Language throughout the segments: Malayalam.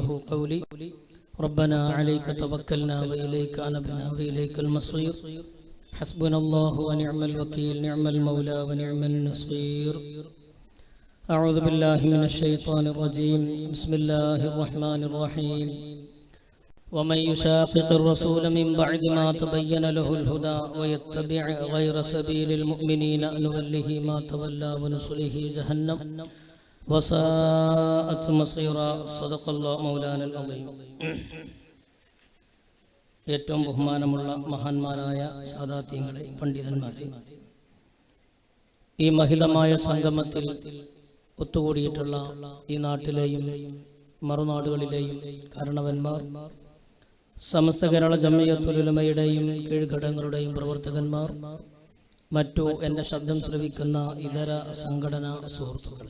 قولي ربنا عليك توكلنا وإليك أنبنا وإليك المصير حسبنا الله ونعم الوكيل نعم المولى ونعم النصير أعوذ بالله من الشيطان الرجيم بسم الله الرحمن الرحيم ومن يشاقق الرسول من بعد ما تبين له الهدى ويتبع غير سبيل المؤمنين نوله ما تولى ونصله جهنم وساءت مصيرا صدق الله مولانا العظيم. ഏറ്റവും ബഹുമാനമുള്ള മഹാന്മാരായ സാദാത്യങ്ങളെ, പണ്ഡിതന്മാരെ, ഈ മഹിതമായ സംഗമത്തിൽ ഒത്തുകൂടിയിട്ടുള്ള ഈ നാട്ടിലെയും മറുനാടുകളിലെയും കാരണവന്മാർ, സമസ്ത കേരള ജംഇയ്യത്തുൽ ഉലമയുടെയും കീഴ്ഘടകങ്ങളുടെയും പ്രവർത്തകന്മാർ, മറ്റു എൻ്റെ ശബ്ദം ശ്രവിക്കുന്ന ഇതര സംഘടനാ സുഹൃത്തുക്കൾ,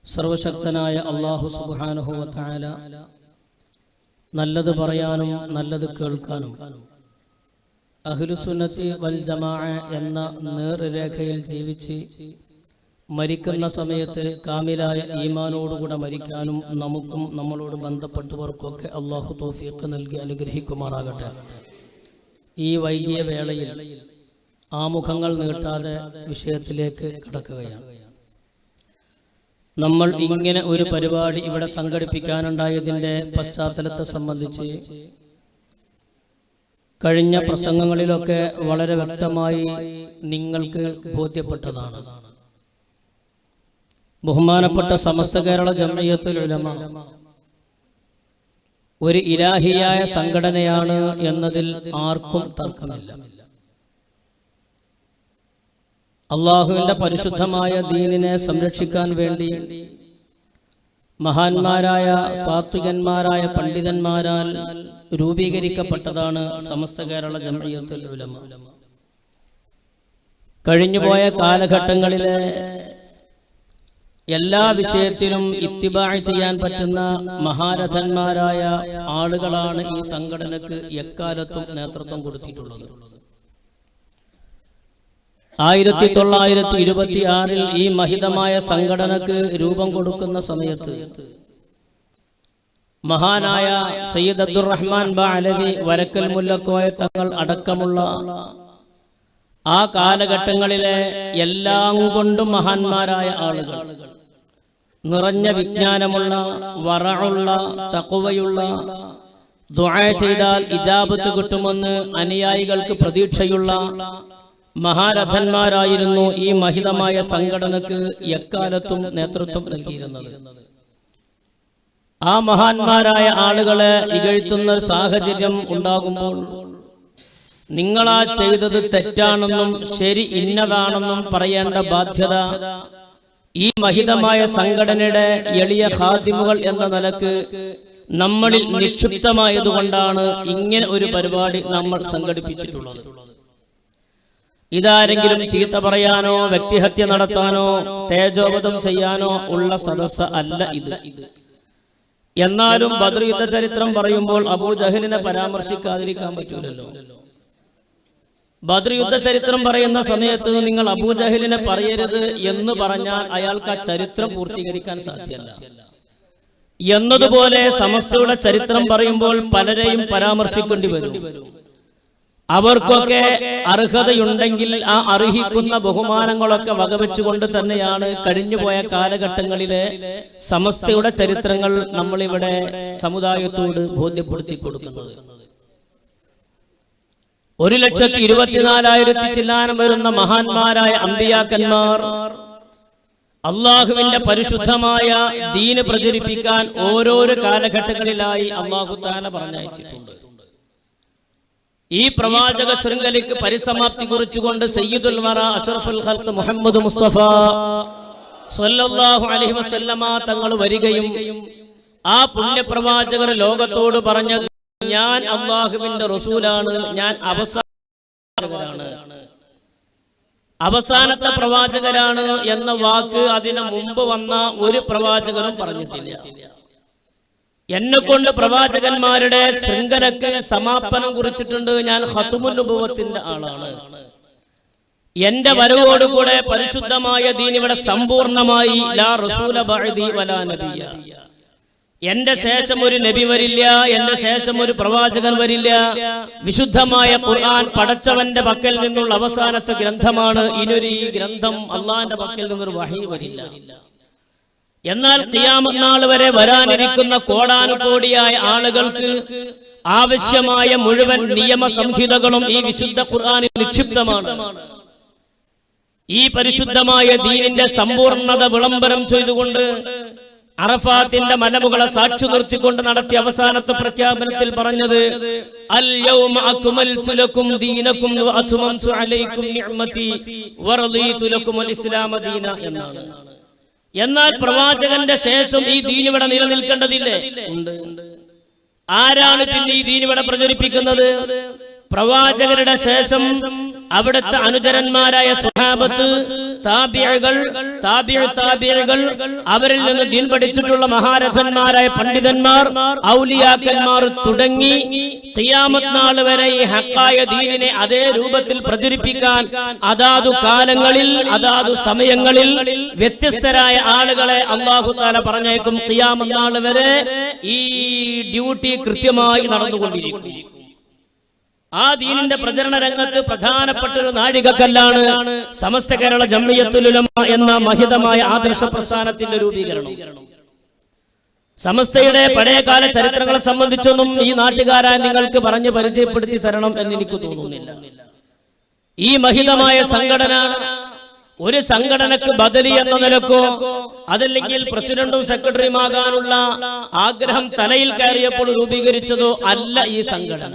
സർവശക്തനായ അല്ലാഹു സുബ്ഹാനഹു വ തആല നല്ലത് പറയാനും നല്ലത് കേൾക്കാനും അഹ്ലുസുന്നത്തി വൽ ജമാഅ എന്ന നേർരേഖയിൽ ജീവിച്ച് മരിക്കുന്ന സമയത്ത് കാമിലായ ഈമാനോടുകൂടെ മരിക്കാനും നമുക്കും നമ്മളോട് ബന്ധപ്പെട്ടവർക്കൊക്കെ അല്ലാഹു തൗഫീഖ് നൽകി അനുഗ്രഹിക്കുമാറാകട്ടെ. ഈ വൈകിയ വേളയിൽ ആമുഖങ്ങൾ നീട്ടാതെ വിഷയത്തിലേക്ക് കടക്കുകയാണ്. നമ്മൾ ഇങ്ങനെ ഒരു പരിപാടി ഇവിടെ സംഘടിപ്പിക്കാനുണ്ടായതിൻ്റെ പശ്ചാത്തലത്തെ സംബന്ധിച്ച് കഴിഞ്ഞ പ്രസംഗങ്ങളിലൊക്കെ വളരെ വ്യക്തമായി നിങ്ങൾക്ക് ബോധ്യപ്പെട്ടതാണ്. ബഹുമാനപ്പെട്ട സമസ്ത കേരള ജംഇയ്യത്തുൽ ഉലമ ഒരു ഇലാഹിയായ സംഘടനയാണ് എന്നതിൽ ആർക്കും തർക്കമില്ല. അള്ളാഹുവിന്റെ പരിശുദ്ധമായ ദീനിനെ സംരക്ഷിക്കാൻ വേണ്ടി മഹാന്മാരായ സാത്വികന്മാരായ പണ്ഡിതന്മാരാൽ രൂപീകരിക്കപ്പെട്ടതാണ് സമസ്ത കേരള ജംഇയ്യത്തുൽ ഉലമ. കഴിഞ്ഞുപോയ കാലഘട്ടങ്ങളിലെ എല്ലാ വിഷയത്തിലും ഇത്തിബാഅ് ചെയ്യാൻ പറ്റുന്ന മഹാരഥന്മാരായ ആളുകളാണ് ഈ സംഘടനക്ക് എക്കാലത്തും നേതൃത്വം കൊടുത്തിട്ടുള്ളത്. 1926 ഈ മഹിതമായ സംഘടനക്ക് രൂപം കൊടുക്കുന്ന സമയത്ത് മഹാനായ സയ്യിദ് അബ്ദുറഹ്മാൻ ബഅലവി വരക്കൽ മുല്ലക്കോയ തങ്ങൾ അടക്കമുള്ള ആ കാലഘട്ടങ്ങളിലെ എല്ലാം കൊണ്ടും മഹാന്മാരായ ആളുകൾ, നിറഞ്ഞ വിജ്ഞാനമുള്ള, വറഉള്ള, തഖ്വയുള്ള, ദുആ ചെയ്താൽ ഇജാബത്ത് കിട്ടുമെന്ന് അനുയായികൾക്ക് പ്രതീക്ഷയുള്ള മഹാരഥന്മാരായിരുന്നു ഈ മഹിതമായ സംഘടനക്ക് എക്കാലത്തും നേതൃത്വം നൽകിയിരുന്നത്. ആ മഹാന്മാരായ ആളുകളെ ഇകഴ്ത്തുന്ന ഒരു സാഹചര്യം ഉണ്ടാകുമ്പോൾ നിങ്ങളാ ചെയ്തത് തെറ്റാണെന്നും ശരി ഇന്നതാണെന്നും പറയേണ്ട ബാധ്യത ഈ മഹിതമായ സംഘടനയുടെ എളിയ ഖാദിമുകൾ എന്ന നിലക്ക് നമ്മളിൽ നിക്ഷിപ്തമായതുകൊണ്ടാണ് ഇങ്ങനെ ഒരു പരിപാടി നമ്മൾ സംഘടിപ്പിച്ചിട്ടുള്ളത്. ഇതാരെങ്കിലും ചീത്ത പറയാനോ വ്യക്തിഹത്യ നടത്താനോ തേജോവധം ചെയ്യാനോ ഉള്ള സദസ്സ് അല്ല ഇത്. എന്നാലും ബദ്ർ യുദ്ധ ചരിത്രം പറയുമ്പോൾ അബൂജഹലിനെ പരാമർശിക്കാതിരിക്കാൻ പറ്റൂലല്ലോ. ബദ്ർ യുദ്ധ ചരിത്രം പറയുന്ന സമയത്ത് നിങ്ങൾ അബൂജഹലിനെ പറയരുത് എന്ന് പറഞ്ഞാൽ അയാൾക്ക് ആ ചരിത്രം പൂർത്തീകരിക്കാൻ സാധ്യമല്ല. എന്നതുപോലെ സമസ്തയുടെ ചരിത്രം പറയുമ്പോൾ പലരെയും പരാമർശിക്കേണ്ടി വരും. അവർക്കൊക്കെ അർഹതയുണ്ടെങ്കിൽ ആ അർഹിക്കുന്ന ബഹുമാനങ്ങളൊക്കെ വകവെച്ചുകൊണ്ട് തന്നെയാണ് കഴിഞ്ഞുപോയ കാലഘട്ടങ്ങളിലെ സമസ്തയുടെ ചരിത്രങ്ങൾ നമ്മളിവിടെ സമുദായത്തോട് ബോധ്യപ്പെടുത്തി കൊടുക്കുന്നത്. 1,24,000 ചില്ലാനം വരുന്ന മഹാന്മാരായ അമ്പിയാക്കന്മാർ അള്ളാഹുവിന്റെ പരിശുദ്ധമായ ദീന് പ്രചരിപ്പിക്കാൻ ഓരോരോ കാലഘട്ടങ്ങളിലായി അള്ളാഹു തആല പറഞ്ഞയച്ചിട്ടുണ്ട്. ഈ പ്രവാചക ശൃംഖലയ്ക്ക് പരിസമാപ്തി കുറിച്ചുകൊണ്ട് സയ്യിദുൽ വറ അഷ്റഫുൽ ഖൽഖ് മുഹമ്മദ് മുസ്തഫ സ്വല്ലല്ലാഹു അലൈഹി വസല്ലമ തങ്ങൾ വരികയും ആ പുണ്യപ്രവാചകർ ലോകത്തോട് പറഞ്ഞത്, ഞാൻ അള്ളാഹുവിന്റെ റസൂലാണ്, ഞാൻ അവസാനത്തെ പ്രവാചകരാണ് എന്ന വാക്ക് അതിനു മുമ്പ് വന്ന ഒരു പ്രവാചകരും പറഞ്ഞിട്ടില്ല. എന്നെ കൊണ്ട് പ്രവാചകന്മാരുടെ ശൃംഖലക്ക് സമാപനം കുറിച്ചിട്ടുണ്ട്. ഞാൻ ഖത്മുൻ നുബുവത്തിന്റെ ആളാണ്. എന്റെ വരവോടുകൂടെ പരിശുദ്ധമായ ദീൻ ഇവിടെ സമ്പൂർണമായി ലാ റസൂല ബഅദി വലാ നബിയ, എന്റെ ശേഷം ഒരു നബി വരില്ല, എന്റെ ശേഷം ഒരു പ്രവാചകൻ വരില്ല. വിശുദ്ധമായ ഖുർആൻ പടച്ചവന്റെ പക്കൽ നിന്നുള്ള അവസാനത്തെ ഗ്രന്ഥമാണ്. ഇനൊരു ഗ്രന്ഥം അള്ളാന്റെ പക്കൽ നിന്നൊരു വഹി വരില്ല. എന്നാൽ ഖിയാമത്ത് നാൾ വരെ വരാനിരിക്കുന്ന കോടാനുകോടിയായ ആളുകൾക്ക് ആവശ്യമായ മുഴുവൻ നിയമ സംഹിതകളും ഈ വിശുദ്ധ ഖുർആനിൽ നിക്ഷിപ്തമാണ്. ഈ പരിശുദ്ധമായ ദീനിന്റെ സമ്പൂർണ്ണത വിളംബരം ചെയ്തുകൊണ്ട് അറഫാത്തിന്റെ മലമുകളെ സാക്ഷി നിർത്തിക്കൊണ്ട് നടത്തിയ അവസാനത്തെ പ്രഖ്യാപനത്തിൽ പറഞ്ഞത് അൽ യൗമ അക്മൽതു ലക്കും ദീനക്കും വ അത്മംതു അലൈക്കും നിഅമതി വറദീതു ലക്കുമുൽ ഇസ്ലാമ ദീന എന്നാണ്. എന്നാൽ പ്രവാചകന്റെ ശേഷം ഈ ദീൻ ഇവിടെ നിലനിൽക്കേണ്ടതില്ലേ? ഉണ്ട്. ആരാണ് പിന്നെ ഈ ദീൻ ഇവിടെ പ്രചരിപ്പിക്കുന്നത്? പ്രവാചകരുടെ ശേഷം അവിടുത്തെ അനുചരന്മാരായ സ്വഹാബത്ത്, താബിഈകൾ, താബിഈകൾ, അവരിൽ നിന്ന് ദീൻ പഠിച്ചിട്ടുള്ള മഹാരഥന്മാരായ പണ്ഡിതന്മാർ, ഔലിയാക്കന്മാർ തുടങ്ങി ഖിയാമത്ത് നാൾ വരെ ഈ ഹക്കായ ദീനിനെ അതേ രൂപത്തിൽ പ്രചരിപ്പിക്കാൻ അതാതു കാലങ്ങളിൽ അതാതു സമയങ്ങളിൽ വ്യത്യസ്തരായ ആളുകളെ അല്ലാഹു തആല പറഞ്ഞേക്കും. ഖിയാമത്ത് നാൾ വരെ ഈ ഡ്യൂട്ടി കൃത്യമായി നടന്നുകൊണ്ടിരിക്കും. ആ ദീനിന്റെ പ്രചരണ രംഗത്ത് പ്രധാനപ്പെട്ട ഒരു നാഴികക്കല്ലാണ് സമസ്ത കേരള ജംഇയ്യത്തുൽ ഉലമ എന്ന മഹിതമായ ആദർശ പ്രസ്ഥാനത്തിന്റെ രൂപീകരണം. സമസ്തയുടെ പഴയകാല ചരിത്രങ്ങളെ സംബന്ധിച്ചൊന്നും ഈ നാട്ടുകാരാൻ നിങ്ങൾക്ക് പറഞ്ഞ് പരിചയപ്പെടുത്തി തരണം എന്ന് എനിക്ക് തോന്നുന്നില്ല. ഈ മഹിതമായ സംഘടന ഒരു സംഘടനക്ക് ബദലി എന്ന നിലക്കോ അതല്ലെങ്കിൽ പ്രസിഡന്റും സെക്രട്ടറിയുമാകാനുള്ള ആഗ്രഹം തലയിൽ കയറിയപ്പോൾ രൂപീകരിച്ചതോ അല്ല ഈ സംഘടന.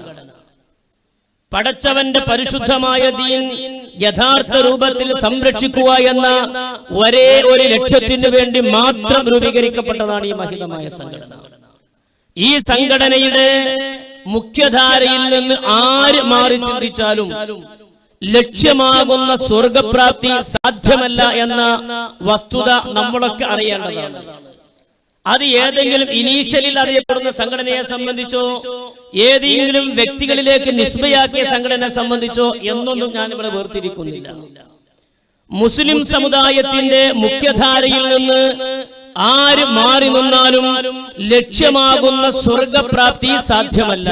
പടച്ചവന്റെ പരിശുദ്ധമായ ദീൻ യഥാർത്ഥ രൂപത്തിൽ സംരക്ഷിക്കുക എന്ന ഒരേ ഒരു ലക്ഷ്യത്തിനു വേണ്ടി മാത്രം രൂപീകരിക്കപ്പെട്ടതാണ് ഈ മഹിതമായ സംഘടന. ഈ സംഘടനയുടെ മുഖ്യധാരയിൽ നിന്ന് ആര് മാറി ചിന്തിച്ചാലും ലക്ഷ്യമാകുന്ന സ്വർഗപ്രാപ്തി സാധ്യമല്ല എന്ന വസ്തുത നമ്മളൊക്കെ അറിയേണ്ടതാണ്. അത് ഏതെങ്കിലും ഇനീഷ്യലിൽ അറിയപ്പെടുന്ന സംഘടനയെ സംബന്ധിച്ചോ ഏതെങ്കിലും വ്യക്തികളിലേക്ക് നിസ്ബയാക്കിയ സംഘടനയെ സംബന്ധിച്ചോ എന്നൊന്നും ഞാനിവിടെ വേർതിരിക്കുന്നില്ല. മുസ്ലിം സമുദായത്തിന്റെ മുഖ്യധാരയിൽ നിന്ന് ആര് മാറി നിന്നാലും ലക്ഷ്യമാകുന്ന സ്വർഗപ്രാപ്തി സാധ്യമല്ല.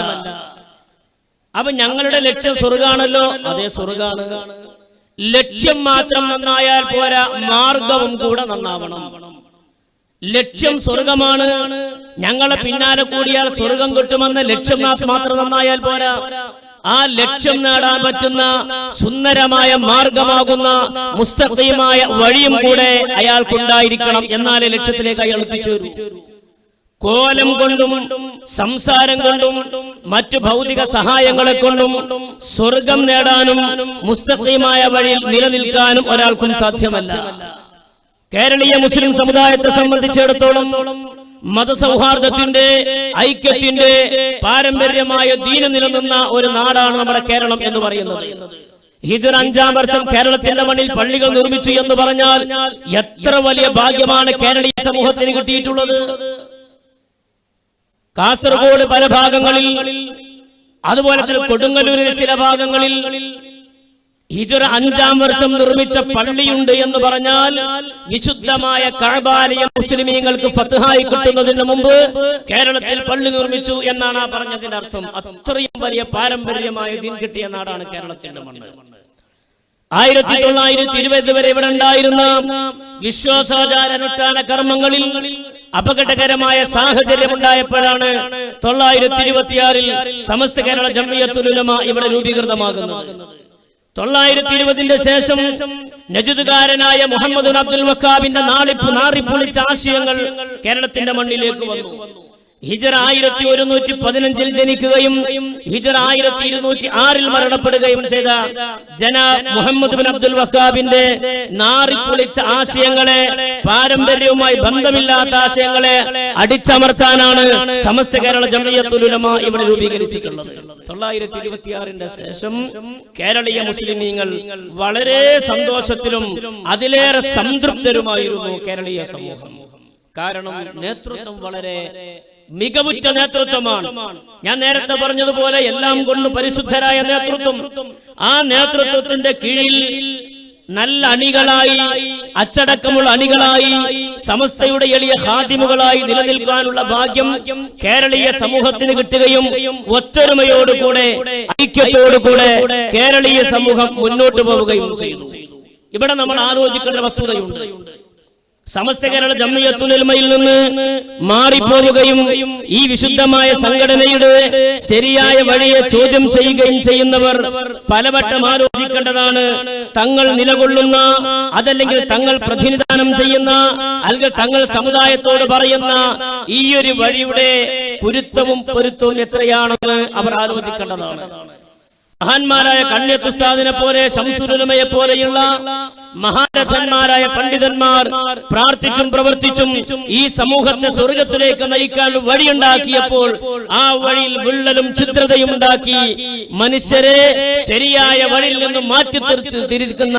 അപ്പൊ ഞങ്ങളുടെ ലക്ഷ്യം സ്വർഗാണല്ലോ, അതേ സ്വർഗാണ്. ലക്ഷ്യം മാത്രം നന്നായാൽ പോരാ, മാർഗവും കൂടെ നന്നാവണം. ലക്ഷ്യം സ്വർഗമാണ്, ഞങ്ങളെ പിന്നാലെ കൂടിയാൽ സ്വർഗം കിട്ടുമെന്ന ലക്ഷ്യം മാത്രം നന്നായാൽ പോരാ, ആ ലക്ഷ്യം നേടാൻ പറ്റുന്ന സുന്ദരമായ മാർഗമാകുന്ന മുസ്തഖീമായ വഴിയും കൂടെ അയാൾക്കുണ്ടായിരിക്കണം. എന്നാലേ ലക്ഷ്യത്തിലേക്ക് അയാൾ എത്തിച്ചേരൂ. കോലം കൊണ്ടും സംസാരം കൊണ്ടും മറ്റു ഭൗതിക സഹായങ്ങളെ കൊണ്ടും സ്വർഗം നേടാനും മുസ്തഖീമായ വഴിയിൽ നിലനിൽക്കാനും ഒരാൾക്കും സാധ്യമല്ല. കേരളീയ മുസ്ലിം സമുദായത്തെ സംബന്ധിച്ചിടത്തോളം മതസൗഹാർദ്ദത്തിന്റെ ഐക്യത്തിന്റെ പാരമ്പര്യമായ ദീന നിലനിന്ന ഒരു നാടാണ് നമ്മുടെ കേരളം എന്ന് പറയുന്നത്. ഹിജ്റ 5-ാം വർഷം കേരളത്തിന്റെ മണ്ണിൽ പള്ളികൾ നിർമ്മിച്ചു എന്ന് പറഞ്ഞാൽ എത്ര വലിയ ഭാഗ്യമാണ് കേരളീയ സമൂഹത്തിന് കിട്ടിയിട്ടുള്ളത്. കാസർഗോഡ് പല ഭാഗങ്ങളിൽ, അതുപോലെ തന്നെ കൊടുങ്ങല്ലൂരിലെ ചില ഭാഗങ്ങളിൽ ഹിജ്റ 5-ാം വർഷം നിർമ്മിച്ച പള്ളിയുണ്ട് എന്ന് പറഞ്ഞാൽ വിശുദ്ധമായ കഅബാലയം മുസ്ലിമീങ്ങൾക്ക് ഫത്ഹായി കിട്ടുന്നതിന് മുമ്പ് കേരളത്തിൽ പള്ളി നിർമ്മിച്ചു എന്നാണ് ആ പറഞ്ഞതിന്റെ അർത്ഥം. അത്രയും വലിയ പാരമ്പര്യമായ ദീൻ കിട്ടിയ നാടാണ് കേരളത്തിന്റെ മണ്ണ്. 1920 വരെ ഇവിടെ ഉണ്ടായിരുന്ന വിശ്വാസാചാരാനുഷ്ഠാന കർമ്മങ്ങളിൽ അപകടകരമായ സാഹചര്യം ഉണ്ടായപ്പോഴാണ് 926-ൽ സമസ്ത കേരള ജംഇയ്യത്തുൽ ഉലമ ഇവിടെ രൂപീകൃതമാകുന്നത്. 920-ന്റെ ശേഷം നജ്ദുകാരനായ മുഹമ്മദ് അബ്ദുൽ വഹാബിന്റെ നാറിപ്പൊളിച്ച ആശയങ്ങൾ കേരളത്തിന്റെ മണ്ണിലേക്ക് വന്നു. ഹിജ്റ 1115-ൽ ജനിക്കുകയും ഹിജ്റ 1206-ൽ മരണപ്പെടുകയും ചെയ്ത ജനാബ് മുഹമ്മദ് ബിൻ അബ്ദുൽ വഹാബിന്റെ നാറിപ്പൊളിച്ച ആശയങ്ങളെ, പാരമ്പര്യവുമായി ബന്ധമില്ലാത്ത ആശയങ്ങളെ അടിച്ചമർത്താനാണ് സമസ്ത കേരള ജംഇയ്യത്തുൽ ഉലമ ഇവിടെ രൂപീകരിച്ചിട്ടുള്ളത്. 926-ന്റെ ശേഷം കേരളീയ മുസ്ലിമീങ്ങൾ വളരെ സന്തോഷത്തിലും അതിലേറെ സംതൃപ്തരുമായിരുന്നു കേരളീയ സമൂഹം. കാരണം നേതൃത്വം വളരെ മികവുറ്റ നേതൃത്വമാണ്. ഞാൻ നേരത്തെ പറഞ്ഞതുപോലെ എല്ലാം കൊണ്ട് പരിശുദ്ധരായ നേതൃത്വം. ആ നേതൃത്വത്തിന്റെ കീഴിൽ നല്ല അണികളായി, അച്ചടക്കമുള്ള അണികളായി, സമസ്തയുടെ എളിയ ഖാദിമുകളായി നിലനിൽക്കാനുള്ള ഭാഗ്യം കേരളീയ സമൂഹത്തിന് കിട്ടുകയും ഒത്തൊരുമയോടുകൂടെ ഐക്യത്തോടുകൂടെ കേരളീയ സമൂഹം മുന്നോട്ട് പോവുകയും ചെയ്തു. ഇവിടെ നമ്മൾ ആലോചിക്കേണ്ട വസ്തുതയുണ്ട്. സമസ്ത കേരള ജംഇയ്യത്തുൽ ഉലമയിൽ നിന്ന് മാറിപ്പോവുകയും ഈ വിശുദ്ധമായ സംഘടനയുടെ ശരിയായ വഴിയെ ചോദ്യം ചെയ്യുകയും ചെയ്യുന്നവർ പലവട്ടം ആലോചിക്കേണ്ടതാണ്. തങ്ങൾ നിലകൊള്ളുന്ന, അതല്ലെങ്കിൽ തങ്ങൾ പ്രതിനിധാനം ചെയ്യുന്ന, അല്ലെങ്കിൽ തങ്ങൾ സമുദായത്തോട് പറയുന്ന ഈ ഒരു വഴിയുടെ കുരുത്തവും പൊരുത്തവും എത്രയാണെന്ന് അവർ ആലോചിക്കേണ്ടതാണ്. മഹാന്മാരായ കണ്യത്ത് ഉസ്താദിനെ പോലെ, ശംസുൽ ഉലമയെ പോലെയുള്ള മഹാരഥന്മാരായ പണ്ഡിതന്മാർ പ്രാർത്ഥിച്ചും പ്രവർത്തിച്ചും ഈ സമൂഹത്തെ സ്വർഗത്തിലേക്ക് നയിക്കാൻ വഴിയുണ്ടാക്കിയപ്പോൾ ആ വഴിയിൽ വിള്ളലും ഛിദ്രതയും ഉണ്ടാക്കി മനുഷ്യരെ ശരിയായ വഴിയിൽ നിന്ന് മാറ്റി തിരിക്കുന്ന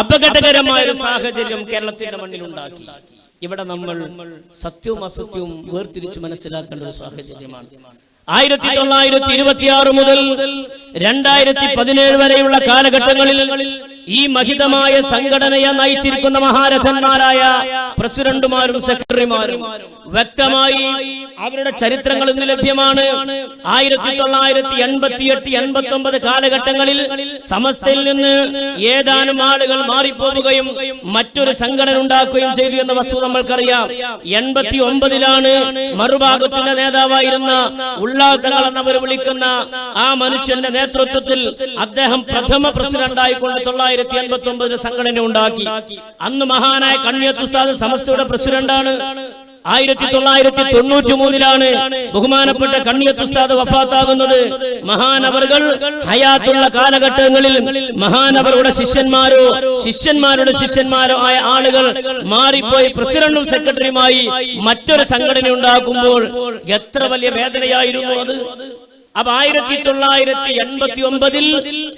അപകടകരമായ ഒരു സാഹചര്യം കേരളത്തിന്റെ മണ്ണിലുണ്ടാക്കി. ഇവിടെ നമ്മൾ സത്യവും അസത്യവും വേർതിരിച്ചു മനസ്സിലാക്കേണ്ട ഒരു സാഹചര്യമാണ്. 1926 മുതൽ 2017 വരെയുള്ള കാലഘട്ടങ്ങളിൽ ഈ മഹിതമായ സംഘടനയെ നയിച്ചിരിക്കുന്ന മഹാരഥന്മാരായ പ്രസിഡന്റുമാരും സെക്രട്ടറിമാരും വ്യക്തമായി അവരുടെ ചരിത്രങ്ങൾ ഇന്ന് ലഭ്യമാണ്. 1988-89 കാലഘട്ടങ്ങളിൽ സമസ്തയിൽ നിന്ന് ഏതാനും ആളുകൾ മാറിപ്പോവുകയും മറ്റൊരു സംഘടന ഉണ്ടാക്കുകയും ചെയ്തു എന്ന വസ്തു നമ്മൾക്കറിയാം. 89-ലാണ് മറുഭാഗത്തിന്റെ നേതാവായിരുന്ന ഉള്ളാൾ തങ്ങൾ എന്നവർ വിളിക്കുന്ന ആ മനുഷ്യന്റെ നേതൃത്വത്തിൽ അദ്ദേഹം പ്രഥമ പ്രസിഡന്റായിക്കൊണ്ട് 1989 സംഘടന ഉണ്ടാക്കി. അന്ന് മഹാനായ കണ്യത്ത് ഉസ്താദ് സമസ്തയുടെ പ്രസിഡന്റാണ്. 1993-ലാണ് ബഹുമാനപ്പെട്ട കണ്യത്ത് ഉസ്താദ് വഫാത്താകുന്നത്. മഹാനവറുകൾ ഹയാത്തുള്ള കാലഘട്ടങ്ങളിൽ മഹാനവറുടെ ശിഷ്യന്മാരോ ശിഷ്യന്മാരുടെ ശിഷ്യന്മാരോ ആയ ആളുകൾ മാറിപ്പോയി പ്രസിഡന്റും സെക്രട്ടറിയുമായി മറ്റൊരു സംഘടന ഉണ്ടാക്കുമ്പോൾ എത്ര വലിയ വേദനയായിരുന്നു അത്. അപ്പൊ 1989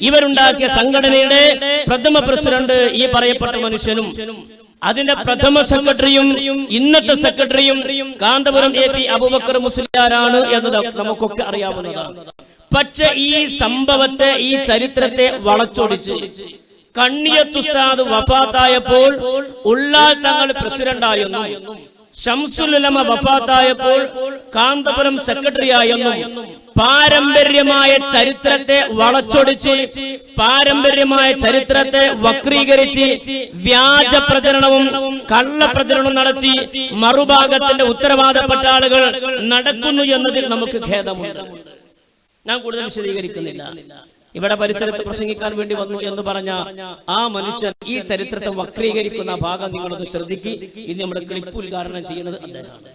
ഇവരുണ്ടാക്കിയ സംഘടനയുടെ പ്രഥമ പ്രസിഡന്റ് ഈ പറയപ്പെട്ട മനുഷ്യനും അതിന്റെ പ്രഥമ സെക്രട്ടറിയും ഇന്നത്തെ സെക്രട്ടറിയും കാന്തപുരം AP അബൂബക്കർ മുസ്ലിയാരാണ് എന്നത് നമുക്കൊക്കെ അറിയാവുന്നതാണ്. പക്ഷെ ഈ സംഭവത്തെ, ഈ ചരിത്രത്തെ വളച്ചൊടിച്ച് കണ്ണിയത്ത് ഉസ്താദ് വഫാത്തായപ്പോൾ ഉള്ളാൾ തങ്ങൾ പ്രസിഡന്റായെന്നും ശംസുൽ ഉലമ വഫാത്തായപ്പോൾ കാന്തപുരം സെക്രട്ടറിയായെന്നും പാരമ്പര്യമായ ചരിത്രത്തെ വളച്ചൊടിച്ച്, പാരമ്പര്യമായ ചരിത്രത്തെ വക്രീകരിച്ച് വ്യാജ പ്രചരണവും കള്ളപ്രചരണവും നടത്തി മറുഭാഗത്തിന്റെ ഉത്തരവാദപ്പെട്ട ആളുകൾ നടക്കുന്നു എന്നതിൽ നമുക്ക് ഖേദമുണ്ട്. ഞാൻ കൂടുതൽ വിശദീകരിക്കുന്നില്ല. ഇവിടെ പരിസരത്ത് പ്രസംഗിക്കാൻ വേണ്ടി വന്നു എന്ന് പറഞ്ഞ ആ മനുഷ്യൻ ഈ ചരിത്രത്തെ വക്രീകരിക്കുന്ന ഭാഗം നിങ്ങളൊന്ന് ശ്രദ്ധിക്കുക. ഇനി നമ്മുടെ ക്ലിപ്പ് ഉദ്ഘാടനം ചെയ്യുന്നത് അദ്ദേഹമാണ്.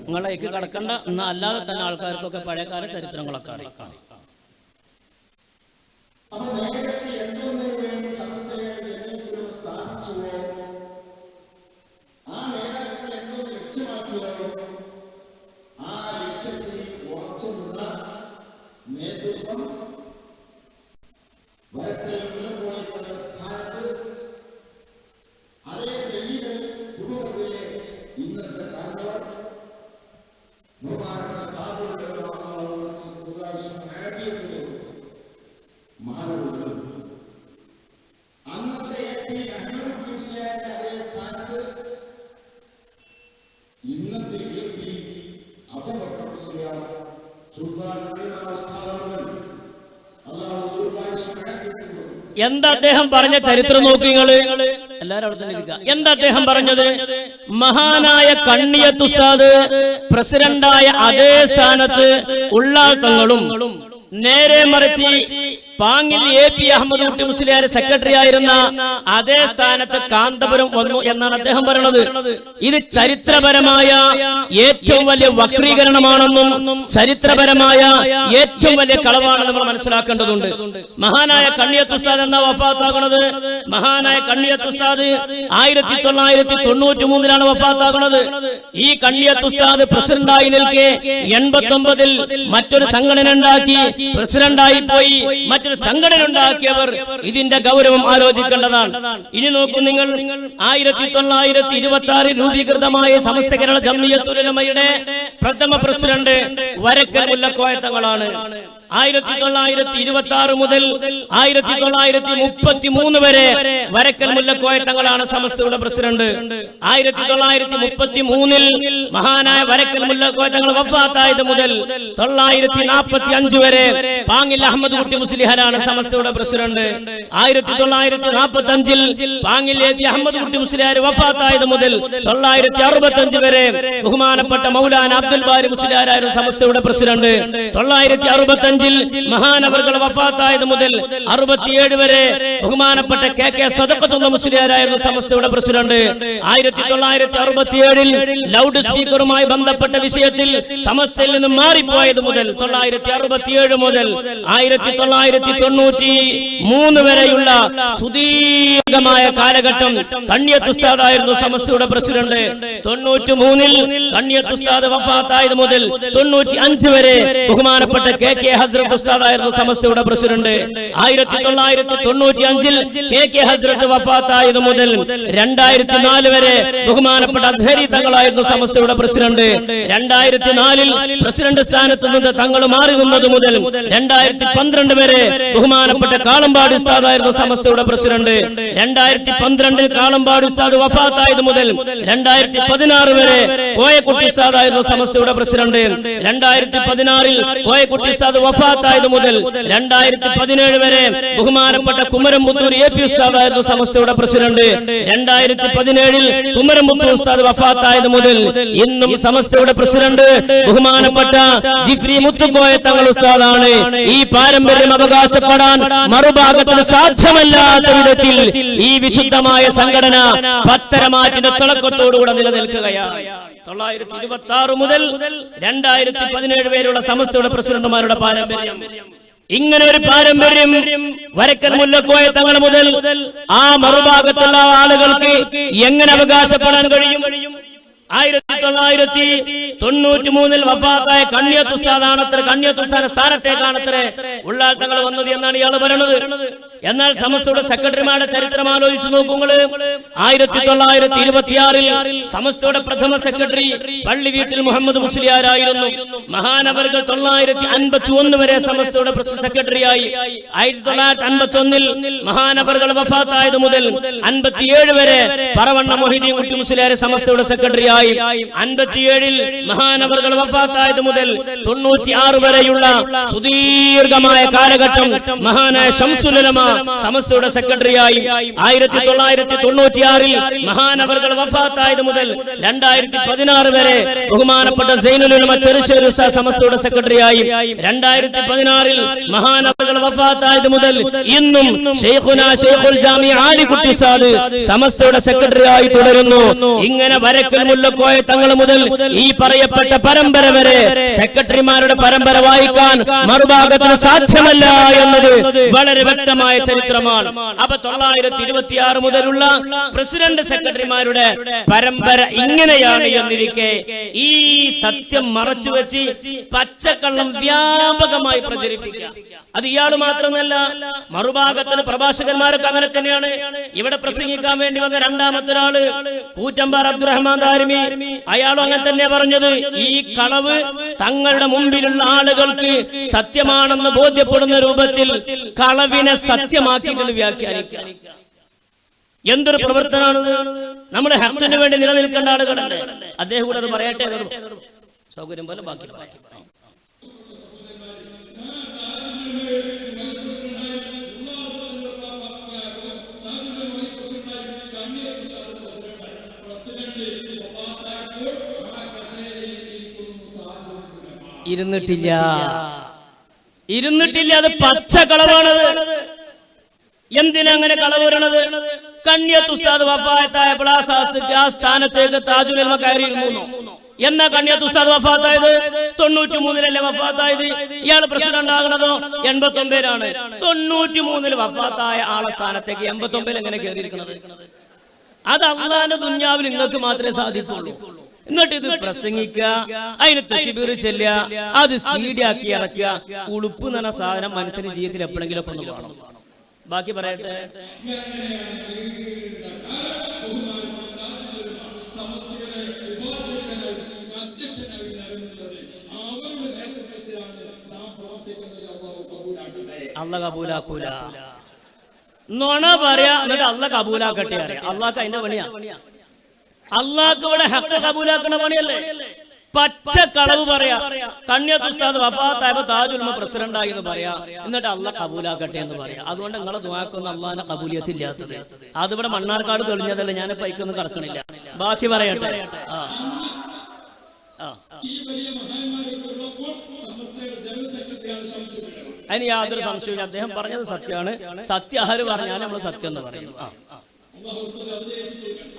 നിങ്ങളേക്ക് കടക്കണ്ട, എന്നാൽ അല്ലാതെ തന്നെ ആൾക്കാർക്കൊക്കെ പഴയകാല ചരിത്രങ്ങളൊക്കെ അറിയാം. അപ്പൊ നേരത്തെ എന്തെങ്കിലും വേണ്ടി സമസ്തയെ സ്ഥാപിച്ചുവോ, ആ നേതാക്കൾ എന്തോ ലക്ഷ്യമാക്കിയോ, ആ ലക്ഷ്യത്തിൽ ഉറച്ചു നിന്ന നേതൃത്വം വരട്ടെ പോയിട്ടുള്ള സ്ഥാനത്ത് അതേ ശൈലികൾ കുടുംബത്തിലെ ഇന്നത്തെ കാരണവർ ബഹുമാനപ്പെട്ട മാനവരും അന്നത്തെ അഹമ്മദ് മുസ്ലിയാരുടെ അതേ സ്ഥാനത്ത് ഇന്നത്തെ അബൂബക്കർ മുസ്ലിയാർ സുൽത്താൻ എന്താ അദ്ദേഹം പറഞ്ഞ ചരിത്രം നോക്കി നിങ്ങള് എല്ലാരും അവിടെ തന്നെ ഇരിക്കുക. എന്താ അദ്ദേഹം പറഞ്ഞത്? മഹാനായ കണ്ണിയത്ത് ഉസ്താദ് പ്രസിഡന്റായ അതേ സ്ഥാനത്ത് ഉള്ളാൾ തങ്ങളും നേരെ മറിച്ച് പാങ്ങിൽ AP അഹമ്മദ് കുട്ടി മുസ്ലിയാർ സെക്രട്ടറി ആയിരുന്ന അതേ സ്ഥാനത്ത് കാന്തപുരം വന്നു എന്നാണ് അദ്ദേഹം പറയുന്നത്. ഇത് ചരിത്രപരമായ ഏറ്റവും വലിയ വക്രീകരണമാണെന്നും ചരിത്രപരമായ ഏറ്റവും വലിയ കളവാണ് നമ്മൾ മനസ്സിലാക്കേണ്ടതുണ്ട്. മഹാനായ കണ്ണിയത്ത് ഉസ്താദ് എന്ന വഫാത്താകുന്നത്, മഹാനായ കണ്ണിയത്ത് ഉസ്താദ് 1993-ലാണ് വഫാത്താകുന്നത്. ഈ കണ്ണിയത്ത് ഉസ്താദ് പ്രസിഡന്റായി നിൽക്കെ 89-ൽ മറ്റൊരു സംഘടന ഉണ്ടാക്കി പ്രസിഡന്റായി പോയി. മറ്റൊരു മറ്റൊരു സംഘടന ഉണ്ടാക്കിയവർ ഇതിന്റെ ഗൗരവം ആലോചിക്കേണ്ടതാണ്. ഇനി നോക്കൂ നിങ്ങൾ, 1926 രൂപീകൃതമായ സമസ്ത കേരള ജംഇയ്യത്തുൽ ഉലമയുടെ പ്രഥമ പ്രസിഡന്റ് വരക്കൽ മുല്ലക്കോയ തങ്ങളാണ്. 1926 മുതൽ 1933 വരെ വരക്കൽ മുല്ലക്കോയ തങ്ങളാണ് സമസ്തയുടെ പ്രസിഡന്റ്. 1933 മഹാനായ വരക്കൽ മുല്ലക്കോയ തങ്ങൾ വഫാത്തായത് മുതൽ 945 വരെ പാങ്ങിൽ അഹമ്മദ് കുട്ടി മുസ്ലിയാരാണ് സമസ്തയുടെ പ്രസിഡന്റ്. 1945 പാങ്ങിൽ അഹമ്മദ് കുട്ടി മുസ്ലിയാർ വഫാത്തായത് മുതൽ 965 വരെ ബഹുമാനപ്പെട്ട മൗലാന അബ്ദുൽ ബാരി മുസ്ലിയാരായിരുന്നു സമസ്തയുടെ പ്രസിഡന്റ്. 965 മഹാനവർകൾ വഫാത്തായത് മുതൽ 67 വരെ ബഹുമാനപ്പെട്ട KK സദഖത്തുള്ള മുസ്ലിയാരായിരുന്നു സമസ്തയുടെ പ്രസിഡന്റ്. 1967 ലൗഡ് സ്പീക്കറുമായി ബന്ധപ്പെട്ട വിഷയത്തിൽ സമസ്തയിൽ നിന്ന് മാറിപ്പോയത് മുതൽ 967 മുതൽ 1993 വരെയുള്ള സുദീർഘമായ കാലഘട്ടം കണ്ണിയത്ത് ഉസ്താദായിരുന്നു സമസ്തയുടെ പ്രസിഡന്റ്. 93 കണ്ണിയത്ത് ഉസ്താദ് വഫാത്തായത് മുതൽ 95 വരെ ബഹുമാനപ്പെട്ട KK ഹസ്രത്ത് ഉസ്താദായിരുന്നു സമസ്തയുടെ പ്രസിഡന്റ്. 1995 KK ഹസ്രത്ത് വഫാത്തായത് മുതൽ 2004 വരെ ബഹുമാനപ്പെട്ട അസ്ഹരി തങ്ങളായിരുന്നു സമസ്തയുടെ പ്രസിഡന്റ്. 2004 പ്രസിഡന്റ് സ്ഥാനത്ത് നിന്ന് തങ്ങൾ മാറി നിന്നത് മുതൽ 2012 വരെ ബഹുമാനപ്പെട്ട കാളമ്പാടി ഉസ്താദായിരുന്നു സമസ്തയുടെ പ്രസിഡന്റ്. 2012 കാളമ്പാടി ഉസ്താദ് വഫാത്തായത് മുതൽ 2016 വരെ കോയക്കുട്ടി ഉസ്താദായിരുന്നു സമസ്തയുടെ പ്രസിഡന്റ്. 2016 കോയക്കുട്ടി ഉസ്താദ് വഫാത്തായത് മുതൽ 2017 വരെ ബഹുമാനപ്പെട്ട കുമരംപുത്തൂർ AP ഉസ്താദായിരുന്നു സമസ്തയുടെ പ്രസിഡന്റ്. 2017 കുമരംപുത്തൂർ ഉസ്താദ് വഫാത്തായത് മുതൽ ഇന്നും സമസ്തയുടെ പ്രസിഡന്റ് ബഹുമാനപ്പെട്ട ജിഫ്രി മുത്തുക്കോയ തങ്ങൾ ഉസ്താദാണ്. ഈ പാരമ്പര്യം അവകാശപ്പെടാൻ മറുഭാഗത്തിന് സാധ്യമല്ലാത്ത വിധത്തിൽ ഈ വിശുദ്ധമായ സംഘടന പത്തരമാറ്റിന്റെ തിളക്കത്തോടുകൂടെ നിലനിൽക്കുകയാണ്. 1926 മുതൽ 2017 വരെയുള്ള സമസ്തയുടെ പ്രസിഡന്റുമാരുടെ പാരമ്പര്യം, ഇങ്ങനെ ഒരു പാരമ്പര്യം വരക്കൽ മുല്ലക്കോയ തങ്ങൾ മുതൽ ആ മറുഭാഗത്തുള്ള ആളുകൾക്ക് എങ്ങനെ അവകാശപ്പെടാൻ കഴിയും? 1993 വഫാത്തായ കണ്ണിയത്ത് ഉസ്താദാണത്ര, കണ്ണിയത്ത് ഉസ്താദ് സ്ഥാനത്തേക്കാണത്രേ ഉള്ളാൾ തങ്ങൾ വന്നത് എന്നാണ് ഇയാൾ പറയുന്നത്. എന്നാൽ സമസ്തയുടെ സെക്രട്ടറിമാരുടെ ചരിത്രം ആലോചിച്ചു നോക്കുമ്പോൾ 1926 സമസ്തയുടെ പ്രഥമ സെക്രട്ടറി പള്ളി വീട്ടിൽ മുഹമ്മദ് മുസ്ലിയാരായിരുന്നു. മഹാനവറുകൾ 951 വരെ സമസ്തയുടെ സെക്രട്ടറിയായി. 1951 മഹാനവറുകൾ വഫാത്തായത് മുതൽ 57 വരെ പറവണ്ണ മൊഹീദ്ദീൻ കുട്ടി മുസ്ലിയാർ സമസ്തയുടെ സെക്രട്ടറിയായി. 57 മഹാനവറുകൾ വഫാത്തായത് മുതൽ 96 വരെയുള്ള സുദീർഘമായ കാലഘട്ടം മഹാനായ ശംസുൽ ഉലമ സമസ്തയുടെ സെക്രട്ടറിയായി. 1996 മഹാനവറുകൾ വഫാത്തായത് മുതൽ 2016 വരെ ബഹുമാനപ്പെട്ട സൈനുൽ ഉലമ ചെറുശ്ശേരി ഉസ്താദ് സമസ്തയുടെ സെക്രട്ടറിയായി. 2016 മഹാനവറുകൾ വഫാത്തായത് മുതൽ ഇന്നും ശൈഖുനാ ശൈഖുൽ ജാമിഅ ആലിക്കുട്ടി ഉസ്താദ് സമസ്തയുടെ സെക്രട്ടറിയായി തുടരുന്നു. ഇങ്ങനെ വരക്കൽ മുല്ലക്കോയ തങ്ങൾ മുതൽ ഈ പറയപ്പെട്ട പരമ്പര വരെ സെക്രട്ടറിമാരുടെ പരമ്പര വായിക്കാൻ മറുഭാഗത്തിന് സാധ്യമല്ല എന്നത് വളരെ വ്യക്തമായ ചരിത്രമാണ്. അപ്പൊ 926 മുതലുള്ള പ്രസിഡന്റ് സെക്രട്ടറിമാരുടെ പരമ്പര ഇങ്ങനെയാണ് എന്നിരിക്കെ ഈ സത്യം മറച്ചുവെച്ച് പച്ചക്കള്ളം വ്യാപകമായി പ്രചരിപ്പിക്കുക, അത് ഇയാൾ മാത്രമല്ല, മറുഭാഗത്തിന് പ്രഭാഷകന്മാരൊക്കെ അങ്ങനെ തന്നെയാണ്. ഇവിടെ പ്രസംഗിക്കാൻ വേണ്ടി വന്ന രണ്ടാമത്തെ ഒരാള് കൂറ്റമ്പാർ അബ്ദുറഹ്മാൻ ദാരിമി, അയാളും അങ്ങനെ തന്നെ പറഞ്ഞത്. ഈ കളവ് തങ്ങളുടെ മുമ്പിലുള്ള ആളുകൾക്ക് സത്യമാണെന്ന് ബോധ്യപ്പെടുന്ന രൂപത്തിൽ കളവിനെ സത്യമാക്കിയിട്ട് വ്യാഖ്യാനിക്കുക. എന്തൊരു പ്രവർത്തനമാണത്! നമ്മുടെ ഹക്കിന് വേണ്ടി നിലനിൽക്കേണ്ട ആളുകളല്ലേ. അദ്ദേഹം കൂടെ അത് പറയട്ടെ, സൗകര്യം പോലെ ബാക്കി ഇരുന്നിട്ടില്ല. അത് പച്ച കളവാണത്. എന്തിനാ അങ്ങനെ കളവ് വരണത്? കണ്ണിയത്ത് ഉസ്താദ് വഫാത്തായപ്പോൾ ആ സ്ഥാനത്തേക്ക് താജുൽ ഉലമ കയറിയിരുന്നു. എന്നാ കണ്ണിയത്ത് ഉസ്താദ് വഫാത്തായത് 93 വഫാത്തായത്. ഇയാൾ പ്രസിഡന്റ് ആകുന്നതോ 89 93 വഫാത്തായ ആളെ സ്ഥാനത്തേക്ക് 89 എങ്ങനെ കയറിയിരിക്കുന്നത്? അത് അള്ളാന്റെ ദുനിയാവിൽ നിങ്ങൾക്ക് മാത്രമേ സാധിക്കുള്ളൂ. എന്നിട്ട് ഇത് പ്രസംഗിക്കുക, അതിന് തക്ബീർ ചെല്ലുക, അത് സീഡിയാക്കി ഇറക്കുക. ഉളുപ്പ് എന്ന സാധനം മനുഷ്യന്റെ ജീവിതത്തിൽ എപ്പോഴെങ്കിലും ഒക്കെ ഒന്ന് വേണം. ബാക്കി പറയട്ടെ. അള്ള കബൂലാക്കൂല. നുണ പറയാ, എന്നിട്ട് അള്ള കബൂലാക്കട്ടെ അറിയാം. അള്ളാഹ്ക്ക് അതിന്റെ പണിയാ. അള്ളാഹ്ക്ക് ഇവിടെ ഹഖ് കബൂലാക്കണ പണിയല്ലേ? പച്ച കളവ് പറയാ. കണ്ണിയത്ത് ഉസ്താദ് വഫാത്തായപ്പോ താജുൽ ഉലമ പ്രസിഡന്റ് ആയി എന്ന് പറയാ, എന്നിട്ട് അള്ളാഹ് കബൂലാക്കട്ടെ എന്ന് പറയാം. അതുകൊണ്ട് നിങ്ങളെ ദുആക്കൊന്നും അള്ളാഹിന്റെ കബൂലിയത്തില്ലാത്തത്. അതിവിടെ മണ്ണാർക്കാട് തെളിഞ്ഞതല്ലേ, ഞാനിപ്പോ അതിക്കൊന്നും കടക്കണില്ല. ബാക്കി പറയട്ടെ. അതിന് യാതൊരു സംശയവും. അദ്ദേഹം പറഞ്ഞത് സത്യമാണ്. സത്യം ആര് പറഞ്ഞാലും നമ്മൾ സത്യം എന്ന് പറയുന്നു.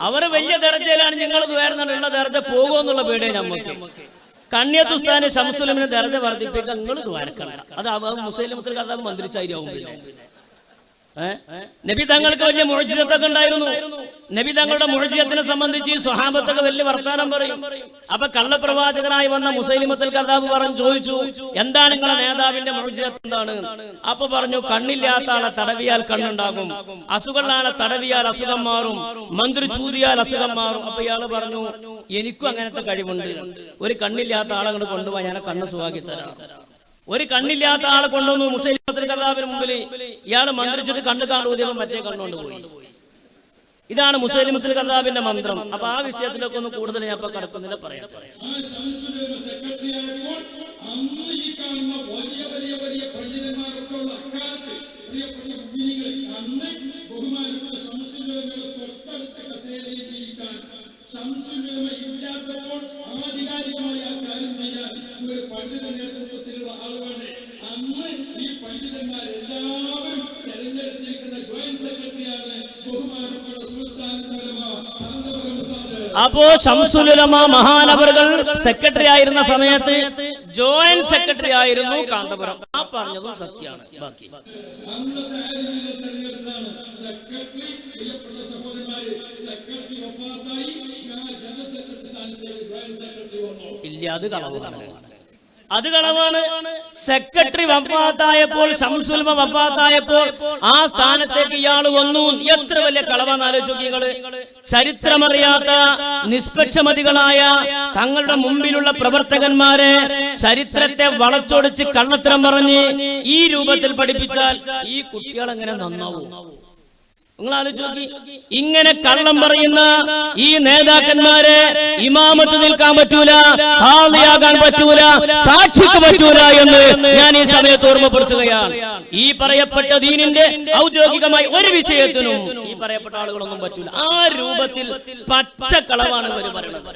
അവര് വലിയ ദർജയിലാണ്, നിങ്ങൾ ഉയർന്നുള്ള ദർജ പോകുമെന്നുള്ള പേടിയെ നമുക്ക്. കണ്ണിയത്ത് ഉസ്താദിനെ ശംസുൽ ഉലമയെ ദർജ വർദ്ധിപ്പിക്കാൻ നിങ്ങൾ ദ്വാരക്കണ്ട. അത് മുസ്ലിം കർത്താവ് മന്ത്രിച്ചായിരിക്കും. പിന്നെ നബി തങ്ങൾക്ക് വലിയ മുഅ്ജിസത്തൊക്കെ ഉണ്ടായിരുന്നു. നബി തങ്ങളുടെ മുഅ്ജിസത്തിനെ സംബന്ധിച്ച് സ്വഹാബത്തൊക്കെ വലിയ വർത്താനം പറയും. അപ്പൊ കള്ളപ്രവാചകനായി വന്ന മുസൈലിമത്തുൽ കദ്ദാബ് ചോദിച്ചു, എന്താണ് നിങ്ങളുടെ നേതാവിന്റെ മുഅ്ജിസത്ത് എന്താണ്? അപ്പൊ പറഞ്ഞു, കണ്ണില്ലാത്ത ആളെ തടവിയാൽ കണ്ണുണ്ടാകും, അസുഖമുള്ള ആളെ തടവിയാൽ അസുഖം മാറും, മന്ത്രി ചൂതിയാൽ അസുഖം മാറും. അപ്പൊ ഇയാള് പറഞ്ഞു, എനിക്കും അങ്ങനത്തെ കഴിവുണ്ട്. ഒരു കണ്ണില്ലാത്ത ആളെ കൊണ്ട് കൊണ്ടുപോയി ഞാൻ കണ്ണ് സുഖാക്കി തരാം. ഒരു കണ്ണില്ലാത്ത ആളെ കൊണ്ടുവന്നു മുസൈലിമത്തുൽ കദ്ദാബിന് മുമ്പിൽ. ഇയാള് മന്ത്രിച്ചിട്ട് കണ്ണു കാണുകയും മറ്റേ കണ്ണുകൊണ്ട് പോയി. ഇതാണ് മുസൈലിമത്തുൽ കദ്ദാബിന്റെ മന്ത്രം. അപ്പൊ ആ വിഷയത്തിലൊക്കെ ഒന്ന് കൂടുതൽ ഞാൻ ഇപ്പൊ കടക്കുന്നില്ല, പറയട്ടെ. ആധികാരികമായി ആ കാര്യം ചെയ്യാൻ ഒരു പണ്ഡിത നേതൃത്വത്തിലുള്ള ആളുകളെ അന്ന് ഈ പണ്ഡിതന്മാരെല്ലാവരും തെരഞ്ഞെടുത്തിരിക്കുന്ന ജോയിന്റ് സെക്രട്ടറിയാണ് ബഹുമാനപ്പെട്ട സുൽത്താൻ ഉലമ കാന്തപുരം ഉസ്താദ്. അപ്പോ ശംസുൽ ഉലമ മഹാനവറുകൾ സെക്രട്ടറി ആയിരുന്ന സമയത്ത് ജോയിന്റ് സെക്രട്ടറി ആയിരുന്നു കാന്തപുരം. ആ പറഞ്ഞതും സത്യമാണ്. ബാക്കി അന്നത്തെ ആരെങ്കിലും തെരഞ്ഞെടുത്താണ് സെക്രട്ടറി. പ്രിയപ്പെട്ട സഹോദരന്മാര്, സെക്രട്ടറി വഫാത്തായി, ജനറൽ സെക്രട്ടറി സ്ഥാനത്തേക്ക് ജോയിന്റ് സെക്രട്ടറി വന്നു. ഇല്ല, അത് കളവാണ്. അത് കളവാണ്. സെക്രട്ടറി വഫാത്തായപ്പോൾ, ശംസുൽ ഉലമ വഫാത്തായപ്പോൾ ആ സ്ഥാനത്തേക്ക് ഇയാൾ വന്നു. എത്ര വലിയ കളവാന്ന് ആലോചിക്കുക. ചരിത്രമറിയാത്ത നിഷ്പക്ഷമതികളായ തങ്ങളുടെ മുമ്പിലുള്ള പ്രവർത്തകന്മാരെ ചരിത്രത്തെ വളച്ചൊടിച്ച് കള്ളത്തരം പറഞ്ഞ് ഈ രൂപത്തിൽ പഠിപ്പിച്ചാൽ ഈ കുട്ടികൾ എങ്ങനെ നന്നാവും? നിങ്ങൾ ആലോചിച്ച് നോക്കി. ഇങ്ങനെ കള്ളം പറയുന്ന ഈ നേതാക്കന്മാരെ ഇമാമത്ത് നിൽക്കാൻ പറ്റൂല, ഖാദിയാകാൻ പറ്റൂല, സാക്ഷിക്ക് പറ്റൂല എന്ന് ഞാൻ ഈ സമയത്ത് ഓർമ്മപ്പെടുത്തുകയാണ്. ഈ പറയപ്പെട്ട ദീനിന്റെ ഔദ്യോഗികമായി ഒരു വിഷയത്തിനും ഈ പറയപ്പെട്ട ആളുകളൊന്നും പറ്റൂല. ആ രൂപത്തിൽ പച്ചക്കളവാണ് ഇവർ പറയുന്നത്.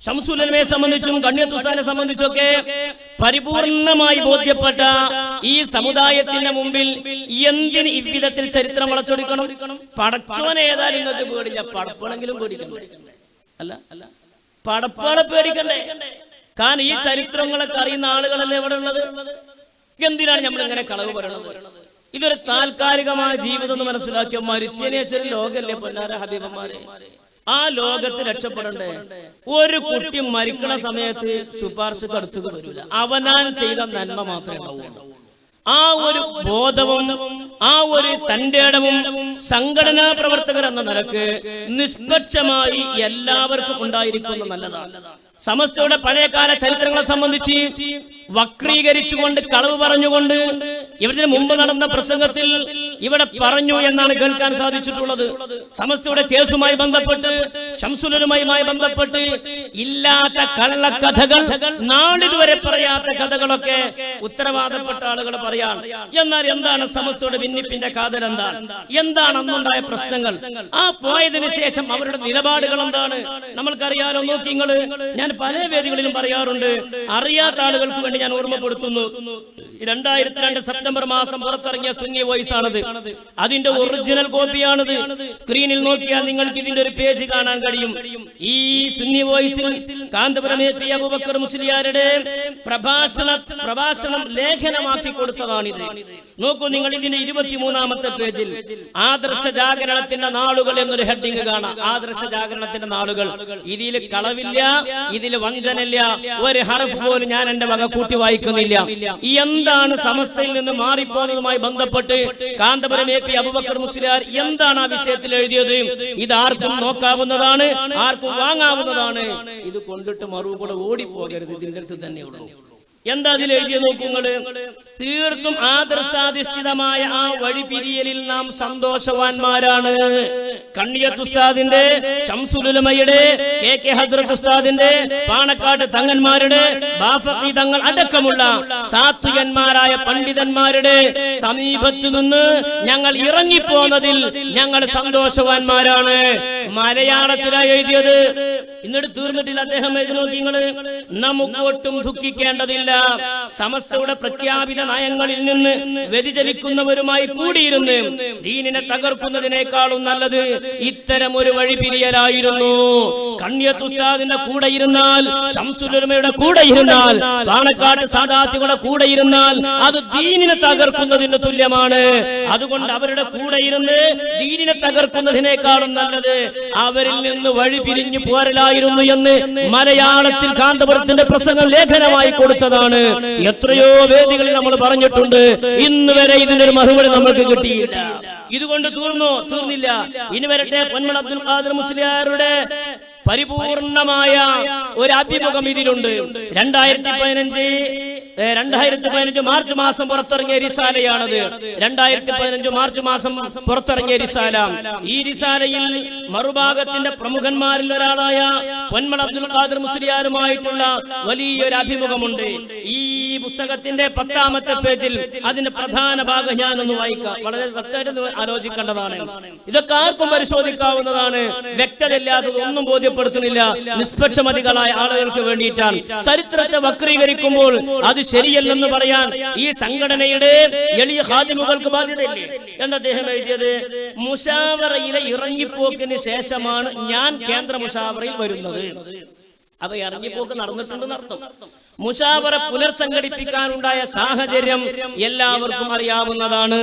ശംസുൽ ഉലമയെ സംബന്ധിച്ചും കണ്ണിയത്ത് ഉസ്താദിനെ സംബന്ധിച്ചൊക്കെ പരിപൂർണമായി ബോധ്യപ്പെട്ട ഈ സമുദായത്തിന്റെ മുമ്പിൽ എന്തിന് ഇவ்விധത്തിൽ ചരിത്രം വളച്ചൊടിക്കണം? പടച്ചോനെ ഏതായാലും നിങ്ങൾക്ക് പേടില്ല, പടപ്പാണെങ്കിലും പേടിക്കണ്ടേ? അല്ല, പടപ്പാളെ പേടിക്കണ്ടേ? കാരണം ഈ ചരിത്രങ്ങളൊക്കെ അറിയുന്ന ആളുകളല്ലേ ഇവിടെ ഉള്ളത്. എന്തിനാണ് നമ്മൾ ഇങ്ങനെ കളവ് പറയുന്നത്? ഇതൊരു താൽക്കാലികമായ ജീവിതം എന്ന് മനസ്സിലാക്കിയ മരിച്ചതിന് ശേഷം ലോകല്ലേ പൊന്നാര ഹബീബന്മാരെ? ആ ലോകത്ത് രക്ഷപ്പെടണ്ടേ? ഒരു കുട്ടി മരിക്കണ സമയത്ത് ശുപാർശക്ക് അടുത്തുക വരില്ല. അവനാൻ ചെയ്ത നന്മ മാത്രമേ ഉണ്ടാവൂ. ആ ഒരു ബോധവും ആ ഒരു തന്റെ ഇടവും സംഘടനാ പ്രവർത്തകർ എന്ന നിലക്ക് നിഷ്പക്ഷമായി എല്ലാവർക്കും ഉണ്ടായിരിക്കുന്നത് നല്ലതാണ്. സമസ്തയുടെ പഴയകാല ചരിത്രങ്ങളെ സംബന്ധിച്ച് വക്രീകരിച്ചുകൊണ്ട് കളവ് പറഞ്ഞുകൊണ്ട് ഇവരിന് മുമ്പ് നടന്ന പ്രസംഗത്തിൽ ഇവിടെ പറഞ്ഞു എന്നാണ് കേൾക്കാൻ സാധിച്ചിട്ടുള്ളത്. സമസ്തയുടെ കേസുമായി ബന്ധപ്പെട്ട്, ശംസുൽ ഉലമയുമായി ബന്ധപ്പെട്ട് ഇല്ലാത്ത കള്ളക്കഥകൾ, നാളിതുവരെ പറയാത്ത കഥകളൊക്കെ ഉത്തരവാദപ്പെട്ട ആളുകൾ പറയാൻ. എന്നാൽ എന്താണ് സമസ്തയുടെ ഭിന്നിപ്പിന്റെ കാതൽ? എന്താണ് അന്നുണ്ടായ പ്രശ്നങ്ങൾ? ആ പോയതിനു ശേഷം അവരുടെ നിലപാടുകൾ എന്താണ്? നമ്മൾക്കറിയാലോ. നോക്കി നിങ്ങള്, ഞാൻ പല വേദികളിലും പറയാറുണ്ട്, അറിയാത്ത ആളുകൾക്ക് വേണ്ടി ഞാൻ ഓർമ്മപ്പെടുത്തുന്നു. 2002 സെപ്റ്റംബർ മാസം പുറത്തിറങ്ങിയ സുന്നി വോയിസ് ആണത്. അതിന്റെ ഒറിജിനൽ കോപ്പിയാണിത്. സ്ക്രീനിൽ നോക്കിയാൽ നിങ്ങൾക്ക് ഇതിന്റെ ഒരു പേജ് കാണാൻ കഴിയും. ഈ സുന്നി വോയിസിൽ കാന്തപുരം എ.പി. അബൂബക്കർ മുസ്ലിയാരുടെ പ്രഭാഷണം ലേഖനമാക്കി കൊടുത്തതാണിത്. നോക്കൂ നിങ്ങൾ, ഇതിന്റെ 23-ാമത്തെ പേജിൽ ആദർശ ജാഗരണത്തിന്റെ നാളുകൾ എന്നൊരു ഹെഡിങ് കാണാം. ആദർശ ജാഗരണത്തിന്റെ നാളുകൾ. ഇതിൽ കളവില്ല, ഇതിൽ വഞ്ചനയില്ല, ഒരു ഹർഫ് പോലും ഞാൻ എന്റെ വക കൂട്ടി വായിക്കുന്നില്ല. എന്താണ് സമസ്തയിൽ നിന്ന് മാറിപ്പോകുന്നതുമായി ബന്ധപ്പെട്ട് കാന്തപുരം എ.പി. അബൂബക്കർ മുസ്ലിയാർ എന്താണ് ആ വിഷയത്തിൽ എഴുതിയത്? ഇത് ആർക്കും നോക്കാവുന്നതാണ്, ആർക്കും വാങ്ങാവുന്നതാണ്. ഇത് കൊണ്ടിട്ട് മറുകൂടെ ഓടിപ്പോകരുത്, ഇതിന്റെ അടുത്ത് തന്നെയുള്ളൂ. എന്താ അതിൽ എഴുതിയ നോക്കുങ്ങള്? തീർത്തും ആദർശാധിഷ്ഠിതമായ ആ വഴിപിരിയലിൽ നാം സന്തോഷവാന്മാരാണ്. കണ്ണിയത്ത് ഉസ്താദിന്റെ, ശംസുൽ ഉലമയുടെ, കെ ഹസ്രത്ത് ഉസ്താദിന്റെ, പാണക്കാട് തങ്ങന്മാരുടെ, ബാഫഖി തങ്ങൾ അടക്കമുള്ള സാത്വികന്മാരായ പണ്ഡിതന്മാരുടെ സമീപത്തു നിന്ന് ഞങ്ങൾ ഇറങ്ങിപ്പോന്നതിൽ ഞങ്ങൾ സന്തോഷവാന്മാരാണ്. മലയാളത്തിലായി എഴുതിയത്. എന്നിട്ട് തീർന്നിട്ടില്ല. അദ്ദേഹം എഴുതി നോക്കിങ്ങള്, നമുക്കൊട്ടും ദുഃഖിക്കേണ്ടതില്ല. സമസ്തയുടെ പ്രഖ്യാപിത നയങ്ങളിൽ നിന്ന് വ്യതിചലിക്കുന്നവരുമായി കൂടിയിരുന്ന് ദീനിനെ തകർക്കുന്നതിനേക്കാളും നല്ലത് ഇത്തരം ഒരു വഴിപിരിയലായിരുന്നു. കണ്ണിയത്ത് ഉസ്താദിന്റെ കൂടെ ഇരുന്നാൽ, ശംസുൽ ഉലമയുടെ കൂടെ ഇരുന്നാൽ, പാണക്കാട് സാദാത്തുകളുടെ കൂടെ ഇരുന്നാൽ അത് ദീനിനെ തകർക്കുന്നതിന് തുല്യമാണ്. അതുകൊണ്ട് അവരുടെ കൂടെ ഇരുന്ന് ദീനിനെ തകർക്കുന്നതിനേക്കാളും നല്ലത് അവരിൽ നിന്ന് വഴിപിരിഞ്ഞു പോരലായിരുന്നു എന്ന് മലയാളത്തിൽ കാന്തപുരത്തിന്റെ പ്രസംഗം ലേഖനമായി കൊടുത്തതാണ്. എത്രയോ വേദികളിൽ നമ്മൾ പറഞ്ഞിട്ടുണ്ട്. ഇന്ന് വരെ ഇതിനൊരു മറുപടി നമുക്ക് കിട്ടിയില്ല. ഇതുകൊണ്ട് തീർന്നില്ല. ഇനി വരട്ടെ, പൊന്മള അബ്ദുൽ ഖാദിർ മുസ്ലിയാരുടെ പരിപൂർണമായ ഒരു അഭിമുഖം ഇതിലുണ്ട്. 2015 മാർച്ച് മാസം പുറത്തിറങ്ങിയ റിസാലയാണത്. 2015 മാർച്ച് മാസം പുറത്തിറങ്ങിയ റിസാല. ഈ റിസാലയിൽ മറുഭാഗത്തിന്റെ പ്രമുഖന്മാരിൽ ഒരാളായ പൊന്മള അബ്ദുൽ ഖാദിർ മുസ്ലിയാരുമായിട്ടുള്ള വലിയൊരു അഭിമുഖമുണ്ട്. ഈ പുസ്തകത്തിന്റെ 10-ാമത്തെ പേജിൽ അതിന്റെ പ്രധാന ഭാഗം ഞാനൊന്ന് വായിക്കാം. വളരെ വ്യക്തമായിട്ട് ആലോചിക്കേണ്ടതാണ്. ഇതൊക്കെ ആർക്കും പരിശോധിക്കാവുന്നതാണ്. വ്യക്തതയില്ലാത്തത് ഒന്നും ബോധ്യപ്പെടുത്തുന്നില്ല. നിഷ്പക്ഷമതികളായ ആളുകൾക്ക് വേണ്ടിയിട്ടാണ്. ചരിത്രത്തെ വക്രീകരിക്കുമ്പോൾ അത് ശരിയല്ലെന്ന് പറയാൻ ഈ സംഘടനയുടെ എളിയ ഖാദിമുകൾക്ക് ബാധ്യതയില്ലേ എന്ന് അദ്ദേഹം എഴുതിയത്. മുശാവറയിലെ ഇറങ്ങിപ്പോക്കിന് ശേഷമാണ് ഞാൻ കേന്ദ്ര മുശാവറയിൽ വരുന്നത്. അപ്പൊ ഇറങ്ങിപ്പോക്ക് നടന്നിട്ടുണ്ടെന്ന് അർത്ഥം. മുശാവറ പുനർസംഘടിപ്പിക്കാനുണ്ടായ സാഹചര്യം എല്ലാവർക്കും അറിയാവുന്നതാണ്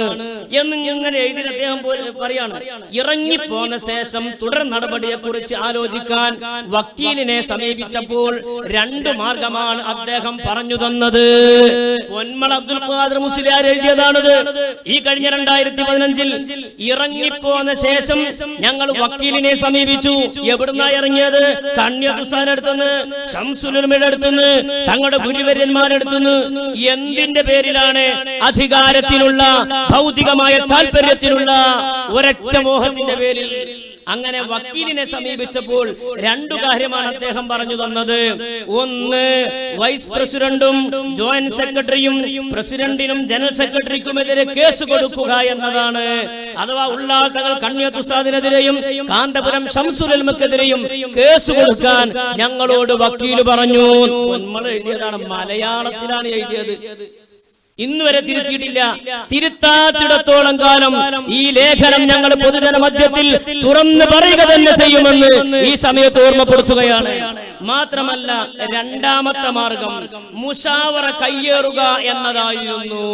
എന്ന് ഇങ്ങനെ എഴുതി അദ്ദേഹം പറയാണ്. ഇറങ്ങിപ്പോന്ന ശേഷം തുടർ നടപടിയെ കുറിച്ച് ആലോചിക്കാൻ വക്കീലിനെ സമീപിച്ചപ്പോൾ 2 മാർഗമാണ് അദ്ദേഹം പറഞ്ഞു തന്നത്. പൊന്മള അബ്ദുൽ ഖാദിർ മുസ്ലിയാർ എഴുതിയതാണിത്. ഈ കഴിഞ്ഞ 2015 ഇറങ്ങിപ്പോന്ന ശേഷം ഞങ്ങൾ വക്കീലിനെ സമീപിച്ചു. എവിടുന്നാ ഇറങ്ങിയത്? കണ്ണിയത്ത് ഉസ്താദിന്റെ അടുത്തുനിന്ന്, ശംസുൽ ഉലമയുടെ അടുത്തുനിന്ന്, തങ്ങളുടെ ഗുരുവര്യന്മാരെടുത്തുനിന്ന്. എന്തിന്റെ പേരിലാണ്? അധികാരത്തിനുള്ള, ഭൗതികമായ താല്പര്യത്തിനുള്ള ഒരൊറ്റ മോഹത്തിന്റെ പേരിൽ. അങ്ങനെ വക്കീലിനെ സമീപിച്ചപ്പോൾ 2 കാര്യമാണ് അദ്ദേഹം പറഞ്ഞു തന്നത്. ഒന്ന്, വൈസ് പ്രസിഡന്റും ജോയിന്റ് സെക്രട്ടറിയും പ്രസിഡന്റിനും ജനറൽ സെക്രട്ടറിക്കുമെതിരെ കേസ് കൊടുക്കുക എന്നതാണ്. അഥവാ ഉള്ളാൾ തങ്ങൾ കണ്ണിയത്ത് ഉസ്താദിനെതിരെയും കാന്തപുരം ശംസുൽ ഉലമക്കെതിരെയും കേസ് കൊടുക്കാൻ ഞങ്ങളോട് വക്കീല് പറഞ്ഞു. നമ്മൾ എഴുതിയതാണ്, മലയാളത്തിലാണ് എഴുതിയത്. ഇന്ന് വരെ തിരുത്തിയിട്ടില്ല. തിരുത്താത്തിടത്തോളം കാലം ഈ ലേഖനം ഞങ്ങൾ പൊതുജന മധ്യത്തിൽ തുറന്ന് പറയുക തന്നെ ചെയ്യുമെന്ന് ഈ സമയത്ത് ഓർമ്മപ്പെടുത്തുകയാണ്. മാത്രമല്ല, 2-ാമത്തെ മാർഗം മുശാവറ കയ്യേറുക എന്നതായിരുന്നു.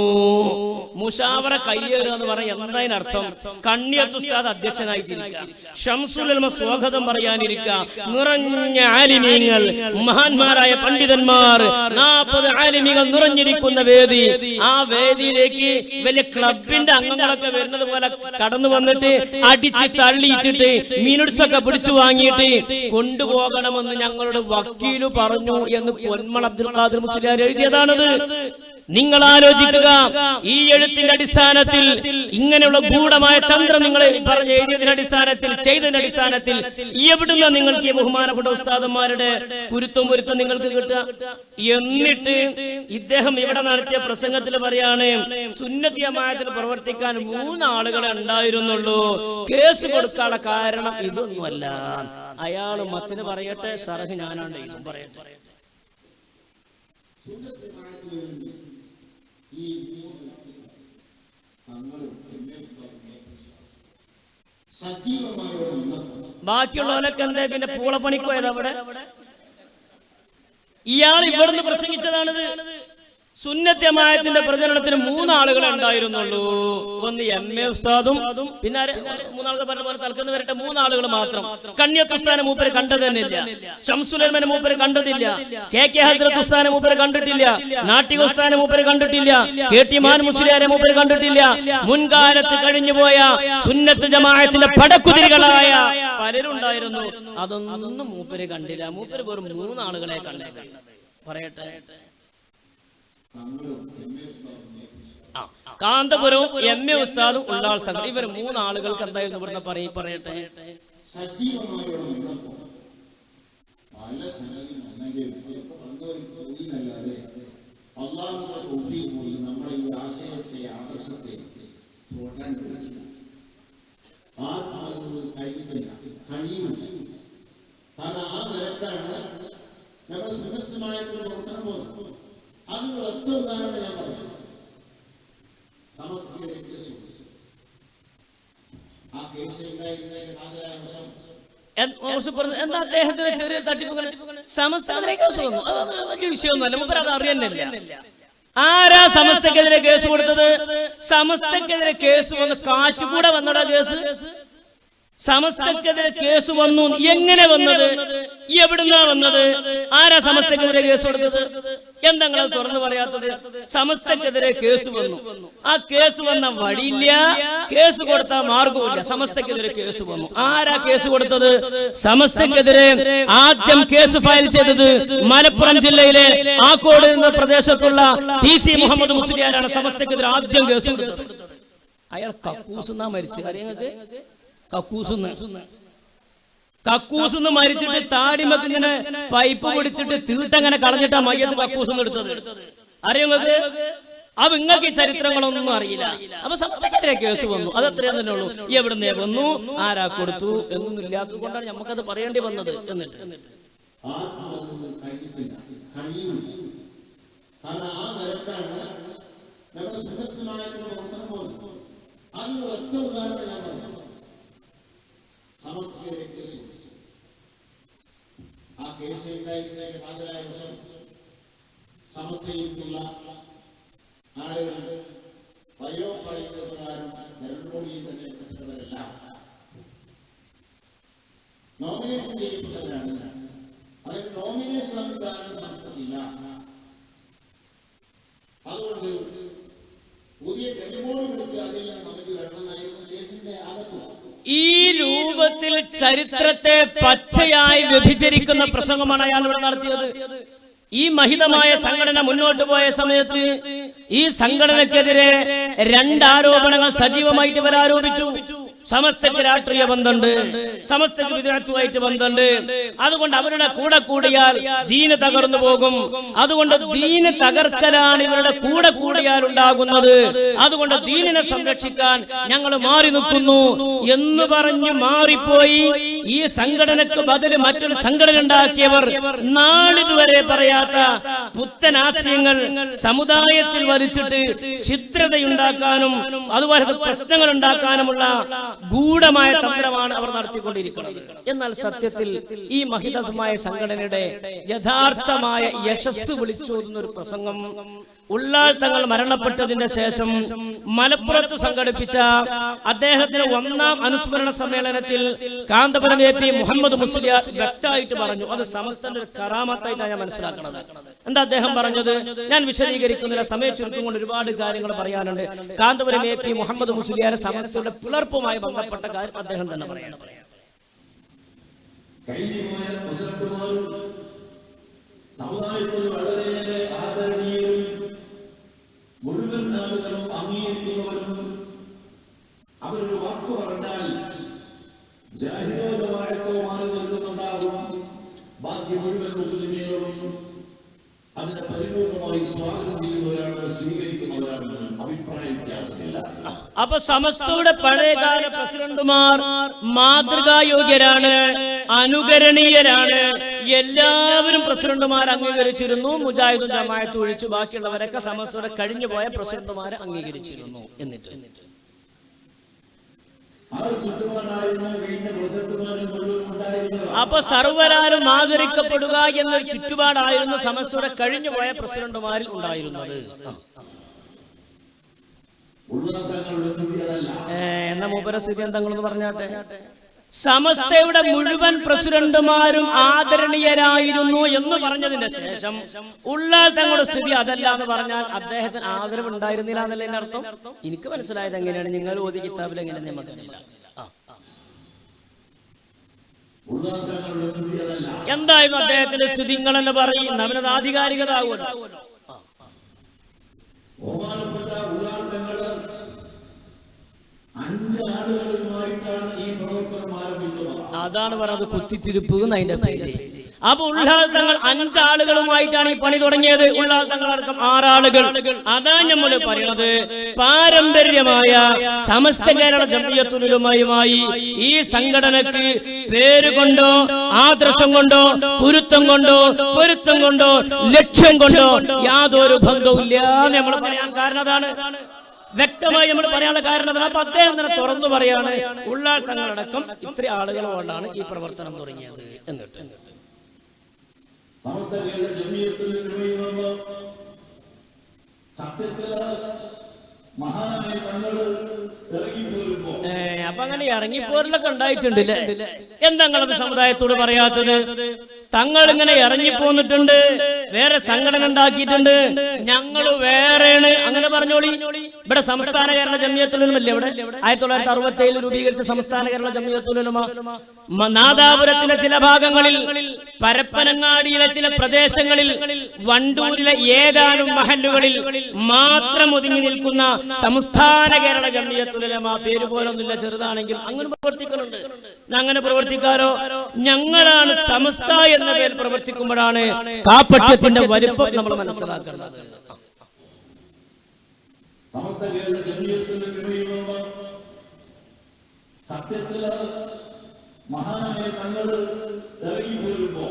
മുശാവറ കയ്യേറുക എന്ന് പറയാൻ എന്തായതിനർത്ഥം? കണ്ണിയത്ത് ഉസ്താദ് അധ്യക്ഷനായിട്ടിരിക്കുക, ശംസുൽ ഉലമ സ്വാഗതം പറയാനിരിക്കുക, നിറഞ്ഞ ആലിമീങ്ങൾ, മഹാന്മാരായ പണ്ഡിതന്മാർ, 40 ആലിമീങ്ങൾ നിറഞ്ഞിരിക്കുന്ന വേദി. ആ വേദിയിലേക്ക് വലിയ ക്ലബിന്റെ അംഗങ്ങളൊക്കെ വരുന്നത് പോലെ കടന്നു വന്നിട്ട് അടിച്ച് തള്ളിയിട്ടിട്ട് മിനിറ്റ്സ് ഒക്കെ പിടിച്ചു വാങ്ങിയിട്ട് കൊണ്ടുപോകണമെന്ന് ഞങ്ങളുടെ വക്കീല് പറഞ്ഞു എന്ന് പൊന്മള അബ്ദുൽ ഖാദിർ മുസ്ലിയാർ എഴുതിയതാണത്. നിങ്ങൾ ആലോചിക്കുക, ഈ എഴുത്തിന്റെ അടിസ്ഥാനത്തിൽ, ഇങ്ങനെയുള്ള ഗൂഢമായ തന്ത്രം നിങ്ങൾ പറഞ്ഞ എഴുതിയതിന്റെ അടിസ്ഥാനത്തിൽ, ചെയ്തതിന്റെ അടിസ്ഥാനത്തിൽ എവിടുന്ന നിങ്ങൾക്ക് ഈ ബഹുമാനപ്പെട്ട ഉസ്താദന്മാരുടെ കുരുത്തം നിങ്ങൾക്ക് കിട്ടുക? എന്നിട്ട് ഇദ്ദേഹം ഇവിടെ നടത്തിയ പ്രസംഗത്തിൽ പറയാണ്, സുന്നത്തി ജമാഅത്തിൽ പ്രവർത്തിക്കാൻ 3 ആളുകളെ ഉണ്ടായിരുന്നുള്ളൂ. കേസ് കൊടുക്കാനുള്ള കാരണം ഇതൊന്നുമല്ല. അയാൾ മത്തിന് പറയട്ടെ, ഷറഹ് ഞാനാണ് ഇതും പറയട്ടെ. സജീവമായി ബാക്കിയുള്ളവരൊക്കെ എന്തേ പിന്നെ പൂളപ്പണിക്കോയത് അവിടെ? ഇയാൾ ഇവിടുന്ന് പ്രസംഗിച്ചതാണിത്. സുന്നത്ത് ജമാഅത്തിന്റെ പ്രചരണത്തിന് 3 ആളുകളെ ഉണ്ടായിരുന്നുള്ളൂ. ഒന്ന് MA ഉസ്താദും പിന്നെ 3 ആളുകൾ പറഞ്ഞ പോലെ തൽക്കുന്ന വരട്ടെ 3 ആളുകൾ മാത്രം. കണ്ണിയത്ത് ഉസ്താദിനെ മൂപ്പര് കണ്ടത് തന്നെയില്ല, ഷംസുലൈമനെ മൂപ്പര് കണ്ടതില്ല, KK ഹസ്രത്ത് ഉസ്താദിനെ മൂപ്പര് കണ്ടിട്ടില്ല, നാട്ടിക ഉസ്താദിനെ മൂപ്പര് കണ്ടിട്ടില്ല, KT മാൻ മുസ്ലിയാരെ മൂപ്പര് കണ്ടിട്ടില്ല. മുൻകാലത്ത് കഴിഞ്ഞുപോയ സുന്നത്ത് ജമാഅത്തിന്റെ പടക്കുതിരികളായ പലരും ഉണ്ടായിരുന്നു, അതൊന്നും മൂപ്പര് കണ്ടില്ല. മൂപ്പര് വെറും 3 ആളുകളെ കണ്ടേക്കണ്ട. പറയട്ടെ, കാന്തപുരവും MA ഉസ്താദും ഉള്ളാൾ സംഘം, ഇവർ 3 ആളുകൾക്ക് എന്തായിരുന്നു ഇവിടുന്ന് പറയട്ടെ. അതിന് ഒറ്റ ഉദാഹരണം ഞാൻ പറഞ്ഞു. സമസ്തയെ ആ കേസ് ഉണ്ടായിരുന്നതിന് ഹാജരായ എന്താ അദ്ദേഹത്തിന് ചെറിയ തട്ടിപ്പുകൾ? വലിയ വിഷയമൊന്നുമല്ല, അത് അറിയുന്നില്ല. ആരാ സമസ്തക്കെതിരെ കേസ് കൊടുത്തത്? സമസ്തക്കെതിരെ കേസ് വന്ന് കാറ്റുകൂടെ വന്നടാ കേസ്. സമസ്തക്കെതിരെ കേസ് വന്നു. എങ്ങനെ വന്നത്? എവിടുന്നാ വന്നത്? ആരാ സമസ്തക്കെതിരെ കേസ് കൊടുത്തത്? എന്താ നിങ്ങൾ തുറന്നു പറയാത്തത്? സമസ്തക്കെതിരെ കേസ് വന്നു. ആ കേസ് വന്ന വഴിയില്ല, കേസ് കൊടുത്ത മാർഗവുമില്ല. സമസ്തക്കെതിരെ കേസ് വന്നു. ആരാ കേസ് കൊടുത്തത്? സമസ്തക്കെതിരെ ആദ്യം കേസ് ഫയൽ ചെയ്തത് മലപ്പുറം ജില്ലയിലെ ആക്കോട് എന്ന പ്രദേശത്തുള്ള TC മുഹമ്മദ് മുസ്ലിയാരാണ് സമസ്തക്കെതിരെ ആദ്യം കേസ് കൊടുത്തത്. അയാൾ കക്കൂസുന്നാ മരിച്ചു. കാര്യങ്ങൾക്ക് കക്കൂസുന്ന് മരിച്ചിട്ട് താടിമക്ക് ഇങ്ങനെ പൈപ്പ് പിടിച്ചിട്ട് തീട്ടങ്ങനെ കളഞ്ഞിട്ടാ മയ്യത്ത് കക്കൂസുന്ന് എടുത്തത്. അറിയോ നിങ്ങൾക്ക്? അപ്പൊ നിങ്ങൾക്ക് ഈ ചരിത്രങ്ങളൊന്നും അറിയില്ല. അപ്പൊ സമസ്തക്കെതിരെ കേസ് വന്നു, അതത്രയും തന്നെ ഉള്ളൂ. എവിടുന്നേ വന്നു, ആരാ കൊടുത്തു എന്നൊന്നും ഇല്ലാത്തത് കൊണ്ടാണ് നമുക്കത് പറയേണ്ടി വന്നത്. എന്നിട്ട് സമസ്തയെ കേസ് ആ കേസ് ഉണ്ടായിരുന്നതിന് ഹാജരായ സമസ്തയിലുള്ള ആളുകളുടെ വയോ പറയുന്ന പ്രകാരം ജനറോടിയിൽ തന്നെ പെട്ടവരെല്ലാം നോമിനേഷൻ ചെയ്യപ്പെട്ടവരാണ്. അതിന് നോമിനേഷൻ സംവിധാനം സമസ്തയില്ല. അതുകൊണ്ട് പുതിയ ടെലിഫോൺ വിളിച്ച് അതിൽ നമുക്ക് വരണമെന്നായിരുന്നു കേസിന്റെ ആകത്തുക. ഈ രൂപത്തിൽ ചരിത്രത്തെ പച്ചയായി വ്യഭിചരിക്കുന്ന പ്രസംഗമാണ് അയാൾ ഇവിടെ നടത്തിയത്. ഈ മഹിതമായ സംഘടന മുന്നോട്ട് പോയ സമയത്ത് ഈ സംഘടനക്കെതിരെ 2 ആരോപണങ്ങൾ സജീവമായിട്ട് ഇവർ ആരോപിച്ചു. സമസ്തക്ക് രാഷ്ട്രീയ ബന്ധമുണ്ട്, സമസ്തക്ക് വിദ്യാർത്ഥിയുമായിട്ട് ബന്ധമുണ്ട്, അതുകൊണ്ട് അവരുടെ കൂടെ കൂടിയാൽ ദീന് തകർന്നു പോകും, അതുകൊണ്ട് ദീന് തകർക്കലാണ് ഇവരുടെ കൂടെ കൂടിയാൽ ഉണ്ടാകുന്നത്, അതുകൊണ്ട് ദീനിനെ സംരക്ഷിക്കാൻ ഞങ്ങൾ മാറി നിൽക്കുന്നു എന്ന് പറഞ്ഞ് മാറിപ്പോയി. ഈ സംഘടനക്ക് ബദല് മറ്റൊരു സംഘടന ഉണ്ടാക്കിയവർ നാളിതുവരെ പറയാത്ത പുത്തൻ ആശയങ്ങൾ സമുദായത്തിൽ വലിച്ചിട്ട് ചിത്രതയുണ്ടാക്കാനും അതുപോലെ പ്രശ്നങ്ങൾ ഉണ്ടാക്കാനുമുള്ള ഗൂഢമായ തന്ത്രമാണ് അവർ നടത്തിക്കൊണ്ടിരിക്കുന്നത്. എന്നാൽ സത്യത്തിൽ ഈ മഹിതമായ സംഘടനയുടെ യഥാർത്ഥമായ യശസ് വിളിച്ചോതുന്ന ഒരു പ്രസംഗം ഉള്ളാൾ തങ്ങൾ മരണപ്പെട്ടതിന്റെ ശേഷം മലപ്പുറത്ത് സംഘടിപ്പിച്ച അദ്ദേഹത്തിന്റെ 1ാം അനുസ്മരണ സമ്മേളനത്തിൽ കാന്തപുരം AP മുഹമ്മദ് മുസ്ലിയാർ വ്യക്തമായിട്ട് പറഞ്ഞു. അത് സമസ്തന്റെ ഒരു കറാമത്തായിട്ടാണ് ഞാൻ മനസ്സിലാക്കുന്നത്. എന്താ അദ്ദേഹം പറഞ്ഞത്? ഞാൻ വിശദീകരിക്കുന്നില്ല, സമയം ചുരുക്കം കൊണ്ട് ഒരുപാട് കാര്യങ്ങൾ പറയാനുണ്ട്. കാന്തപുരം AP മുഹമ്മദ് മുസ്ലിയാരെ സമസ്തയുടെ പിളർപ്പുമായി ബന്ധപ്പെട്ട കാര്യം അദ്ദേഹം തന്നെ പറയണം. സമുദായത്തിൽ വളരെയേറെ ആദരണീയരും മുഴുവൻ ആളുകളും അംഗീകരിക്കുന്നവരും അവരൊരു വാക്ക് പറഞ്ഞാൽ ജാഹിരോധമായിട്ടോ മാറി നിൽക്കുന്നുണ്ടാകും. ബാക്കി മുഴുവൻ മുസ്ലിമീങ്ങളും അതിനെ പരിപൂർണമായി സ്വാഗതം ചെയ്യുന്നവരാണ്, സ്വീകരിക്കുന്നവരാണ്. അഭിപ്രായ വ്യത്യാസമില്ല. അപ്പൊ സമസ്തയുടെ പഴയകാല പ്രസിഡന്റുമാർ മാതൃകായോഗ്യരാണ്, അനുകരണീയരാണ്. എല്ലാവരും പ്രസിഡന്റുമാർ അംഗീകരിച്ചിരുന്നു. മുജാഹിദും ജമാഅത്തും ഒഴിച്ചു ബാക്കിയുള്ളവരൊക്കെ സമസ്തയുടെ കഴിഞ്ഞുപോയ പ്രസിഡന്റുമാരെ അംഗീകരിച്ചിരുന്നു. എന്നിട്ട് അപ്പൊ സർവരാലും ആദരിക്കപ്പെടുക എന്നൊരു ചുറ്റുപാടായിരുന്നു സമസ്തയുടെ കഴിഞ്ഞുപോയ പ്രസിഡന്റുമാരിൽ ഉണ്ടായിരുന്നത്. എന്ന മൂപ്പരസ്ഥിതി എന്തെങ്കിലും പറഞ്ഞാട്ടെ. സമസ്തയുടെ മുഴുവൻ പ്രസിഡന്റുമാരും ആദരണീയരായിരുന്നു എന്ന് പറഞ്ഞതിന് ശേഷം ഉള്ളാൽ തങ്ങളുടെ സ്ഥിതി അതല്ല എന്ന് പറഞ്ഞാൽ അദ്ദേഹത്തിന് ആദരവ് ഉണ്ടായിരുന്നില്ല എന്നല്ല എന്റെ അർത്ഥം. എനിക്ക് മനസ്സിലായത് എങ്ങനെയാണ്, നിങ്ങൾ ഓതി കിതാബിൽ എങ്ങനെയാണെന്ന് നമുക്കറിയില്ല. എന്തായിരുന്നു അദ്ദേഹത്തിന്റെ സ്ഥിതി നിങ്ങളെന്ന് പറയും, അവനത് ആധികാരികത ആകുമല്ലോ. അതാണ് പറഞ്ഞത് കുത്തിത്തിരിപ്പ് എന്നതിന്റെ പേര്. അപ്പൊ ഉള്ളാൾ തങ്ങൾ 5 ആളുകളുമായിട്ടാണ് ഈ പണി തുടങ്ങിയത്. ഉള്ളാൾ തങ്ങളടക്കം 6 ആളുകൾ. അതാണ് നമ്മൾ പറയുന്നത്. പാരമ്പര്യമായ സമസ്ത കേരള ജംഇയ്യത്തുൽ ഉലമയുമായി ഈ സംഘടനക്ക് പേരുകൊണ്ടോ ആദർശം കൊണ്ടോ പൊരുത്തം കൊണ്ടോ ലക്ഷ്യം കൊണ്ടോ യാതൊരു ബന്ധവും ഇല്ല നമ്മൾ പറയാൻ കാരണം അതാണ്. വ്യക്തമായി നമ്മൾ പറയാനുള്ള കാരണം അതാണ്. അപ്പൊ അദ്ദേഹം തന്നെ തുറന്നു പറയാണ്, ഉള്ളാൾ തങ്ങളടക്കം ഇത്ര ആളുകളോടാണ് ഈ പ്രവർത്തനം തുടങ്ങിയത്. എന്നിട്ട് അപ്പൊ അങ്ങനെ ഇറങ്ങിപ്പോരലൊക്കെ ഉണ്ടായിട്ടുണ്ട്. എന്തെങ്കിലും സമുദായത്തോട് പറയാത്തത്? തങ്ങൾ ഇങ്ങനെ ഇറങ്ങിപ്പോന്നിട്ടുണ്ട്, വേറെ സംഘടന ഉണ്ടാക്കിയിട്ടുണ്ട്, ഞങ്ങൾ വേറെയാണ് അങ്ങനെ പറഞ്ഞോളി. ഇവിടെ സംസ്ഥാന കേരള ജംഇയ്യത്തുൽ ഉലമ അല്ലേ? ഇവിടെ 1967 രൂപീകരിച്ച സംസ്ഥാന കേരള ജംഇയ്യത്തുൽ ഉലമ നാദാപുരത്തിലെ ചില ഭാഗങ്ങളിൽ, പരപ്പനങ്ങാടിയിലെ ചില പ്രദേശങ്ങളിൽ, വണ്ടൂരിലെ ഏതാനും മഹല്ലുകളിൽ മാത്രം ഒതുങ്ങി നിൽക്കുന്ന സംസ്ഥാന കേരള ജംഇയ്യത്തുൽ ഉലമ, പേര് പോലൊന്നുമില്ല, ചെറുതാണെങ്കിൽ അങ്ങനെ പ്രവർത്തിക്കുന്നുണ്ട്. അങ്ങനെ പ്രവർത്തിക്കാരോ? ഞങ്ങളാണ് സമസ്ത എന്ന പേരിൽ പ്രവർത്തിക്കുമ്പോഴാണ് കാപ്പട്യത്തിന്റെ വലിപ്പം നമ്മൾ മനസ്സിലാക്കുന്നത്. സത്യത്തില് മഹാനായ തങ്ങൾ ഇറങ്ങി പോരുമ്പോ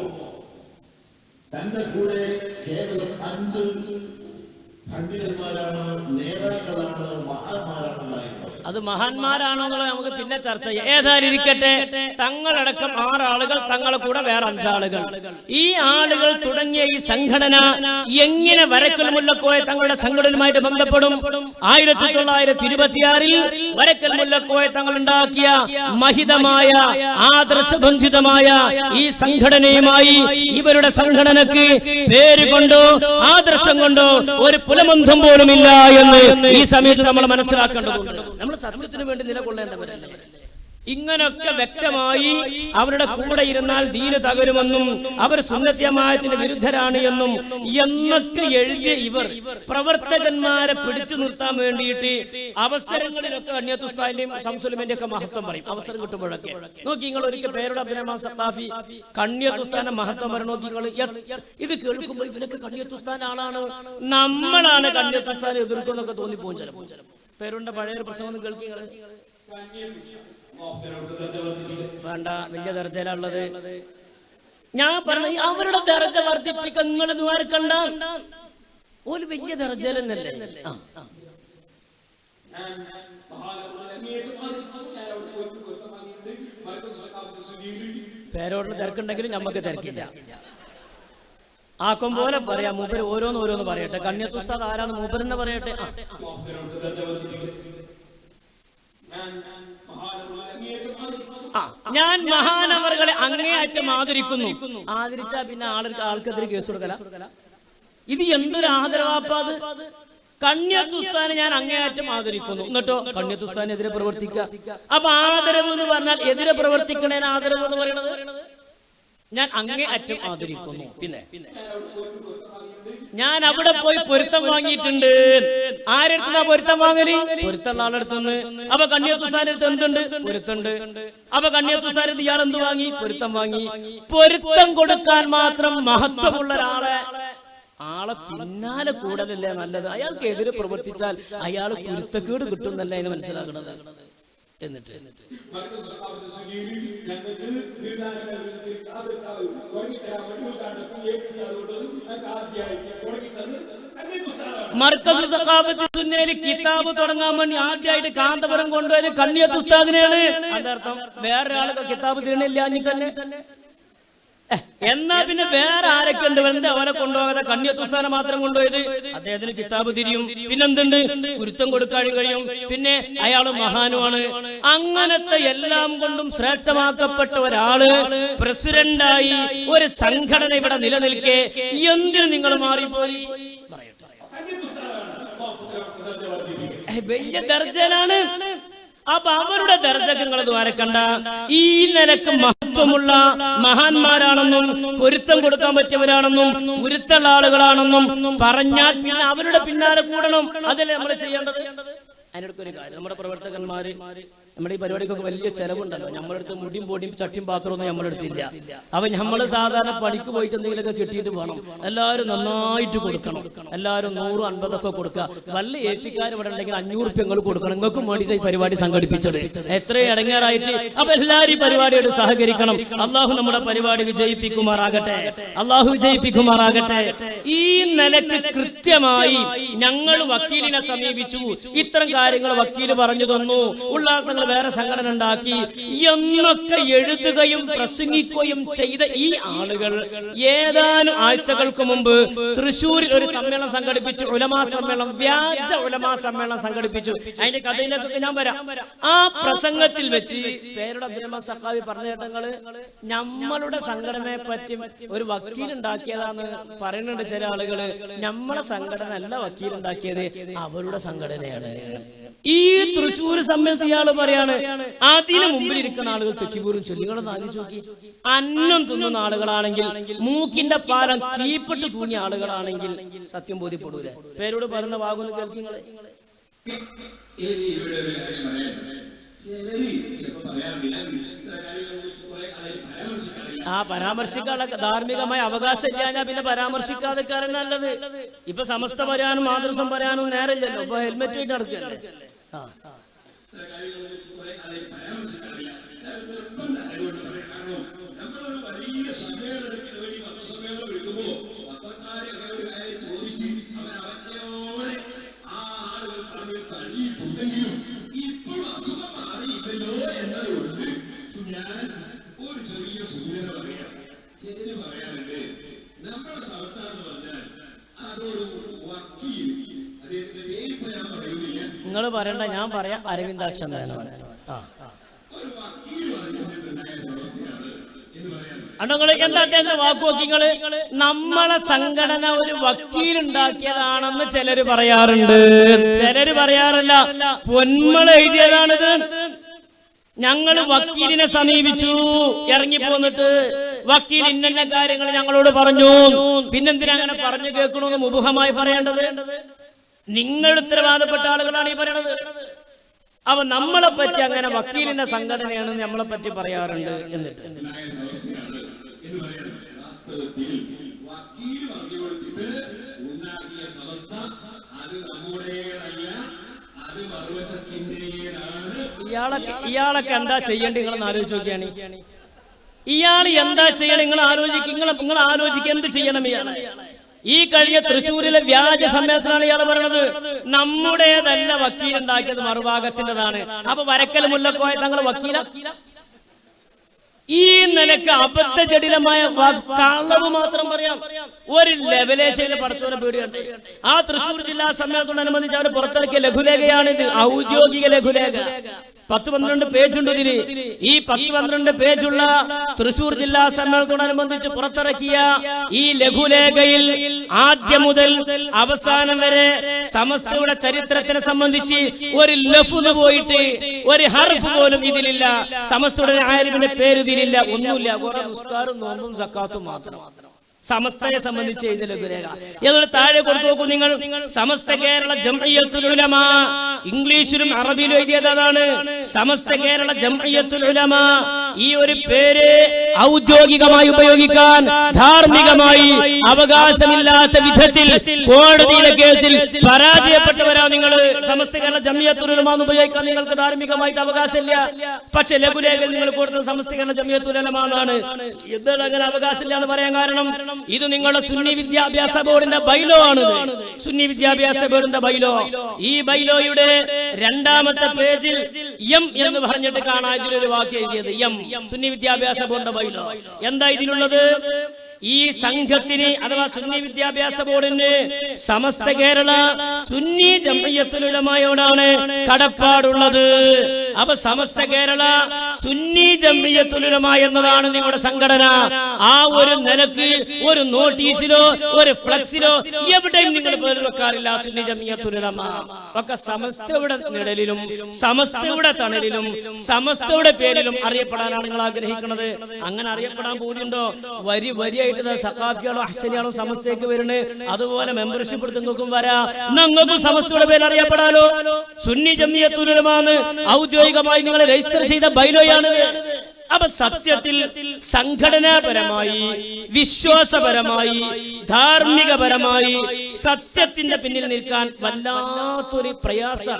തന്റെ കൂടെ കേവലം 5 പണ്ഡിതന്മാരാണ്, നേതാക്കളാണ്, മഹാന്മാരാണ് ഉണ്ടായിരുന്നത്. അത് മഹാന്മാരാണോ എന്നുള്ളത് നമുക്ക് പിന്നെ ചർച്ച ചെയ്യാം. ഏതായാലും ഇരിക്കട്ടെ, തങ്ങളടക്കം 6 ആളുകൾ, തങ്ങളെ കൂടെ വേറെ 5 ആളുകൾ. ഈ ആളുകൾ തുടങ്ങിയ ഈ സംഘടന എങ്ങനെ വരക്കൽ മുല്ലക്കോയ തങ്ങളുടെ സംഘടനയുമായിട്ട് ബന്ധപ്പെടും? 1926 വരക്കൽ മുല്ലക്കോയ തങ്ങൾ ഉണ്ടാക്കിയ മഹിതമായ ആദർശബന്ധിതമായ ഈ സംഘടനയുമായി ഇവരുടെ സംഘടനക്ക് പേര് കൊണ്ടോ ആദർശം കൊണ്ടോ ഒരു പുലബന്ധം പോലുമില്ല എന്ന് ഈ സമയത്ത് നമ്മൾ മനസ്സിലാക്കേണ്ടതുണ്ട്. നമ്മൾ സത്യത്തിന് വേണ്ടി നിലകൊള്ളേണ്ടവരല്ലേ? ഇങ്ങനൊക്കെ വ്യക്തമായി അവരുടെ കൂടെ ഇരുന്നാൽ ദീന് തകരുമെന്നും അവർ സുന്നത്ത് ജമാഅത്തിന്റെ വിരുദ്ധരാണ് എന്നും എന്നൊക്കെ എഴുതിയ ഇവർ പ്രവർത്തകന്മാരെ പിടിച്ചു നിർത്താൻ വേണ്ടിയിട്ട് അവസരങ്ങളിലൊക്കെ കണ്ണിയത്ത് ഉസ്താദിന്റെയും ശംസുലുമിന്റെ ഒക്കെ മഹത്വം പറയും. അവസരം കിട്ടുമ്പോഴൊക്കെ നോക്കി നിങ്ങൾ ഒരിക്കൽ പേരുടെ അബ്ദുറഹ്മാൻ സഖാഫി കണ്ണിയത്ത് ഉസ്താദിന്റെ മഹത്വം പറയും. നോക്കി നിങ്ങൾ ഇത് കേൾക്കുമ്പോൾ ഇവനൊക്കെ കണ്ണിയത്ത് ഉസ്താദിന്റെ ആളാണ്, നമ്മളാണ് കണ്ണിയത്ത് ഉസ്താദിനെ എതിർക്കുന്നൊക്കെ തോന്നിപ്പോകും ചിലപ്പോൾ. പേരുടെ പഴയൊരു പ്രസംഗം കേൾക്കുക വേണ്ട, വലിയ ദർജയിലുള്ളത്. ഞാൻ പറഞ്ഞ അവരുടെ ദർജ വർദ്ധിപ്പിക്കാൻ നിങ്ങൾ ദ്വാരക്കണ്ട, ഒരു വലിയ ദർജയിൽ തന്നെയല്ലേ. പേരോട് തിരക്കുണ്ടെങ്കിലും നമുക്ക് തിരക്കില്ല. ആക്കും പോലെ പറയാം. മൂപ്പര് ഓരോന്ന് പറയട്ടെ. കണ്ണിയത്ത് ഉസ്താദ് ആരാന്ന് മൂപ്പരെന്നെ പറയട്ടെ. ഞാൻ മഹാനവറുകളെ അങ്ങേയറ്റം ആദരിക്കുന്നു. ആദരിച്ചാ പിന്നെ ആൾക്കെതിരെ കേസ് കൊടുക്കല. ഇത് എന്തൊരു ആദരവാപ്പാത്. കണ്ണിയത്ത് ഉസ്താദിനെ ഞാൻ അങ്ങേയറ്റം ആദരിക്കുന്നു, എന്നിട്ടോ കണ്ണിയത്ത് ഉസ്താദിനെതിരെ പ്രവർത്തിക്കുക. അപ്പൊ ആദരവ് എന്ന് പറഞ്ഞാൽ എതിരെ പ്രവർത്തിക്കണേ ആദരവ് എന്ന് പറയുന്നത്. ഞാൻ അങ്ങേയറ്റം ആദരിക്കുന്നു. പിന്നെ ഞാൻ അവിടെ പോയി പൊരുത്തം വാങ്ങിയിട്ടുണ്ട്. ആരെടുത്തുന്നാ പൊരുത്തം വാങ്ങല്? പൊരുത്തുള്ള ആളെടുത്തുനിന്ന്. അപ്പൊ കണ്ണിയത്ത് ഉസ്താദിന്റെ അടുത്ത് എന്തുണ്ട്? പൊരുത്തുണ്ട്. അപ്പൊ കണ്ണിയത്ത് ഉസ്താദിന്റെ ഇയാൾ എന്ത് വാങ്ങി? പൊരുത്തം വാങ്ങി. പൊരുത്തം കൊടുക്കാൻ മാത്രം മഹത്വമുള്ള ആളെ പിന്നാലെ കൂടലല്ലേ നല്ലത്. അയാൾക്ക് എതിരെ പ്രവർത്തിച്ചാൽ അയാൾ പൊരുത്തക്കേട് കിട്ടുന്നല്ല അതിന് മനസ്സിലാക്കുന്നത്. എന്നിട്ട് മർക്കസ് സഖാഫത്ത് സുന്നയിൽ കിതാബ് തുടങ്ങാൻ വേണ്ടി ആദ്യമായിട്ട് കാന്തപുരം കൊണ്ടുപോയത് കണ്ണിയത്ത് ഉസ്താദിനെയാണ്. അതിന്റെ അർത്ഥം വേറൊരാൾക്ക് കിതാബ് തിരണില്ല തന്നെ. എന്നാ പിന്നെ വേറെ ആരൊക്കെ ഉണ്ട്? വെറുതെ അവനെ കൊണ്ടുപോകാതെ കണ്ണിയത്ത് ഉസ്താദിനെ മാത്രം കൊണ്ടുപോയത്? അദ്ദേഹത്തിന് കിതാബ് തിരിയും, പിന്നെന്തുണ്ട്, ഗുരുത്വം കൊടുക്കാൻ കഴിയും, പിന്നെ അയാൾ മഹാനുമാണ്. അങ്ങനത്തെ എല്ലാം കൊണ്ടും ശ്രേഷ്ഠമാക്കപ്പെട്ട ഒരാള് പ്രസിഡന്റായി ഒരു സംഘടന ഇവിടെ നിലനിൽക്കെ എന്തിനു നിങ്ങൾ മാറിപ്പോയി? വലിയ ദർജയിലാണ്. അപ്പൊ അവരുടെ ദർജകൾ ദ്വാരക്കണ്ട. ഈ നിലക്ക് മഹത്വമുള്ള മഹാന്മാരാണെന്നും പൊരുത്തം കൊടുക്കാൻ പറ്റിയവരാണെന്നും പൊരുത്തുള്ള ആളുകളാണെന്നും പറഞ്ഞാൽ പിന്നെ അവരുടെ പിന്നാലെ കൂടണം. അതല്ലേ നമ്മൾ ചെയ്യേണ്ടത്. അതിനൊക്കെ ഒരു കാര്യം, നമ്മുടെ പ്രവർത്തകന്മാര് നമ്മുടെ ഈ പരിപാടിക്കൊക്കെ വലിയ ചെലവുണ്ടല്ലോ. നമ്മളടുത്ത് മുടിയും പൊടിയും ചട്ടിയും പാത്രമൊന്നും നമ്മളെടുത്തില്ല. അപ്പൊ നമ്മൾ സാധാരണ പണിക്ക് പോയിട്ട് എന്തെങ്കിലുമൊക്കെ കിട്ടിയിട്ട് പോകണം. എല്ലാവരും നന്നായിട്ട് കൊടുക്കണം. എല്ലാവരും 150 കൊടുക്കുക. വല്ല ഏൽപ്പിക്കാർ ഇവിടെ ഉണ്ടെങ്കിൽ 500 റുപ്യ കൊടുക്കണം. നിങ്ങൾക്കും വേണ്ടിയിട്ട് ഈ പരിപാടി സംഘടിപ്പിച്ചത് എത്രയും ഇടങ്ങേറായിട്ട്. അപ്പൊ എല്ലാവരും ഈ പരിപാടിയോട് സഹകരിക്കണം. അള്ളാഹു നമ്മുടെ പരിപാടി വിജയിപ്പിക്കുമാറാകട്ടെ. അള്ളാഹു വിജയിപ്പിക്കുമാറാകട്ടെ. ഈ നിലക്ക് കൃത്യമായി ഞങ്ങൾ വക്കീലിനെ സമീപിച്ചു. ഇത്തരം കാര്യങ്ങൾ വക്കീല് പറഞ്ഞു തന്നു. ഉള്ളാർത്തങ്ങൾ വേറെ സംഘടന ഉണ്ടാക്കി എന്നൊക്കെ എഴുതുകയും പ്രസംഗിക്കുകയും ചെയ്ത ഈ ആളുകൾ ഏതാനും ആഴ്ചകൾക്ക് മുമ്പ് തൃശ്ശൂരിൽ ഒരു സമ്മേളനം സംഘടിപ്പിച്ചു. ഉലമാ സമ്മേളനം, വ്യാജ ഉലമാ സമ്മേളനം സംഘടിപ്പിച്ചു. അതിന്റെ കഥയിലേക്കൊക്കെ ഞാൻ വരാം. ആ പ്രസംഗത്തിൽ വെച്ച് പേരുടെ അബ്ദുൽ സഖാവി പറഞ്ഞ കേട്ടങ്ങള് നമ്മളുടെ സംഘടനയെ പറ്റി ഒരു വക്കീൽ ഉണ്ടാക്കിയതാന്ന് പറയുന്നുണ്ട് ചില ആളുകള്. നമ്മളെ സംഘടന അല്ല വക്കീൽ ഉണ്ടാക്കിയത്, അവരുടെ സംഘടനയാണ്. ഈ തൃശ്ശൂർ സമ്മേളനത്തിൽ ഇയാള് പറയാണ് അതിന് മുമ്പിൽ ഇരിക്കുന്ന ആളുകൾ തെറ്റിപ്പോരും ചൊല്ലികളൊന്ന് ആലോചിച്ച് നോക്കി. അന്നം തിന്നുന്ന ആളുകളാണെങ്കിൽ, മൂക്കിന്റെ പാലം തീപ്പെട്ട് തൂങ്ങിയ ആളുകളാണെങ്കിൽ സത്യം ബോധ്യപ്പെടൂല. പേരോട് പറയുന്ന വാഗൊന്ന് കേൾക്കിങ്ങള്. ആ പരാമർശിക്കാനുള്ള ധാർമ്മികമായ അവകാശം ഇല്ലാഞ്ഞാ പിന്നെ പരാമർശിക്കാതെ നല്ലത്. ഇപ്പൊ സമസ്ത പറയാനും മാതൃസം പറയാനും നേരമില്ലല്ലോ. ഇപ്പൊ ഹെൽമെറ്റ് ആയിട്ട് നടക്കല്ലേ. നിങ്ങൾ പറയണ്ട, ഞാൻ പറയാം. അരവിന്ദാക്ഷൻ മേനോൻ. എന്താ വാക്കുവക്കിങ്ങള്? നമ്മളെ സംഘടന ഒരു വക്കീലുണ്ടാക്കിയതാണെന്ന് ചിലര് പറയാറുണ്ട്, ചിലര് പറയാറില്ല. പൊന്മള എഴുതിയതാണിത്. ഞങ്ങൾ വക്കീലിനെ സമീപിച്ചു, ഇറങ്ങിപ്പോന്നിട്ട് വക്കീൽ ഇന്ന കാര്യങ്ങൾ ഞങ്ങളോട് പറഞ്ഞു. പിന്നെന്തിനാ അങ്ങനെ പറഞ്ഞു കേൾക്കണമെന്ന് മുബുഹമായി പറയേണ്ടത്? നിങ്ങൾ ഉത്തരവാദപ്പെട്ട ആളുകളാണ് ഈ പറയണത്. അപ്പൊ നമ്മളെ പറ്റി അങ്ങനെ വക്കീലിന്റെ സംഘടനയാണ് നമ്മളെ പറ്റി പറയാറുണ്ട്. എന്നിട്ട് ഇയാളൊക്കെ എന്താ ചെയ്യേണ്ടത് നിങ്ങളൊന്ന് ആലോചിച്ച് നോക്കിയാണ്. ഇയാൾ എന്താ ചെയ്യണം നിങ്ങൾ ആലോചിക്കുക. എന്ത് ചെയ്യണം ഇയാൾ? ഈ കഴിഞ്ഞ തൃശ്ശൂരിലെ വ്യാജ സമ്മേളനത്തിലാണ് ഇയാൾ പറയുന്നത് നമ്മുടേതല്ല വക്കീലുണ്ടാക്കിയത്, മറുഭാഗത്തിൻ്റെതാണ്. അപ്പൊ വരക്കൽ മുല്ലക്കോയ തങ്ങൾ വക്കീല? ഈ നിലക്ക് അബദ്ധജടിലമായ കളവ് മാത്രം പറയാം. ഒരു ലെവലേശയിൽ പടച്ചോനെ പേടിയുണ്ട്. ആ തൃശ്ശൂർ ജില്ലാ സമ്മേളനത്തോടനുബന്ധിച്ച് അവർ പുറത്തിറക്കിയ ലഘുലേഖയാണിത്, ഔദ്യോഗിക ലഘുലേഖ. 10-12 പേജുണ്ട് ഇതിന്. ഈ 10-12 പേജുള്ള തൃശ്ശൂർ ജില്ലാ സമ്മേളനത്തോടനുബന്ധിച്ച് പുറത്തിറക്കിയ ഈ ലഘുലേഖയിൽ ആദ്യം മുതൽ അവസാനം വരെ സമസ്തയുടെ ചരിത്രത്തിനെ സംബന്ധിച്ച് ഒരു ലഫ്ദ് പോയിട്ട് ഒരു ഹർഫ് പോലും ഇതിലില്ല. സമസ്തയുടെ ആലിമിന്റെ പേര് ഇതിലില്ല, ഒന്നുമില്ല. കുറെ നിസ്കാരം, നോമ്പും സക്കാത്തും മാത്രം. സമസ്തയെ സംബന്ധിച്ച് എഴുതിയ ലഘുലേഖ. എന്നിട്ട് താഴെ കൊടുത്തു നോക്കൂ നിങ്ങൾ, സമസ്ത കേരള ജംഇയ്യത്തുൽ ഉലമ. ഇംഗ്ലീഷിലും അറബിയിലും എഴുതിയതാണ് സമസ്ത കേരള ജംഇയ്യത്തുൽ ഉലമ. ഈ ഒരു പേര് ഔദ്യോഗികമായി ഉപയോഗിക്കാൻ ധാർമ്മികമായി അവകാശമില്ലാത്ത വിധത്തിൽ കോടതിയിലെ കേസിൽ പരാജയപ്പെട്ടവരാ നിങ്ങൾ. സമസ്ത കേരള ജംഇയ്യത്തുൽ ഉലമ എന്ന് ഉപയോഗിക്കാൻ നിങ്ങൾക്ക് ധാർമ്മികമായിട്ട് അവകാശമില്ല. പക്ഷെ ലഘുലേഖയിൽ നിങ്ങൾ കൊടുത്തത് സമസ്ത കേരള ജംഇയ്യത്തുൽ ഉലമ എന്നാണ്. എന്താണ് അങ്ങനെ അവകാശമില്ല എന്ന് പറയാൻ കാരണം? ഇത് നിങ്ങളുടെ സുന്നി വിദ്യാഭ്യാസ ബോർഡിന്റെ ബൈലോ ആണ്. സുന്നി വിദ്യാഭ്യാസ ബോർഡിന്റെ ബൈലോ. ഈ ബൈലോയുടെ രണ്ടാമത്തെ പേജിൽ എം എന്ന് പറഞ്ഞിട്ട് കാണാൻ ഇതിലൊരു വാക്യം എഴുതിയത്. എം, സുന്നി വിദ്യാഭ്യാസ ബോർഡിന്റെ ബൈലോ. എന്താ ഇതിലുള്ളത്? ഈ സംഘത്തിന് അഥവാ സുന്നി വിദ്യാഭ്യാസ ബോർഡിന് സമസ്ത കേരള സുന്നി ജംഇയ്യത്തുൽ ഉലമയോടാണ് കടപ്പാടുള്ളത്. അപ്പൊ സമസ്ത കേരള സുന്നി ജംഇയ്യത്തുൽ ഉലമ എന്നതാണ് നിങ്ങളുടെ സംഘടന. ആ ഒരു നിലക്ക് ഒരു നോട്ടീസിലോ ഒരു ഫ്ലക്സിലോ എവിടെയും നിങ്ങൾ പേര് വെക്കാറില്ല സുന്നി ജംഇയ്യത്തുൽ ഉലമ. ഒക്കെ സമസ്തയുടെ നിഴലിലും സമസ്തയുടെ തണലിലും സമസ്തയുടെ പേരിലും അറിയപ്പെടാനാണ് നിങ്ങൾ ആഗ്രഹിക്കുന്നത്. അങ്ങനെ അറിയപ്പെടാൻ പോകുന്നുണ്ടോ? വരി വരിയായിട്ട് സഖാഫികളോ അഹ്സനികളോ സമസ്തയ്ക്ക് വരുന്നത്. അതുപോലെ മെമ്പർഷിപ്പ് എടുത്ത് നോക്കും വരാ. ഞങ്ങൾക്കും സമസ്തയുടെ പേര് അറിയപ്പെടാലോ. സുന്നി ജംഇയ്യത്തുൽ ഉലമ ഔദ്യോഗികമായി നിങ്ങൾ രജിസ്റ്റർ ചെയ്ത ബൈലോയാണ്. അപ്പൊ സത്യത്തിൽ സംഘടനാപരമായി വിശ്വാസപരമായി ധാർമ്മികപരമായി സത്യത്തിന്റെ പിന്നിൽ നിൽക്കാൻ വല്ലാത്തൊരു പ്രയാസം.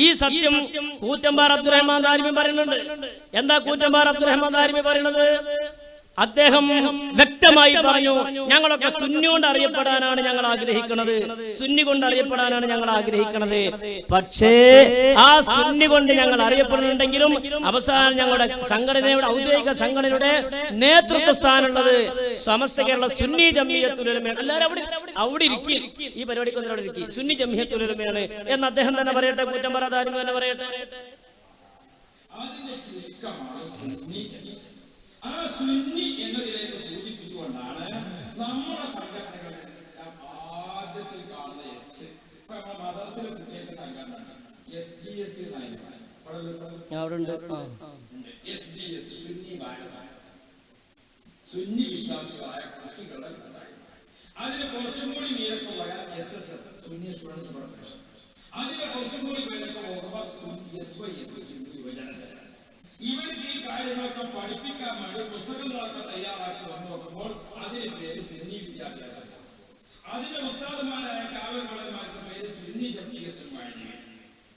ഈ സത്യം കൂറ്റമ്പാറ അബ്ദുറഹ്മാൻ ദാരിമി പറയുന്നുണ്ട്. എന്താ കൂറ്റമ്പാറ അബ്ദുറഹ്മാൻ ദാരിമി പറയുന്നത്? അദ്ദേഹം വ്യക്തമായി പറഞ്ഞു, ഞങ്ങളൊക്കെ സുന്നി കൊണ്ട് അറിയപ്പെടാനാണ് ഞങ്ങൾ ആഗ്രഹിക്കുന്നത്, സുന്നി കൊണ്ട് അറിയപ്പെടാനാണ് ഞങ്ങൾ ആഗ്രഹിക്കുന്നത്. പക്ഷേ ആ സുന്നി കൊണ്ട് ഞങ്ങൾ അറിയപ്പെടുന്നുണ്ടെങ്കിലും അവസാനം ഞങ്ങളുടെ സംഘടനയുടെ ഔദ്യോഗിക സംഘടനയുടെ നേതൃത്വ സ്ഥാനമുള്ളത് സമസ്ത കേരള സുന്നി ജംഇയ്യത്തുൽ ഉലമയാണ്. എല്ലാവരും അവിടെ ഇരിക്കും, ഈ പരിപാടിക്ക് അവിടെ ഇരിക്കും, സുന്നി ജംഇയ്യത്തുൽ ഉലമയാണ് എന്ന് അദ്ദേഹം തന്നെ പറയട്ടെ. കൂറ്റമ്പാറ ദാരിമി തന്നെ പറയട്ടെ. ആ സുന്നി എന്നതിലേക്ക് സൂചിപ്പിച്ചുകൊണ്ടാണ് നമ്മുടെ സംഘടനകൾ ആദ്യത്തിൽ കാണുന്ന എസ്. ഇപ്പൊ നമ്മുടെ മദർസയിലെ പ്രത്യേക സംഘടന SDS സുന്നി ബാലസംഘം, സുന്നി വിശ്വാസികളായ കുട്ടികളുടെ കൂട്ടായ്മ. അതിന് കുറച്ചും കൂടി മീരക്ക് പോയാൽ SSS സുന്നി സ്റ്റുഡൻസ് ഫെഡറേഷൻ. അതിന് കുറച്ചും കൂടി പേരൊക്കെ പോകുമ്പോൾ SYS സുന്നി യുവജന സേന. ഇവർക്ക് ഈ കാര്യങ്ങളൊക്കെ പഠിപ്പിക്കാൻ വേണ്ടി പുസ്തകങ്ങളൊക്കെ തയ്യാറാക്കി വന്നു നോക്കുമ്പോൾ അതിന് പേര് സുന്നി വിദ്യാഭ്യാസ. അതിന്റെ ഉസ്താദന്മാരായ കാവൽമാർക്ക് പേര് സുന്നി ജംഇയ്യത്തുൽ ഉലമ.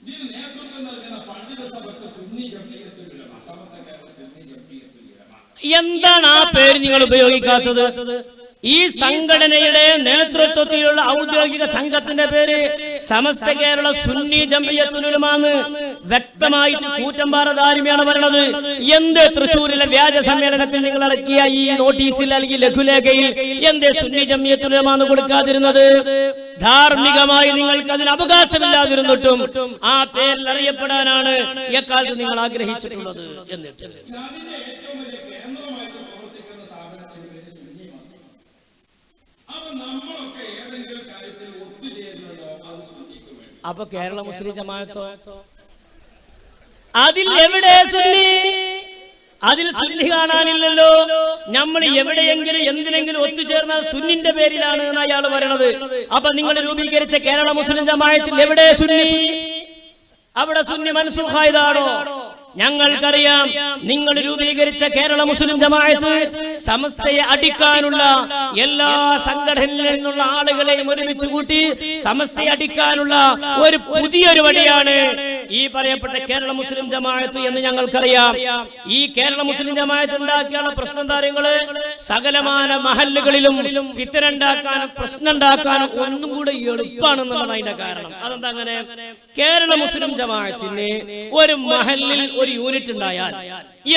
ഇതിന് നേതൃത്വം നൽകുന്ന പണ്ഡിത സഭയ്ക്ക് സുന്നി ജംഇയ്യത്തുൽ ഉലമ, സമസ്ത കേരള സുന്നി ജംഇയ്യത്തുൽ ഉലമ. എന്താണ് ആ പേര് നിങ്ങൾ ഉപയോഗിക്കാത്തത്? ഈ സംഘടനയുടെ നേതൃത്വത്തിലുള്ള ഔദ്യോഗിക സംഘത്തിന്റെ പേര് സമസ്ത കേരള സുന്നി ജംഇയ്യത്തുൽ ഉലമ എന്ന് വ്യക്തമായിട്ട് കൂറ്റമ്പാറ ദാരിമിയാണ് പറയുന്നത്. എന്ത് തൃശ്ശൂരിലെ വ്യാജ സമ്മേളനത്തിൽ നിങ്ങൾ ഇറക്കിയ ഈ നോട്ടീസിൽ അല്ലെങ്കിൽ ലഘുലേഖയിൽ എന്തേ സുന്നി ജംഇയ്യത്തുൽ ഉലമ എന്ന് കൊടുക്കാതിരുന്നത്? ധാർമ്മികമായി നിങ്ങൾക്ക് അതിന് അവകാശമില്ലാതിരുന്നിട്ടും ആ പേരിൽ അറിയപ്പെടാനാണ് എക്കാലത്ത് നിങ്ങൾ ആഗ്രഹിച്ചിട്ടുള്ളത്. എന്നിട്ട് അപ്പൊ കേരള മുസ്ലിം ജമാഅത്തോ? അതിൽ എവിടെ സുന്നി? അതിൽ സുന്നി കാണാനില്ലല്ലോ. നമ്മൾ എവിടെയെങ്കിലും എന്തിനെങ്കിലും ഒത്തുചേർന്നാൽ സുന്നിന്റെ പേരിലാണ് എന്ന് അയാൾ പറയണത്. അപ്പൊ നിങ്ങൾ രൂപീകരിച്ച കേരള മുസ്ലിം ജമാഅത്തിൽ എവിടെ സുന്നി? അവിടെ സുന്നി മൻസൂഖായതാണോ? ഞങ്ങൾക്കറിയാം നിങ്ങൾ രൂപീകരിച്ച കേരള മുസ്ലിം ജമാഅത്ത് സമസ്തയെ അടിക്കാനുള്ള എല്ലാ സംഘടനയിൽ നിന്നുള്ള ആളുകളെയും ഒരുമിച്ച് കൂട്ടി സമസ്തയെ അടിക്കാനുള്ള ഒരു പുതിയൊരു വഴിയാണ് ഈ പറയപ്പെട്ട കേരള മുസ്ലിം ജമാഅത്ത് എന്ന് ഞങ്ങൾക്കറിയാം. ഈ കേരള മുസ്ലിം ജമാഅത്ത് ഉണ്ടാക്കിയുള്ള പ്രശ്നധാരങ്ങള് സകലമാന മഹല്ലുകളിലും ഫിത്ന ഉണ്ടാക്കാനും പ്രശ്നം ഉണ്ടാക്കാനും ഒന്നും കൂടെ എളുപ്പമാണെന്നുള്ളതാണ് അതിന്റെ കാരണം. അതെന്താ അങ്ങനെ? കേരള മുസ്ലിം ജമാഅത്തിന് ഒരു മഹല്ലിൽ ഒരു യൂണിറ്റ് ഉണ്ടായാൽ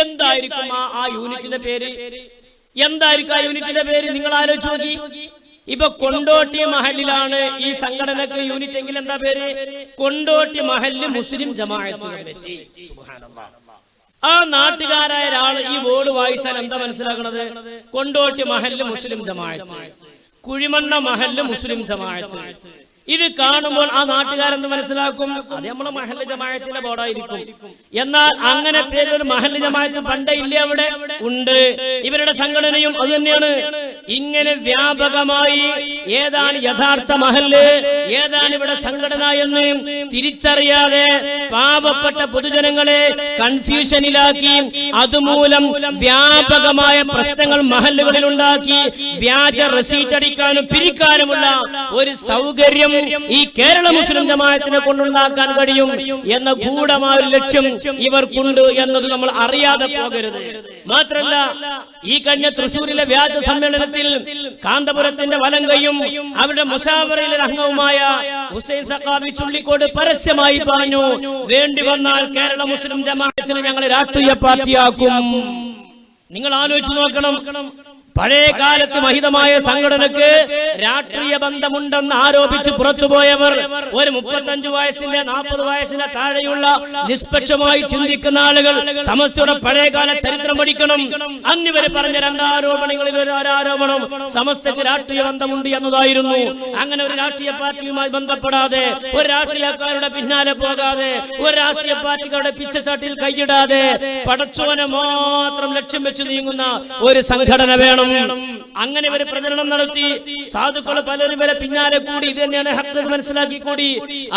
എന്തായിരിക്കും ആ യൂണിറ്റിന്റെ പേര്? എന്തായിരിക്കും ആ യൂണിറ്റിന്റെ പേര്? നിങ്ങൾ ആലോചിച്ച് നോക്കി. ഇപ്പൊ കൊണ്ടോട്ടി മഹല്ലിലാണ് ഈ സംഘടനക്ക് യൂണിറ്റ് എങ്കിൽ എന്താ പേര്? കൊണ്ടോട്ടി മഹല്ല് മുസ്ലിം ജമാഅത്ത് കമ്മിറ്റി. സുബ്ഹാനല്ലാഹ്. ആ നാട്ടുകാരായ ഒരാൾ ഈ ബോർഡ് വായിച്ചാൽ എന്താ മനസ്സിലാക്കുന്നത്? കൊണ്ടോട്ടി മഹല്ല് മുസ്ലിം ജമാഅത്ത്, കുഴിമണ്ണ മഹല്ല് മുസ്ലിം ജമാഅത്ത്, ഇത് കാണുമ്പോൾ ആ നാട്ടുകാരെന്ന് മനസ്സിലാക്കും അത് നമ്മളെ മഹല്ല് ജമാഅത്തിന്റെ ബോർഡായിരിക്കും. എന്നാൽ അങ്ങനെ പേരൊരു മഹല്ല് ജമാഅത്ത് പണ്ടേ ഇല്ല, അവിടെ ഉണ്ട്. ഇവരുടെ സംഘടനയും അത് തന്നെയാണ്. ഇങ്ങനെ വ്യാപകമായി ഏതാണ് യഥാർത്ഥ മഹല്ല്, ഏതാണ് ഇവിടെ സംഘടന എന്ന് തിരിച്ചറിയാതെ പാവപ്പെട്ട പൊതുജനങ്ങളെ കൺഫ്യൂഷനിലാക്കി അതുമൂലം വ്യാപകമായ പ്രശ്നങ്ങൾ മഹല്ലുകളിൽ ഉണ്ടാക്കി വ്യാജ റസീറ്റ് അടിക്കാനും പിരിക്കാനുമുള്ള ഒരു സൗകര്യം ഈ കേരള മുസ്ലിം ജമാഅത്തിനെ കൊണ്ടുണ്ടാക്കാൻ കഴിയും എന്ന ഗൂഢമായ ഒരു ലക്ഷ്യം ഇവർക്കുണ്ട് എന്നത് നമ്മൾ അറിയാതെ പോകരുത്. മാത്രമല്ല, ഈ കഴിഞ്ഞ തൃശ്ശൂരിലെ വ്യാജ സമ്മേളനത്തിൽ കാന്തപുരത്തിന്റെ വലങ്കയും അവരുടെ മുസാവറയിലെ അംഗവുമായ ഹുസൈൻ സഖാഫി ചുള്ളിക്കോട് പരസ്യമായി പറഞ്ഞു, വേണ്ടി വന്നാൽ കേരള മുസ്ലിം ജമാഅത്തിനെ ഞങ്ങൾ രാഷ്ട്രീയ പാർട്ടിയാക്കും. നിങ്ങൾ ആലോചിച്ചു നോക്കണം, പഴയ കാലത്ത് മഹിതമായ സംഘടനക്ക് രാഷ്ട്രീയ ബന്ധമുണ്ടെന്ന് ആരോപിച്ച് പുറത്തുപോയവർ ഒരു 35 വയസ്സിന്റെ 40 വയസ്സിന്റെ താഴെയുള്ള നിഷ്പക്ഷമായി ചിന്തിക്കുന്ന ആളുകൾ സമസ്തയുടെ പഴയകാല ചരിത്രം പഠിക്കണം. അന്നിവര് പറഞ്ഞ 2 ആരോപണങ്ങളിൽ ഒരു ആരോപണം സമസ്തക്ക് രാഷ്ട്രീയ ബന്ധമുണ്ട് എന്നതായിരുന്നു. അങ്ങനെ ഒരു രാഷ്ട്രീയ പാർട്ടിയുമായി ബന്ധപ്പെടാതെ, ഒരു രാഷ്ട്രീയക്കാരുടെ പിന്നാലെ പോകാതെ, ഒരു രാഷ്ട്രീയ പാർട്ടികളുടെ പിച്ചച്ചാട്ടിൽ കൈയിടാതെ പടച്ചോനെ മാത്രം ലക്ഷ്യം വെച്ച് നീങ്ങുന്ന ഒരു സംഘടന വേണം. അങ്ങനെ ഇവര് പ്രചരണം നടത്തി. സാധുക്കള് പലരും ഇവരെ പിന്നാലെ കൂടി ഇത് തന്നെയാണ് ഹക്ക് മനസ്സിലാക്കി കൂടി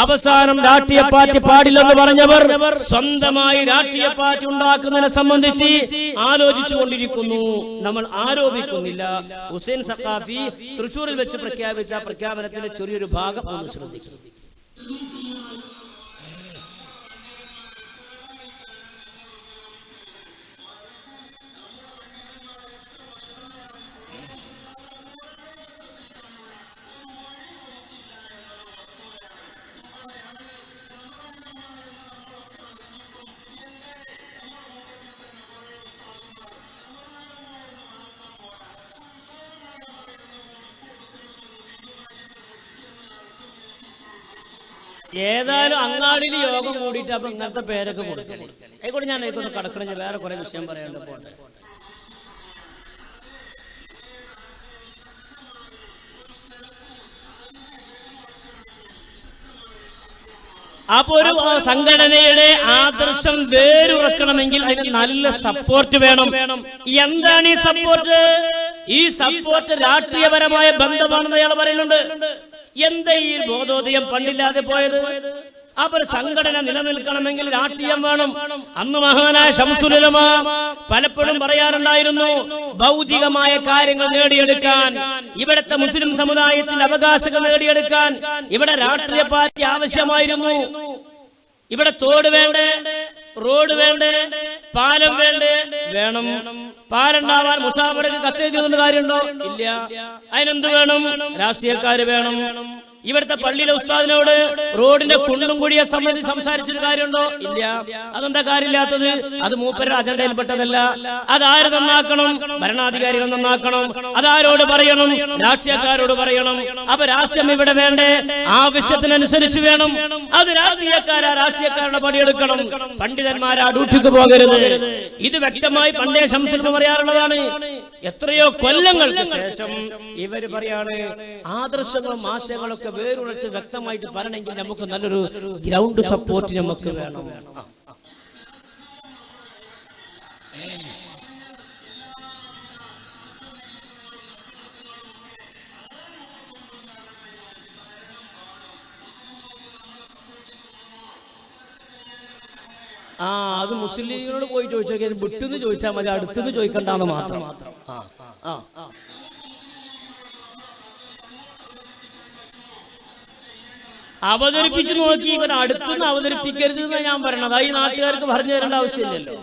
അവസാനം രാഷ്ട്രീയ പാർട്ടി പാടില്ലെന്ന് പറഞ്ഞവർ സ്വന്തമായി രാഷ്ട്രീയ പാർട്ടി ഉണ്ടാക്കുന്നതിനെ സംബന്ധിച്ച് ആലോചിച്ചു കൊണ്ടിരിക്കുന്നു. നമ്മൾ ആരോപിക്കുന്നില്ല. ഹുസൈൻ സഖാഫി തൃശ്ശൂരിൽ വെച്ച് പ്രഖ്യാപിച്ച പ്രഖ്യാപനത്തിന്റെ ചെറിയൊരു ഭാഗം ഒന്ന് ശ്രദ്ധിച്ചു. ഏതായാലും അങ്ങാടിയിൽ യോഗം കൂടിയിട്ട് അപ്പൊ ഇങ്ങനത്തെ പേരൊക്കെ കൊടുക്കണേ. ആയിക്കോട്ടെ, ഞാൻ ആയിക്കോട്ടെ കടക്കണേ, വേറെ കുറെ വിഷയം പറയാണ്ട് പോട്ടെ. അപ്പൊ ഒരു സംഘടനയുടെ ആദർശം വേരുറക്കണമെങ്കിൽ അതിന് നല്ല സപ്പോർട്ട് വേണം. എന്താണ് ഈ സപ്പോർട്ട്? ഈ സപ്പോർട്ട് രാഷ്ട്രീയപരമായ ബന്ധമാണെന്ന് അയാൾ പറയുന്നുണ്ട്. എന്താ ഈ ബോധോദയം പണ്ടില്ലാതെ പോയത്? അപ്പൊ സംഘടന നിലനിൽക്കണമെങ്കിൽ രാഷ്ട്രീയം വേണം. അന്ന് മഹാനായ ശംസുൽ ഉലമ പലപ്പോഴും പറയാറുണ്ടായിരുന്നു, ഭൗതികമായ കാര്യങ്ങൾ നേടിയെടുക്കാൻ, ഇവിടുത്തെ മുസ്ലിം സമുദായത്തിന്റെ അവകാശങ്ങൾ നേടിയെടുക്കാൻ ഇവിടെ രാഷ്ട്രീയ പാർട്ടി ആവശ്യമായിരുന്നു. ഇവിടെ തോട് വേണ്ടേ, റോഡ് വേണ്ടേ, പാലം വേണ്ടേ? വേണം. പാലുണ്ടാവാൻ മുസാഫർക്ക് കത്തെഴുതിയൊന്നും കാര്യമുണ്ടോ? ഇല്ല. അതിനെന്ത് വേണം? രാഷ്ട്രീയക്കാര് വേണം. ഇവിടുത്തെ പള്ളിയിലെ ഉസ്താദിനോട് റോഡിന്റെ കുണ്ടും കുഴിയെ സംബന്ധിച്ച് സംസാരിച്ചൊരു കാര്യമുണ്ടോ? ഇല്ല. അതെന്താ കാര്യമില്ലാത്തത്? അത് മൂപ്പരുടെ അജണ്ടയിൽപ്പെട്ടതല്ല. അതാര് നന്നാക്കണം? ഭരണാധികാരികൾ നന്നാക്കണം. അതാരോട് പറയണം? രാഷ്ട്രീയക്കാരോട് പറയണം. അപ്പൊ രാഷ്ട്രീയം ഇവിടെ വേണ്ടേ? ആവശ്യത്തിനനുസരിച്ച് വേണം. അത് രാഷ്ട്രീയക്കാരുടെ പണിയെടുക്കണം. പണ്ഡിതന്മാരാ ഡ്യൂട്ടിക്ക് പോകരുത്. ഇത് വ്യക്തമായി പണ്ടേ ശംസുൽ പറയാറുള്ളതാണ്. എത്രയോ കൊല്ലങ്ങൾക്ക് ശേഷം ഇവര് പറയാണ്, ആദർശങ്ങളും ആശയങ്ങളൊക്കെ വേറുറച്ച് വ്യക്തമായിട്ട് പറയണമെങ്കിൽ നമുക്ക് നല്ലൊരു ഗ്രൗണ്ട് സപ്പോർട്ട് നമുക്ക് വേണം. അത് മുസ്ലിം ലീഗിനോട് പോയി ചോദിച്ചോക്കിയാൽ വിട്ടുന്ന് ചോദിച്ചാൽ മതി, അടുത്തുനിന്ന് ചോദിക്കണ്ടെന്ന് മാത്രം. അവതരിപ്പിച്ചു നോക്കി, ഇവൻ അടുത്തുനിന്ന് അവതരിപ്പിക്കരുത് എന്നാണ് ഞാൻ പറയണത്. ഈ നാട്ടുകാർക്ക് പറഞ്ഞു തരേണ്ട ആവശ്യമില്ലല്ലോ.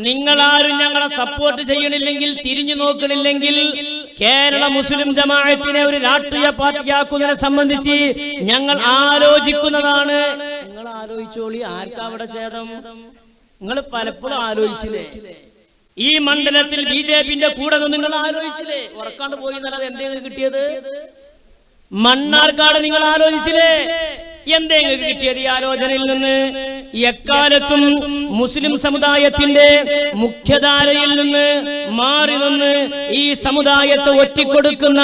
നിങ്ങളാരും ഞങ്ങളെ സപ്പോർട്ട് ചെയ്യണില്ലെങ്കിൽ, തിരിഞ്ഞു നോക്കണില്ലെങ്കിൽ, കേരള മുസ്ലിം ജമാഅത്തിനെ ഒരു രാഷ്ട്രീയ പാർട്ടിയാക്കുന്നതിനെ സംബന്ധിച്ച് ഞങ്ങൾ ആലോചിക്കുന്നതാണ്. നിങ്ങൾ ആലോചിച്ചോളി, ആർക്കാ അവിടെ ഛേദം? നിങ്ങൾ പലപ്പോഴും ആലോചിച്ചില്ലേ? ഈ മണ്ഡലത്തിൽ BJP-ന്റെ കൂടെ നിങ്ങൾ ആലോചിച്ചില്ലേ? ഉറക്കാണ്ട് പോയി എന്നല്ലാതെ എന്തെങ്കിലും കിട്ടിയത്? മണ്ണാർക്കാട് നിങ്ങൾ ആലോചിച്ചില്ലേ? എന്തെങ്കിലും കിട്ടിയത് ഈ ആലോചനയിൽ നിന്ന്? എക്കാലത്തും മുസ്ലിം സമുദായത്തിന്റെ മുഖ്യധാരയിൽ നിന്ന് മാറി നിന്ന് ഈ സമുദായത്തെ ഒറ്റിക്കൊടുക്കുന്ന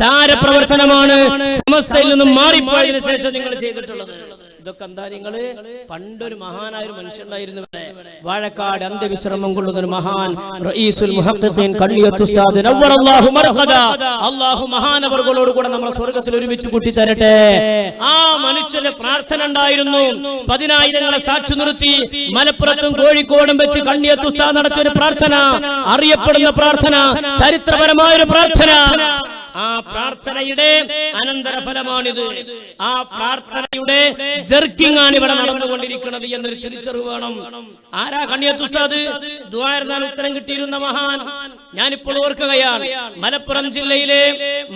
ചാരപ്രവർത്തനമാണ് സമസ്തയിൽ നിന്നും മാറിപ്പോയതിനു ശേഷം നിങ്ങൾ ചെയ്തിട്ടുള്ളത്. ഇതൊക്കെ എന്താ? നിങ്ങള് പണ്ടൊരു മഹാനായ ഒരു മനുഷ്യനായിരുന്നു വാഴക്കാട് അന്ത്യവിശ്രമം കൊള്ളുന്ന ഒരു മഹാൻ റഈസുൽ മുഹഖഖീൻ കണ്ണിയത്ത് ഉസ്താദ് നവ്വറല്ലാഹു മർഖദ. അല്ലാഹു മഹാനവർകളോട് കൂടെ നമ്മളെ സ്വർഗ്ഗത്തിൽ ഒരുമിച്ച് കൂട്ടിത്തരട്ടെ. ആ മനുഷ്യന്റെ പ്രാർത്ഥന ഉണ്ടായിരുന്നു. 10,000ങ്ങളെ സാക്ഷി നിർത്തി മലപ്പുറത്തും കോഴിക്കോടും വെച്ച് കണ്ണിയത്ത് ഉസ്താദ് നടത്തിയ ഒരു പ്രാർത്ഥന, അറിയപ്പെടുന്ന പ്രാർത്ഥന, ചരിത്രപരമായ ഒരു പ്രാർത്ഥന. ആ പ്രാർത്ഥനയുടെ അനന്തരഫലമാണിത്. ആ പ്രാർത്ഥനയുടെ ജർക്കിംഗ് ആണ് ഇവിടെ നടന്നുകൊണ്ടിരിക്കുന്നത് എന്നൊരു തിരിച്ചറിവ് വേണം. ആരാ കണ്ണിയത്ത് ഉസ്താദ്? ദുആയിരുന്നാൽ ഉത്തരം കിട്ടിയിരുന്ന മഹാൻ. ഞാനിപ്പോൾ ഓർക്കുകയാണ്, മലപ്പുറം ജില്ലയിലെ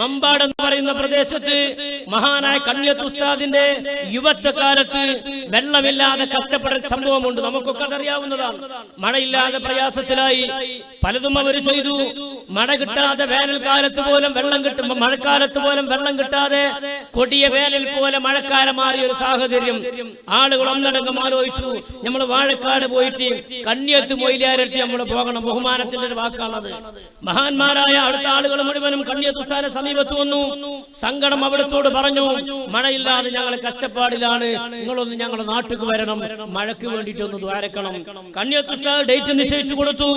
മമ്പാട് എന്ന് പറയുന്ന പ്രദേശത്ത് മഹാനായ കണ്ണിയത്ത് ഉസ്താദിന്റെ യുവത്വകാലത്ത് വെള്ളമില്ലാതെ കഷ്ടപ്പെട്ട സംഭവമുണ്ട്. നമുക്കൊക്കെ അതറിയാവുന്നതാണ്. മഴയില്ലാതെ പ്രയാസത്തിലായി പലതും അവർ ചെയ്തു. മഴ കിട്ടാതെ വേനൽക്കാലത്ത് പോലും വെള്ളം കിട്ടുമ്പോ മഴക്കാലത്ത് പോലും വെള്ളം കിട്ടാതെ കൊടിയ വേനൽ പോലെ മഴക്കാലം മാറിയ ഒരു സാഹചര്യം. ആളുകൾ ഒന്നടങ്കം ആലോചിച്ചു, നമ്മൾ വാഴക്കാട് പോയിട്ട് കണ്ണിയത്ത് മൊയ്ലിയാരെടുത്ത് നമ്മൾ പോകണം. ബഹുമാനത്തിന്റെ ഒരു വാക്കാണത്. മഹാന്മാരായ അടുത്ത ആളുകൾ മുഴുവനും കണ്ണിയത്ത് ഉസ്താദിന്റെ സമീപത്ത് വന്നു. സങ്കടം അവിടത്തോട് പറഞ്ഞു, മഴയില്ലാതെ ഞങ്ങൾ കഷ്ടപ്പാടിലാണ്, നിങ്ങളൊന്ന് ഞങ്ങളുടെ നാട്ടിൽ വരണം, മഴയ്ക്ക് വേണ്ടിയിട്ടൊന്ന് ദ്വാരക്കണം. കണ്ണിയത്ത് ഉസ്താദ് ഡേറ്റ് നിശ്ചയിച്ചു കൊടുത്തു.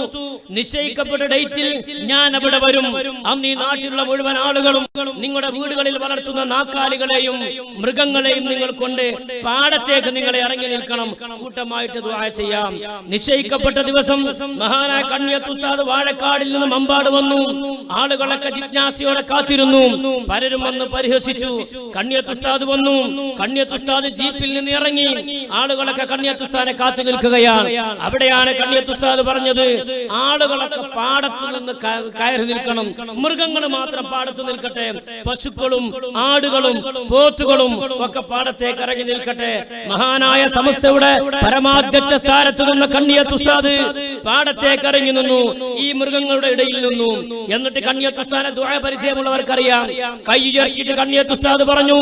നിശ്ചയിക്കപ്പെട്ട ഡേറ്റിൽ ഞാൻ അവിടെ വരും. അന്ന് ഈ നാട്ടിലുള്ള മുഴുവൻ ആളുകളും നിങ്ങളുടെ വീടുകളിൽ വളർത്തുന്ന നാക്കാലികളെയും മൃഗങ്ങളെയും നിങ്ങൾ കൊണ്ട് പാടത്തേക്ക് നിങ്ങളെ ഇറങ്ങി നിൽക്കണം, കൂട്ടമായിട്ട് ദുആ ചെയ്യാം. നിശ്ചയിക്കപ്പെട്ട ദിവസം മഹാനായ കണ്ണിയത്ത് ഉസ്താദ് വാഴക്കാടിൽ നിന്ന് മമ്പാട് വന്നു. ആളുകളൊക്കെ ജിജ്ഞാസയോടെ കാത്തിരുന്നു. പലരും വന്ന് പരിഹസിച്ചു. കണ്ണിയത്ത് ഉസ്താദ് വന്നു. കണ്ണിയത്ത് ഉസ്താദ് ജീപ്പിൽ നിന്ന് ഇറങ്ങി. ആളുകളൊക്കെ കണ്ണിയത്ത് ഉസ്താദിനെ കാത്തു നിൽക്കുകയാണ്. അവിടെയാണ് കണ്ണിയത്ത് ഉസ്താദ് പറഞ്ഞത്, ആളുകളൊക്കെ പാടത്തു നിന്ന് കയറി നിൽക്കണം, മൃഗങ്ങൾ മാത്രം പാടത്തു നിൽക്കട്ടെ, പശുക്കളും ആടുകളും പോത്തുകളും ഒക്കെ പാടത്തേക്ക് ഇറങ്ങി നിൽക്കട്ടെ. മഹാനായ സമസ്തയുടെ പരമാധ്യക്ഷ സ്ഥാനത്ത് നിന്ന കണ്ണിയത്ത് ഉസ്താദ് പാടത്തേക്ക് ഇറങ്ങി നിന്നു, ഈ മൃഗങ്ങളുടെ ഇടയിൽ നിന്നു. എന്നിട്ട് കണ്ണിയത്ത് ഉസ്താദിനെ ദുആ പരിചയമുള്ളവർക്കറിയാം. കൈ ഉയർത്തിയിട്ട് കണ്ണിയത്ത് ഉസ്താദ് പറഞ്ഞു,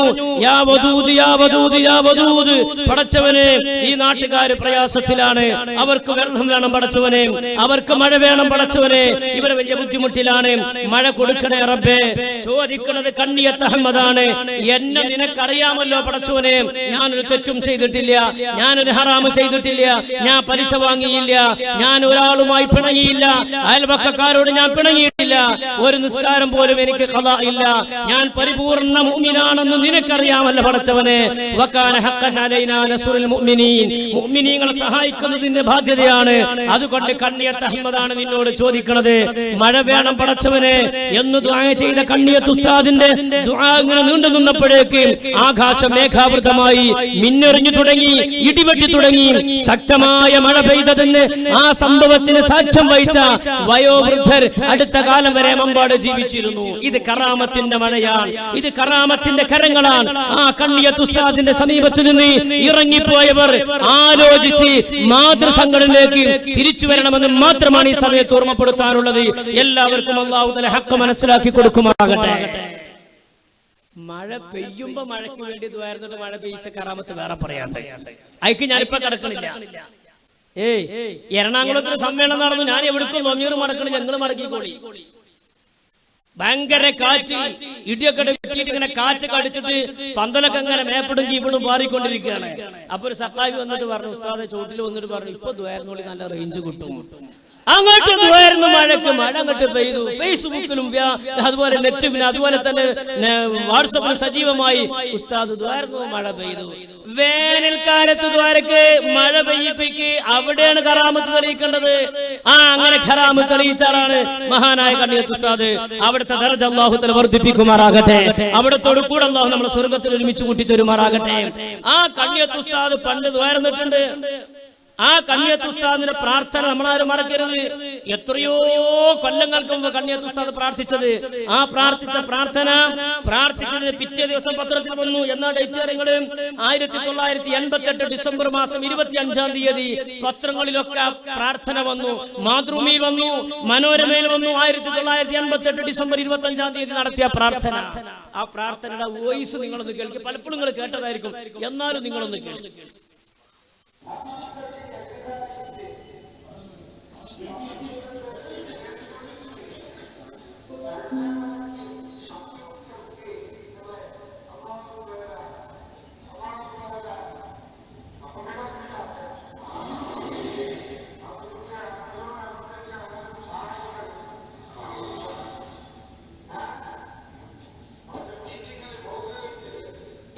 യാ വദൂദ് യാ വദൂദ് യാ വദൂദ്, പടച്ചവനെ ഈ നാട്ടുകാർ പ്രയാസത്തിലാണ്, അവർക്ക് വെള്ളം വേണം പടച്ചവനെ, അവർക്ക് മഴ വേണം പടച്ചവനെ, ഇവർ വലിയ ബുദ്ധിമുട്ടിലാണ്, മഴ കൊടുക്കണേ റബ്ബേ. ചോദിക്കുന്നത് കണ്ണിയത്ത് അഹമ്മദാണ്. എന്നെ നിനക്കറിയാമല്ലോ പടച്ചവനെ, ഞാനൊരു തെറ്റും ചെയ്തിട്ടില്ല, ഞാനൊരു ഹറാമ് ചെയ്തിട്ടില്ല, ഞാൻ പലിശ വാങ്ങിയില്ല, ഞാൻ ഒരാളുമായി പിണങ്ങിയില്ല, അയൽപക്കക്കാരോട് ഞാൻ പിണങ്ങിയിട്ടില്ല, ഒരു നിസ്കാരം പോലും എനിക്ക് ഖളാ ഇല്ല, ഞാൻ പരിപൂർണ്ണ മുഅ്മിനാണെന്ന് നിനക്കറിയാമല്ലോ പടച്ചവനെ. വകാന ഹഖ്ഖൻ അലൈനാ നസ്റുൽ മുഅ്മിനീൻ, മുഅ്മിനീങ്ങളെ സഹായിക്കുന്നതിന്റെ ബാധ്യതയാണ്. അതുകൊണ്ട് കണ്ണിയത്ത് അഹമ്മദാണ് നിന്നോട് ചോദിക്കുന്നത്, മഴ വേണം പടച്ചവനെ എന്ന് ദുആ ചെയ്ത കണ്ണിയത്ത് ഉസ്താദിന്റെ ദുആ ഇങ്ങനെ നീണ്ടു നിന്നപ്പോഴേക്ക് ആകാശം മേഘാവൃതമായി, മിന്നെറിഞ്ഞു തുടങ്ങി, ഇടിവെട്ടി തുടങ്ങി, ശക്തമായ മഴ പെയ്തതെന്ന് ആ സംഭവത്തിന് സാക്ഷ്യം വഹിച്ച വയോവൃദ്ധർ അടുത്ത കാലം വരെ മമ്പാട് ജീവിച്ചിരുന്നു. ഇത് കറാമത്തിന്റെ മഴയാണ്, ഇത് കറാമത്തിന്റെ കരങ്ങളാണ്. ആ കണ്ണിയത്ത് ഉസ്താദിന്റെ സമീപത്ത് നിന്ന് ഇറങ്ങിപ്പോയവർ ആലോചിച്ച് മാതൃസംഘടനയിലേക്ക് തിരിച്ചു വരണമെന്ന് മാത്രമാണ് ഈ സമയത്ത് ഓർമ്മപ്പെടുത്താനുള്ളത്. എല്ലാവർക്കും അല്ലാഹു തആല ഹഖ് മനസ്സിലാക്കി കൊടുക്കുമാറാകട്ടെ. മഴ പെയ്യുമ്പോ മഴയ്ക്ക് വേണ്ടി ദ്വാരുന്നിട്ട് മഴ പെയ്ച്ച കറാമത്ത് വേറെ പറയാണ്ട് അയക്ക് ഞാനിപ്പോ കിടക്കണില്ല. എറണാകുളത്തിന് സമ്മേളനം നടന്നു, ഞാൻ എവിടേക്കും നൊമീർ മടക്കണി, ഞങ്ങൾ മടക്കിക്കോളി. ഭയങ്കര കാറ്റ്, ഇടിയൊക്കെ വെട്ടിയിട്ട് ഇങ്ങനെ കാറ്റൊക്കെ അടിച്ചിട്ട് പന്തലൊക്കെ അങ്ങനെ മേപ്പിടും കീപ്പിടും പാറിക്കൊണ്ടിരിക്കുകയാണ്. അപ്പൊ ഒരു സത്തായി വന്നിട്ട് പറഞ്ഞു, ഉസ്താദെ ചോട്ടിൽ വന്നിട്ട് പറഞ്ഞു, ഇപ്പൊ ദ്വാരുന്നോളി നല്ല റേഞ്ച് കിട്ടും. അങ്ങോട്ട് ദ്വാരുന്നു മഴക്ക്, മഴ അങ്ങോട്ട് പെയ്തു. ഫേസ്ബുക്കിലും അതുപോലെ നെറ്റും അതുപോലെ തന്നെ വാട്സപ്പിലും സജീവമായി ഉസ്താദ് ദ്വാരുന്നു, മഴ പെയ്തു. വേനൽക്കാലത്ത് ദ്വാരക്ക് മഴ പെയ്യിപ്പിക്ക്, അവിടെയാണ് കറാമത്ത് തെളിയിക്കേണ്ടത്. അങ്ങനെ കറാമത്ത് തെളിയിച്ചാലാണ് മഹാനായ കണ്ണിയത്ത് ഉസ്താദ്. അവിടുത്തെ ദർജ അല്ലാഹു തആല വർദ്ധിപ്പിക്കുമാറാകട്ടെ. അവിടത്തോട് കൂടെ അല്ലാഹു നമ്മളെ സ്വർഗ്ഗത്തിൽ ഒരുമിച്ച് കൂട്ടി തരുമാറാകട്ടെ. ആ കണ്ണിയത്ത് ഉസ്താദ് പണ്ട് ദ്വാരുന്നിട്ടുണ്ട്. ആ കണ്ണിയത്ത് ഉസ്താദിന്റെ പ്രാർത്ഥന നമ്മളാരും മറക്കരുത്. എത്രയോ കൊല്ലങ്ങൾക്ക് മുമ്പ് കണ്ണിയത്ത് ഉസ്താദ് പ്രാർത്ഥിച്ചത്, ആ പ്രാർത്ഥിച്ചതിന് പിറ്റേ ദിവസം പത്രത്തിൽ വന്നു. എന്നാ ഡേറ്റ് കാര്യങ്ങള് 1988 ഡിസംബർ മാസം 25-ാം തീയതി പത്രങ്ങളിലൊക്കെ പ്രാർത്ഥന വന്നു. മാതൃഭൂമിയിൽ വന്നു, മനോരമയിൽ വന്നു. 1988 ഡിസംബർ 25-ാം തീയതി നടത്തിയ പ്രാർത്ഥന. ആ പ്രാർത്ഥനയുടെ വോയിസ് നിങ്ങളൊന്ന് കേൾക്കും. പലപ്പോഴും നിങ്ങൾ കേട്ടതായിരിക്കും, എന്നാലും നിങ്ങളൊന്ന് കേൾക്കും.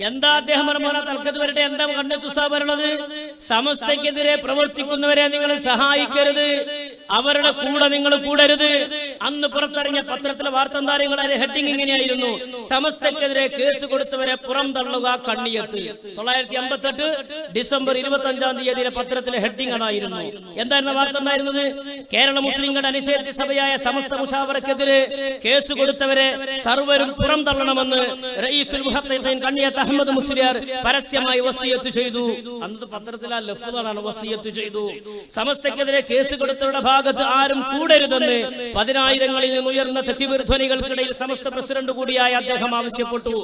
എന്താ അദ്ദേഹം തൽക്കത്ത് വരട്ടെ. എന്താ കണ്ണിയത്ത് ഉസ്താദ് പറയണത്? സമസ്തക്കെതിരെ പ്രവർത്തിക്കുന്നവരെ നിങ്ങൾ സഹായിക്കരുത്, അവരുടെ കൂടെ നിങ്ങൾ കൂടരുത്. അന്ന് പുറത്തിറങ്ങിയ പത്രത്തിലെ വാർത്താതാരങ്ങളുടെ ഹെഡിങ് ഇങ്ങനെയായിരുന്നു: സമസ്തക്കെതിരെ കേസ് കൊടുത്തവരെ പുറംതള്ളുക കണ്ണിയത്ത്. 1958 ഡിസംബർ 25-ാം തീയതിയിലെ പത്രത്തിലെ ഹെഡിങ് അതായിരുന്നു. എന്തായിരുന്നു വാർത്ത ഉണ്ടായിരുന്നത്? കേരള മുസ്ലിങ്ങളുടെ അനിഷേധ്യ സഭയായ സമസ്ത മുഷാവറക്കെതിരെ കേസ് കൊടുത്തവരെ സർവരും പുറംതള്ളണമെന്ന് റഈസുൽ മുഹഖഖീൻ കണ്ണിയത്ത് അഹമ്മദ് മുസ്ലിയാർ പരസ്യമായി വസിയത്ത് ചെയ്തു. അന്നത്തെ പത്രത്തിലെ ലഫ്ളാണ് വസിയത്ത് ചെയ്തു. സമസ്തക്കെതിരെ കേസ് കൊടുത്തവരുടെ ഭാഗത്ത് ആരും കൂടരുതെന്ന് 10,000-ങ്ങളിൽ നിന്ന് ഉയർന്ന തക്ബീർ ധ്വനികൾക്കിടയിൽ സമസ്ത പ്രസിഡന്റ് കൂടിയായ അദ്ദേഹം ആവശ്യപ്പെട്ടു.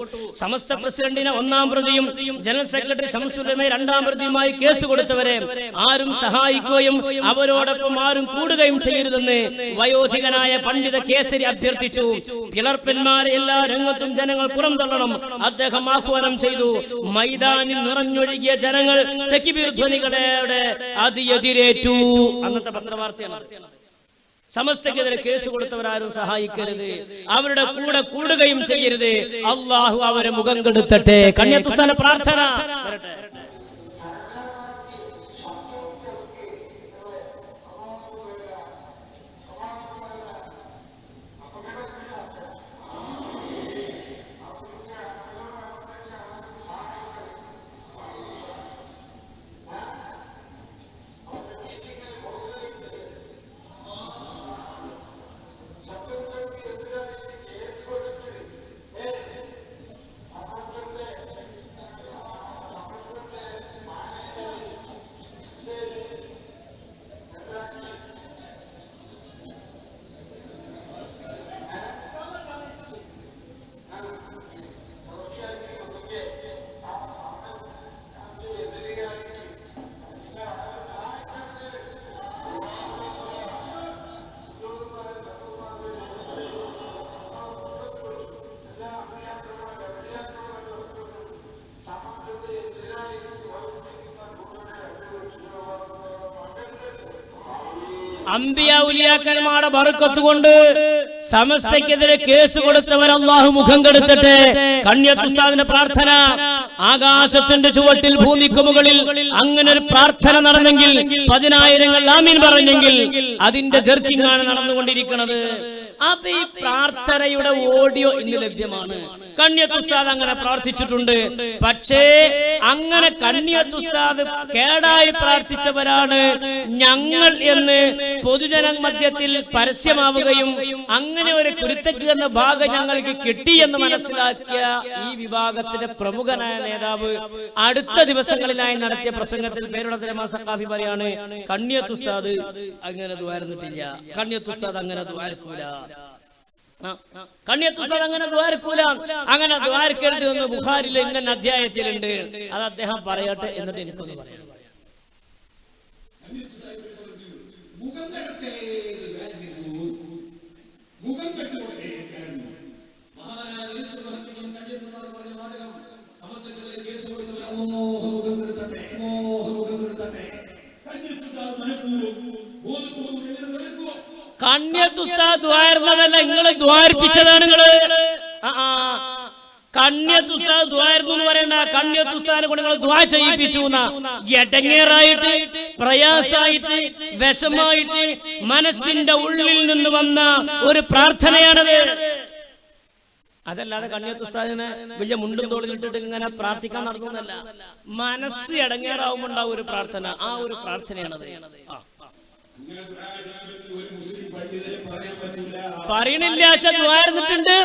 സമസ്ത പ്രസിഡന്റിനെ 1-ാം പ്രതിയും ജനറൽ സെക്രട്ടറി ശംസുലമയെ 2-ാം പ്രതിയുമായി കേസ് കൊടുത്തവരെ ആരും സഹായിക്കുകയും അവരോടൊപ്പം ആരും കൂടുകയും ചെയ്യരുതെന്ന് വയോധികനായ പണ്ഡിത കേസരി അഭ്യർത്ഥിച്ചു. പിളർപ്പന്മാരെ എല്ലാ രംഗത്തും ജനങ്ങൾ പുറംതള്ളണം അദ്ദേഹം ആഹ്വാനം ചെയ്തു. മൈതാനിൽ നിറഞ്ഞൊഴുകിയ ജനങ്ങൾ തക്ബീർ ധ്വനികളോടെ അതിയെതിരേറ്റു. അന്നത്തെ പത്രവാർത്തയാണ്. സമസ്തക്കെതിരെ കേസ് കൊടുത്തവരാരും സഹായിക്കരുത്, അവരുടെ കൂടെ കൂടുകയും ചെയ്യരുത്. അള്ളാഹു അവരെ മുഖം കെടുത്തട്ടെ. കണ്ണിയത്ത് ഉസ്താദിന്റെ പ്രാർത്ഥന വരട്ടെ. അമ്പിയ ഉലിയാക്കന്മാരുടെ ബർക്കത്ത് കൊണ്ട് സമസ്തക്കെതിരെ കേസ് കൊടുത്തവർ അല്ലാഹു മുഖം കെടുത്തട്ടെ. കണ്ണിയത്ത് ഉസ്താദിന്റെ പ്രാർത്ഥന. ആകാശത്തിന്റെ ചുവട്ടിൽ ഭൂമിക്ക് മുകളിൽ അങ്ങനെ ഒരു പ്രാർത്ഥന നടന്നെങ്കിൽ 10,000-ങ്ങൾ ആമീൻ പറഞ്ഞെങ്കിൽ അതിന്റെ ജർക്കിംഗ് ആണ് നടന്നുകൊണ്ടിരിക്കുന്നത്. അപ്പൊ ഈ പ്രാർത്ഥനയുടെ ഓഡിയോ ഇന്ന് ലഭ്യമാണ്. കണ്ണിയത്ത് ഉസ്താദ് അങ്ങനെ പ്രാർത്ഥിച്ചിട്ടുണ്ട്. പക്ഷേ അങ്ങനെ കണ്ണിയത്ത് ഉസ്താദ് കേടായി പ്രാർത്ഥിച്ചവരാണ് ഞങ്ങൾ എന്ന് പൊതുജന മധ്യത്തിൽ പരസ്യമാവുകയും അങ്ങനെ ഒരു കുരുത്തക്കേടിന്റെ ഭാഗം ഞങ്ങൾക്ക് കിട്ടിയെന്ന് മനസ്സിലാക്കിയ ഈ വിഭാഗത്തിന്റെ പ്രമുഖനായ നേതാവ് അടുത്ത ദിവസങ്ങളിലായി നടത്തിയ പ്രസംഗത്തിൽ പേരുടെ സഖാഫി പറയാണ്: കണ്ണിയത്ത് ഉസ്താദ് അങ്ങനെ ദ്വാരന്നിട്ടില്ല, കണ്ണിയത്ത് ഉസ്താദ് അങ്ങനെ ദ്വാരക്കൂല, കണ്ണിയത്ത് ഉസ്താദ് അങ്ങനെ ദ്വാരക്കൂല, അങ്ങനെ ദ്വാരക്കരുത് എന്ന് ബുഖാരിയിലെ ഇന്ന അധ്യായത്തിലുണ്ട്. അത് അദ്ദേഹം പറയട്ടെ, എന്നിട്ട് എനിക്കൊന്ന് പറയാം. കണ്ണിയത്ത് ഉസ്താദ് ദ്വാരുന്നതല്ല, നിങ്ങൾ ദ്വാരിപ്പിച്ചതാണ്. നിങ്ങള് കണ്ണിയത്ത് ഉസ്താദ് ദ്വാരുന്നു എന്ന് പറയണ്ട. കണ്ണിയത്ത് ഉസ്താദിനെ കൊണ്ട് നിങ്ങൾ ദ്വാ ചെയ്യിപ്പിച്ചു. എടങ്ങേറായിട്ട്, പ്രയാസായിട്ട്, വിഷമായിട്ട് മനസ്സിന്റെ ഉള്ളിൽ നിന്ന് വന്ന ഒരു പ്രാർത്ഥനയാണത്. അതല്ലാതെ കണ്ണിയത്ത് ഉസ്താദിനെ വലിയ മുണ്ടും തോളിലിട്ടിട്ട് ഇങ്ങനെ പ്രാർത്ഥിക്കാൻ നടത്തുന്നല്ല. മനസ്സ് ഇടങ്ങേറാവുമ്പോണ്ടാവും ഒരു പ്രാർത്ഥന, ആ ഒരു പ്രാർത്ഥനയാണത്. പറയണില്ല ദ്വാരന്നിട്ടുണ്ട്,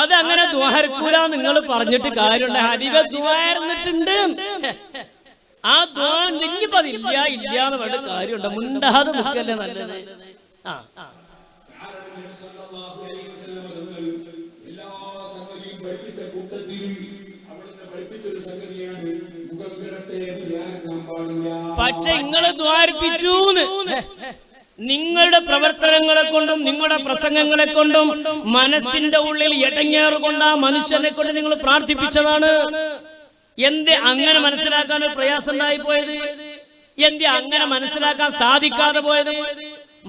അതങ്ങനെ ദ്വാരക്കൂല നിങ്ങൾ പറഞ്ഞിട്ട് കാര്യമുണ്ട്. ഹബീബ് ദ്വാരന്നിട്ടുണ്ട്, ആ ദ്വാ നിങ്ങിപ്പോ അതില്ല ഇല്ല എന്ന് പറഞ്ഞ കാര്യമുണ്ട്. മുണ്ടാതെ നിൽക്കല്ലേ നല്ലത്. പക്ഷെ നിങ്ങള് ദ്വാരിപ്പിച്ചു, നിങ്ങളുടെ പ്രവർത്തനങ്ങളെ കൊണ്ടും നിങ്ങളുടെ പ്രസംഗങ്ങളെ കൊണ്ടും മനസ്സിന്റെ ഉള്ളിൽ എടങ്ങേറ് കൊണ്ട് ആ മനുഷ്യനെ കൊണ്ട് നിങ്ങൾ പ്രാർത്ഥിപ്പിച്ചതാണ്. എന്തേ അങ്ങനെ മനസ്സിലാക്കാൻ ഒരു പ്രയാസം ഉണ്ടായി പോയത്? എന്തേ അങ്ങനെ മനസ്സിലാക്കാൻ സാധിക്കാതെ പോയത്?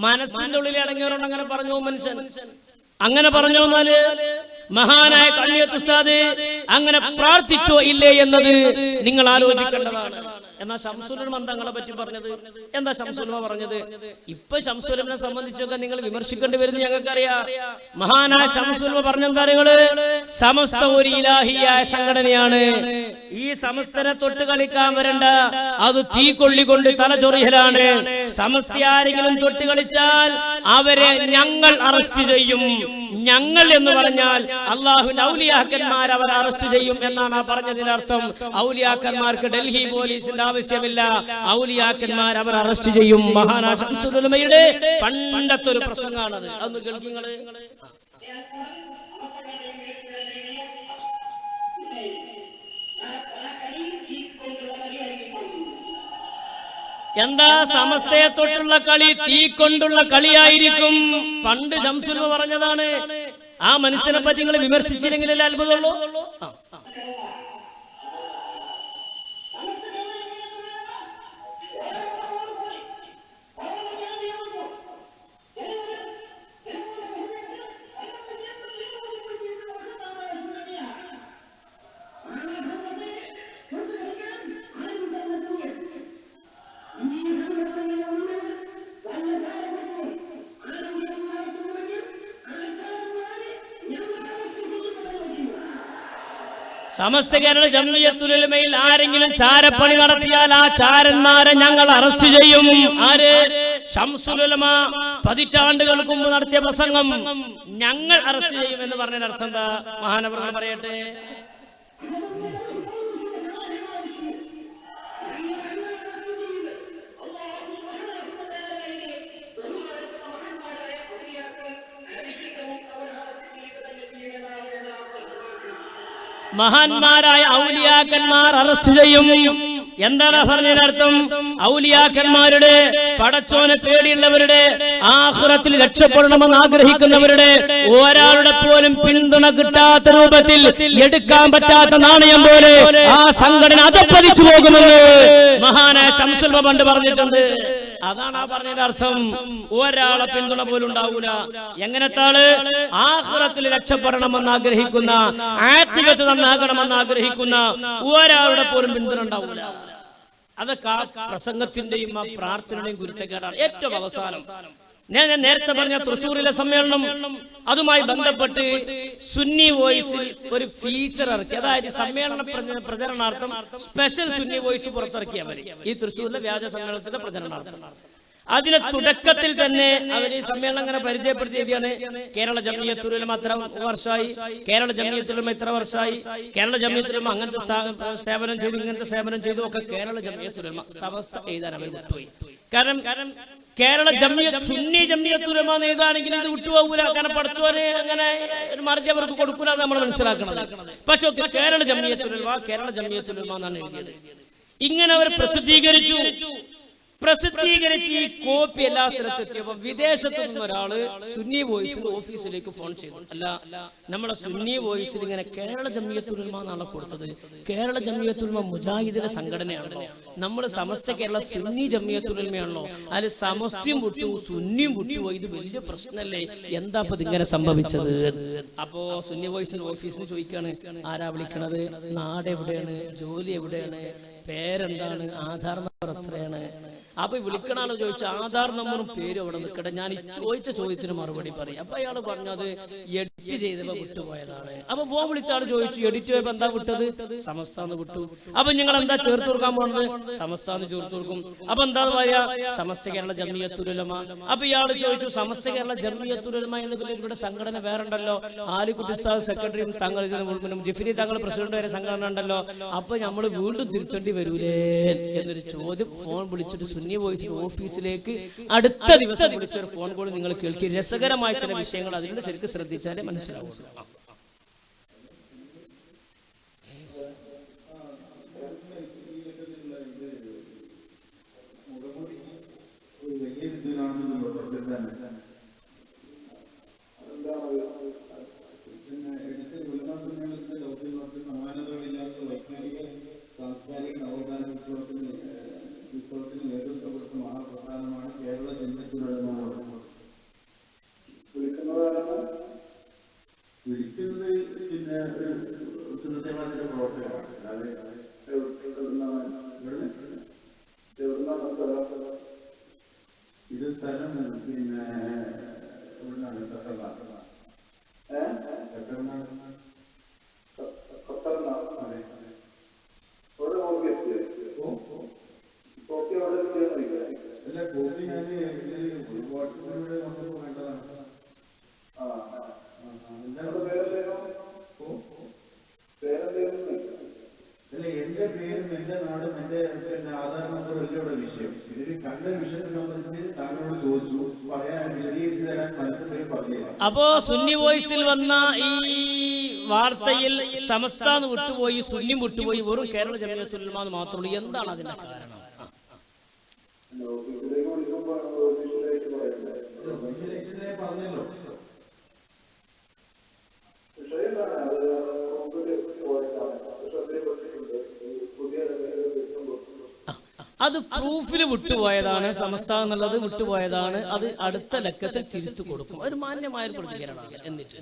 മനസ്സിന്റെ ഉള്ളിൽ ഇടങ്ങേറുണ്ട് അങ്ങനെ പറഞ്ഞു മനുഷ്യൻ. അങ്ങനെ പറഞ്ഞു എന്നാല് മഹാനായ കണ്ണിയത്ത് ഉസ്താദ് അങ്ങനെ പ്രാർത്ഥിച്ചോ ഇല്ലേ എന്നത് നിങ്ങൾ ആലോചിക്കേണ്ടതാണ്. എന്നാ ശംസുൽ ഉലമ തങ്ങളെ പറ്റി പറഞ്ഞത് എന്താ? ശംസുൽ ഉലമ പറഞ്ഞത് ഇപ്പൊ ശംസുൽ ഉലമയെ സംബന്ധിച്ചൊക്കെ നിങ്ങൾ വിമർശിക്കേണ്ടി വരുന്നു ഞങ്ങൾക്കറിയാം. മഹാനായ ശംസുൽ ഉലമ പറഞ്ഞെന്താ? നിങ്ങള് സമസ്ത ഒരു ഇലാഹിയായ സംഘടനയാണ്, ഈ സമസ്തനെ തൊട്ട് കളിക്കാൻ വരണ്ട, അത് തീ കൊള്ളിക്കൊണ്ട് തലചൊറിയലാണ്. സമസ്ത ആരെങ്കിലും തൊട്ട് കളിച്ചാൽ അവരെ ഞങ്ങൾ അറസ്റ്റ് ചെയ്യും. ഞങ്ങൾ എന്ന് പറഞ്ഞാൽ അള്ളാഹുവിന്റെ ഔലിയാക്കന്മാർ അവർ അറസ്റ്റ് ചെയ്യും എന്നാണ് ആ പറഞ്ഞതിനർത്ഥം. ഔലിയാക്കന്മാർക്ക് ഡൽഹി പോലീസിന്റെ ആവശ്യമില്ല, ഔലിയാക്കന്മാർ അവർ അറസ്റ്റ് ചെയ്യും. മഹാനായ ശംസുൽ ഉലമയുടെ പണ്ടത്തെ ഒരു പ്രസംഗമാണത്. അതൊന്ന് കേൾക്കിങ്ങള്. എന്താ? സമസ്തയെ തൊട്ടുള്ള കളി തീ കൊണ്ടുള്ള കളിയായിരിക്കും. പണ്ട് ശംസുൽ ഉലമ പറഞ്ഞതാണ്. ആ മനുഷ്യനെ പറ്റി നിങ്ങൾ വിമർശിച്ചില്ലെങ്കിലല്ലേ അത്ഭുതമുള്ളൂ. സമസ്ത കേരള ജംഇയ്യത്തുൽ ഉലമയിൽ ആരെങ്കിലും ചാരപ്പണി നടത്തിയാൽ ആ ചാരന്മാരെ ഞങ്ങൾ അറസ്റ്റ് ചെയ്യും. ആര്? ശംസുൽ ഉലമ പതിറ്റാണ്ടുകൾക്ക് മുമ്പ് നടത്തിയ പ്രസംഗം ഞങ്ങൾ അറസ്റ്റ് ചെയ്യും എന്ന് പറഞ്ഞതിന്റെ അർത്ഥം എന്താ? മഹാനവറുകൾ പറയട്ടെ. മഹാന്മാരായ ഔലിയാക്കന്മാർ അറസ്റ്റ് ചെയ്യും. എന്താണ് പറഞ്ഞതിനർത്ഥം? ഔലിയാക്കന്മാരുടെ, പടച്ചോനെ പേടിയുള്ളവരുടെ, ആഖിറത്തിൽ രക്ഷപ്പെടണമെന്ന് ആഗ്രഹിക്കുന്നവരുടെ ഒരാളുടെ പോലും പിന്തുണ കിട്ടാത്ത രൂപത്തിൽ എടുക്കാൻ പറ്റാത്ത നാണയം പോലെ ആ സംഘടന അധപ്പതിച്ചു പോകുമെന്ന് മഹാനായ ശംസുൽ ഉലമ പണ്ട് പറഞ്ഞിട്ടുണ്ട്. അതാണ് ആ പറഞ്ഞതിന്റെ അർത്ഥം. ഒരാളെ പിന്തുണ പോലും ഉണ്ടാവൂല. എങ്ങനത്തെ ആള്? ആഖിറത്തിൽ രക്ഷപ്പെടണമെന്ന് ആഗ്രഹിക്കുന്ന, ആഖിറത്ത് നന്നാകണമെന്ന് ആഗ്രഹിക്കുന്ന ഒരാളുടെ പോലും പിന്തുണ ഉണ്ടാവൂല. അതൊക്കെ ആ പ്രസംഗത്തിന്റെയും ആ പ്രാർത്ഥനയുടെയും ഗുരുത്തക്കേടാണ്. ഏറ്റവും അവസാനം ഞാൻ നേരത്തെ പറഞ്ഞ തൃശ്ശൂരിലെ സമ്മേളനം, അതുമായി ബന്ധപ്പെട്ട് സുന്നി വോയിസിൽ ഒരു ഫീച്ചർ ഇറക്കി. അതായത് സമ്മേളന പ്രചരണാർത്ഥം സ്പെഷ്യൽ സുന്നി വോയിസ് പുറത്തിറക്കിയവർ ഈ തൃശ്ശൂരിലെ വ്യാജ സമ്മേളനത്തിന്റെ പ്രചരണാർത്ഥം. അതിലെ തുടക്കത്തിൽ തന്നെ അവർ ഈ സമ്മേളനം അങ്ങനെ പരിചയപ്പെടുത്തിയതാണ്. കേരള ജംഇയ്യത്തുൽ ഉലമ ഇത്ര വർഷമായി, കേരള ജംഇയ്യത്തുൽ ഉലമ ഇത്ര വർഷമായി, കേരള ജംഇയ്യത്തുൽ ഉലമ അങ്ങനത്തെ സേവനം ചെയ്തു, ഇങ്ങനത്തെ സേവനം ചെയ്തു, ഒക്കെ കേരള ജംഇയ്യത്തുൽ ഉലമ സമസ്ത എഴുതാൻ അവർ വിട്ടുപോയി. കാരണം കേരള ജംഇയ്യത്ത് സുന്നി ജംഇയ്യത്തുൽ ഉലമ എഴുതാണെങ്കിൽ ഇത് വിട്ടുപോകൂല. കാരണം പഠിച്ചവരെ അങ്ങനെ ഒരു മറുപടി അവർക്ക് കൊടുക്കൂല, നമ്മൾ മനസ്സിലാക്കണം. പക്ഷെ കേരള ജംഇയ്യത്തുൽ ഉലമ, കേരള ജംഇയ്യത്തുൽ ഉലമ എന്നാണ് എഴുതിയത്. ഇങ്ങനെ അവർ പ്രസിദ്ധീകരിച്ച് ഈ കോപ്പി എല്ലാ സ്ഥലത്തെത്തിയപ്പോ വിദേശത്തു നിന്ന് ഒരാള് സുന്നി വോയിസിന്റെ ഓഫീസിലേക്ക് ഫോൺ ചെയ്തു. അല്ല, നമ്മളെ സുന്നി വോയിസിൽ ഇങ്ങനെ കേരള ജംഇയ്യത്തുൽ ഉലമ എന്നാണ് കൊടുത്തത്, കേരള ജംഇയ്യത്തുൽ ഉലമ മുജാഹിദിന്റെ സംഘടനയാണല്ലോ, നമ്മൾ സമസ്ത കേരള സുന്നി ജംഇയ്യത്തുൽ ഉലമയാണല്ലോ, അതിൽ സമസ്തയും വിട്ടു സുന്നിയും വിട്ടു, ഇത് വലിയ പ്രശ്നമല്ലേ, എന്താ ഇപ്പൊ ഇതിങ്ങനെ സംഭവിച്ചത്? അപ്പോ സുന്നി വോയിസിന്റെ ഓഫീസിന് ചോദിക്കാണ്, ആരാ വിളിക്കണത്, നാട് എവിടെയാണ്, ജോലി എവിടെയാണ്, പേരെന്താണ്, ആധാർ നമ്പർ എത്രയാണ്? അപ്പൊ വിളിക്കണ ആള് ചോദിച്ചു ആധാർ നമ്പറും പേരും അവിടെ നിൽക്കട്ടെ, ഞാൻ ഈ ചോദിച്ച ചോദ്യത്തിന് മറുപടി പറയും. അപ്പൊ അയാൾ പറഞ്ഞത് എഡിറ്റ് ചെയ്തപ്പോ വിട്ടുപോയതാണ്. അപ്പൊ ഫോൺ വിളിച്ച ആള് ചോദിച്ചു എഡിറ്റ് ചെയ്തപ്പോ എന്താ വിട്ടത്? സമസ്താന്ന് വിട്ടു. അപ്പൊ നിങ്ങൾ എന്താ ചേർത്ത് കൊടുക്കാൻ പോകുന്നത്? സമസ്താന്ന് ചേർത്ത് കൊടുക്കും. അപ്പൊ എന്താ പറയാ? സമസ്ത കേരള ജംഇയ്യത്തുൽ ഉലമ. അപ്പൊ ഇയാൾ ചോദിച്ചു സമസ്ത കേരള ജംഇയ്യത്തുൽ ഉലമ എന്ന പേരിൽ ഇവിടെ സംഘടന വേറെ ഉണ്ടല്ലോ, ആലിക്കുട്ടി ഉസ്താദ് സെക്രട്ടറിയും താങ്കൾ ജിഫ്രി താങ്കൾ പ്രസിഡന്റ് വരെ സംഘടന ഉണ്ടല്ലോ, അപ്പൊ നമ്മൾ വീണ്ടും തിരുത്തേണ്ടി വരൂലേ എന്നൊരു ചോദ്യം ഫോൺ വിളിച്ചിട്ട് സുന്നി വോയിസ് ഓഫീസിലേക്ക് അടുത്ത ദിവസം വിളിച്ചൊരു ഫോൺ കോൾ നിങ്ങൾ കേൾക്കി. രസകരമായ ചില വിഷയങ്ങൾ അതിലൂടെ ശരിക്കും ശ്രദ്ധിച്ചാലേ മനസ്സിലാവും. അപ്പോ സുന്നി വോയിസിൽ വന്ന ഈ വാർത്തയിൽ സമസ്താന്ന് വിട്ടുപോയി, സുന്നി വിട്ടുപോയി, വെറും കേരള ജംഇയ്യത്തുൽ ഉലമ എന്ന് മാത്രമേ ഉള്ളൂ. എന്താണ് അതിന്റെ കാരണം? അത് പ്രൂഫിൽ വിട്ടുപോയതാണ്, സമസ്ത എന്നുള്ളത് വിട്ടുപോയതാണ്. അത് അടുത്ത ലക്കത്തിൽ തിരുത്തു കൊടുക്കും. ഒരു മാന്യമായ പ്രതികരണമാണ്. എന്നിട്ട്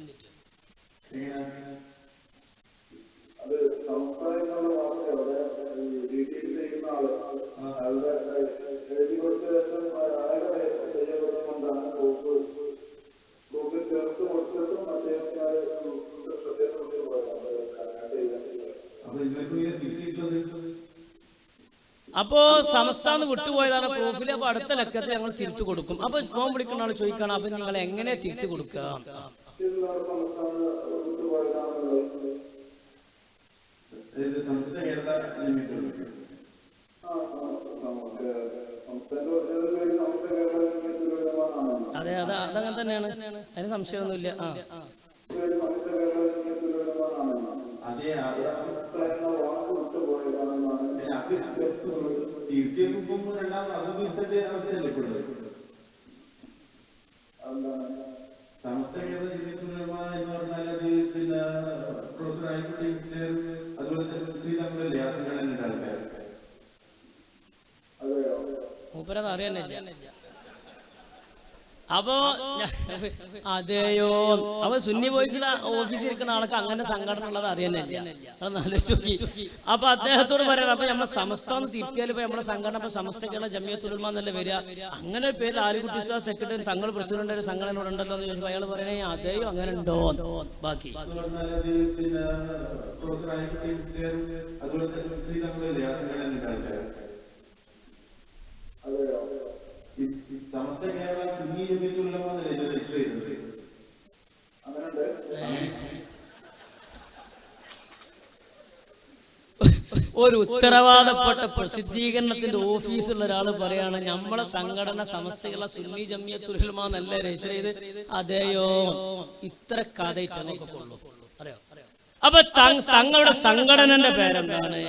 അപ്പോ സമസ്താന്ന് വിട്ടുപോയതാണ് പ്രൂഫിൽ. അപ്പൊ അടുത്ത ലക്കത്തിൽ ഞങ്ങൾ തിരുത്തു കൊടുക്കും. അപ്പൊ ഫോൺ വിളിക്കുന്ന ആൾ ചോദിക്കണം, അപ്പൊ നിങ്ങൾ എങ്ങനെ തിരുത്തു കൊടുക്കുക? അതെ അതെ അതങ്ങനെ തന്നെയാണ്, അതിന് സംശയമൊന്നുമില്ല. മൂപ്പരത് അറിയാനില്ല. അപ്പോ അതെയോ, അപ്പൊ സുന്നി വോയിസിൽ ഓഫീസിൽ ഇരിക്കുന്ന ആൾക്ക് അങ്ങനെ സംഘടന ഉള്ളത് അറിയാനില്ല. അപ്പൊ അദ്ദേഹത്തോട് പറയാം, അപ്പൊ നമ്മളെ സമസ്ത തിരുത്തിയാൽ ഇപ്പൊ നമ്മളെ സംഘടന ഇപ്പൊ സമസ്ത കേരള ജംഇയ്യത്തുൽ ഉലമ എന്നല്ലേ വരിക, അങ്ങനെ ഒരു പേര് ആലിക്കുട്ടി ഉസ്താദ് സെക്രട്ടറി തങ്ങൾ പ്രസിഡന്റ് ഒരു സംഘടന ഉണ്ടല്ലോ എന്ന് ചോദിച്ചപ്പോ അയാൾ പറയണേ അതെയോ അങ്ങനെ ഉണ്ടോ. ബാക്കി ഒരു ഉത്തരവാദപ്പെട്ട പ്രസിദ്ധീകരണത്തിന്റെ ഓഫീസുള്ള ഒരാൾ പറയാണ് നമ്മളെ സംഘടന സമസ്തയുള്ള സുന്നി ജംഇയ്യത്തുൽ ഉലമ എന്നല്ല രജിസ്റ്റർ ചെയ്ത്. അതെയോ, ഇത്ര കഥയിട്ടൊക്കെ കൊള്ളു. അറിയോ? അപ്പൊ തങ്ങളുടെ സംഘടനന്റെ പേരെന്താണ്,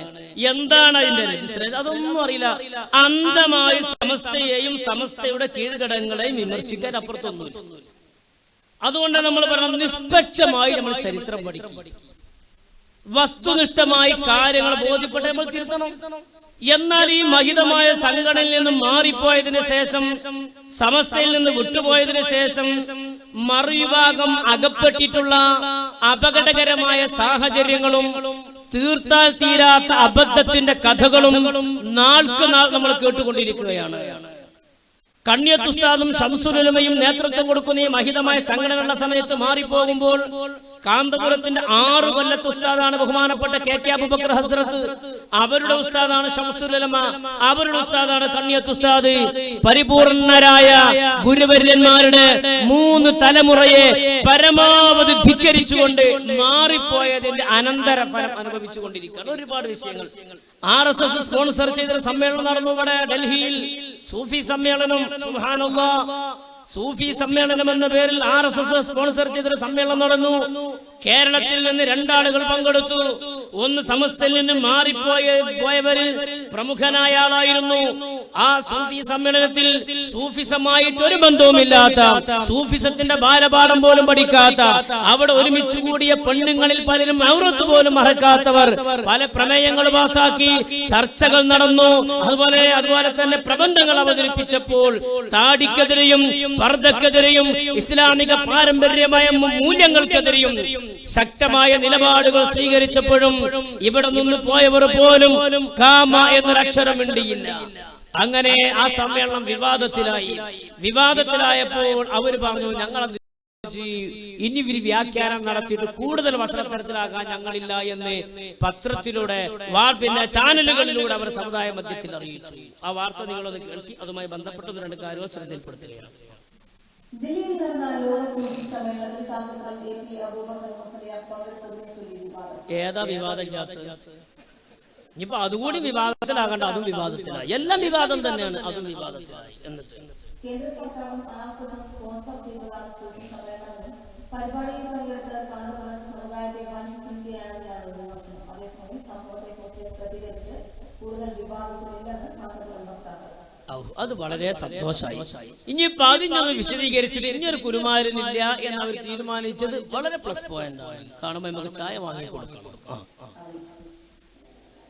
എന്താണ് അതിന്റെ രജിസ്ട്രേഷൻ, അതൊന്നും അറിയില്ല. അന്ധമായി സമസ്തയെയും സമസ്തയുടെ കീഴ്ഘടകങ്ങളെയും വിമർശിക്കാൻ അപ്പുറത്തൊന്നുമില്ല. അതുകൊണ്ട് നമ്മൾ പറയണം, നിഷ്പക്ഷമായി നമ്മൾ ചരിത്രം പഠിക്കും, വസ്തുനിഷ്ഠമായി കാര്യങ്ങൾ ബോധ്യപ്പെട്ട് നമ്മൾ തിരുത്തണം. എന്നാൽ ഈ മഹിതമായ സംഘടനയിൽ നിന്നും മാറിപ്പോയതിനു ശേഷം, സമസ്തയിൽ നിന്ന് വിട്ടുപോയതിനു ശേഷം മറുവിഭാഗം അകപ്പെട്ടിട്ടുള്ള അപകടകരമായ സാഹചര്യങ്ങളും തീർത്താൽ തീരാത്ത അബദ്ധത്തിന്റെ കഥകളും നാൾക്ക് നാൾ നമ്മൾ കേട്ടുകൊണ്ടിരിക്കുകയാണ്. കണ്ണിയത്ത് ഉസ്താദും ശംസുൽ ഉലമയും നേതൃത്വം കൊടുക്കുന്ന ഈ മഹിതമായ സംഘടനകളുടെ സമയത്ത് മാറിപ്പോകുമ്പോൾ കാന്തപുരത്തിന്റെ 6 കൊല്ലത്തെ ഉസ്താദാണ് ബഹുമാനപ്പെട്ട KK അബൂബക്കർ ഹസ്രത്ത്, അവരുടെ ഉസ്താദാണ് ശംസുൽ ഉലമ, അവരുടെ ഉസ്താദാണ് കണ്ണിയത്ത് ഉസ്താദ്. പരിപൂർണരായ ഗുരുവര്യന്മാരുടെ 3 തലമുറയെ പരമാവധി ധിക്കരിച്ചുകൊണ്ട് മാറിപ്പോയതിന്റെ അനന്തരഫലം അനുഭവിച്ചുകൊണ്ടിരിക്കുകയാണ്. ഒരുപാട് വിഷയങ്ങൾ RSS സ്പോൺസർ ചെയ്ത സമ്മേളനം നടന്നു ഇവിടെ ഡൽഹിയിൽ. സൂഫി സമ്മേളനം, സുബ്ഹാനല്ലാഹ്, സൂഫി സമ്മേളനം എന്ന പേരിൽ RSS സ്പോൺസർ ചെയ്തൊരു സമ്മേളനം നടന്നു. കേരളത്തിൽ നിന്ന് 2 ആളുകൾ പങ്കെടുത്തു. ഒന്ന് സമസ്തയിൽ നിന്ന് മാറിപ്പോയവരിൽ പ്രമുഖനായ ആളായിരുന്നു. ആ സൂഫി സമ്മേളനത്തിൽ സൂഫിസമായിട്ട് ഒരു ബന്ധവുമില്ലാത്ത, സൂഫിസത്തിന്റെ ബാലപാഠം പോലും പഠിക്കാത്ത, അവിടെ ഒരുമിച്ച് കൂടിയ പെണ്ണുങ്ങളിൽ പലരും ഔറത്ത് പോലും മറക്കാത്തവർ പല പ്രമേയങ്ങൾ പാസാക്കി, ചർച്ചകൾ നടന്നു. അതുപോലെ തന്നെ പ്രബന്ധങ്ങൾ അവതരിപ്പിച്ചപ്പോൾ താടിക്കെതിരെയും പർദ്ദക്കെതിരെയും ഇസ്ലാമിക പാരമ്പര്യമായ മൂല്യങ്ങൾക്കെതിരെയും ശക്തമായ നിലപാടുകൾ സ്വീകരിച്ചപ്പോഴും ഇവിടെ നിന്ന് പോയവർ പോലും കാമ എന്നൊരക്ഷരം മിണ്ടിയില്ല. അങ്ങനെ ആ സമ്മേളനം വിവാദത്തിലായപ്പോൾ അവർ പറഞ്ഞു, ഞങ്ങൾ ഇനി ഇവര് വ്യാഖ്യാനം നടത്തിയിട്ട് കൂടുതൽ വഷളത്തരത്തിലാകാൻ ഞങ്ങളില്ല എന്ന് പത്രത്തിലൂടെ പിന്നെ ചാനലുകളിലൂടെ അവർ സമുദായ മധ്യത്തിൽ അറിയിച്ചു. ആ വാർത്ത നിങ്ങളത് കേൾക്കി. അതുമായി ബന്ധപ്പെട്ട 2 കാര്യങ്ങൾ ശ്രദ്ധയിൽപ്പെടുത്തുകയാണ്. ഏതാ വിവാദമില്ലാത്ത? ഇനിയിപ്പോ അതുകൂടി വിവാദത്തിലാകണ്ട, അതും വിവാദത്തിലായി. എല്ലാം വിവാദം തന്നെയാണ്, അതും വിവാദത്തിലായി. എന്നിട്ട് കേന്ദ്ര സർക്കാരും RSS സ്പോൺസർ ചെയ്തതാണ് സൂഫി സമ്മേളനം. പരിപാടിയിൽ പങ്കെടുത്ത കാന്തപുരം സമുദായത്തെ വഞ്ചിച്ചിരിക്കുകയാണെന്നാണ് വിമർശനം. അതേസമയം സംഭവത്തെക്കുറിച്ച് പ്രതികരിച്ച് കൂടുതൽ വിവാദത്തിലില്ലെന്ന് കാന്തപുരം വക്താക്കൾ. അത് വളരെ സന്തോഷമായി. ഇനിയിപ്പോ അതിനൊന്ന് വിശദീകരിച്ചിട്ട് ഇനിയൊരു കുരുമാരനില്ല എന്ന് അവർ തീരുമാനിച്ചത് വളരെ പ്ലസ് പോയിന്റ് ആണ്. കാണുമ്പോൾ നമുക്ക് ചായ വാങ്ങി കൊടുക്കണം.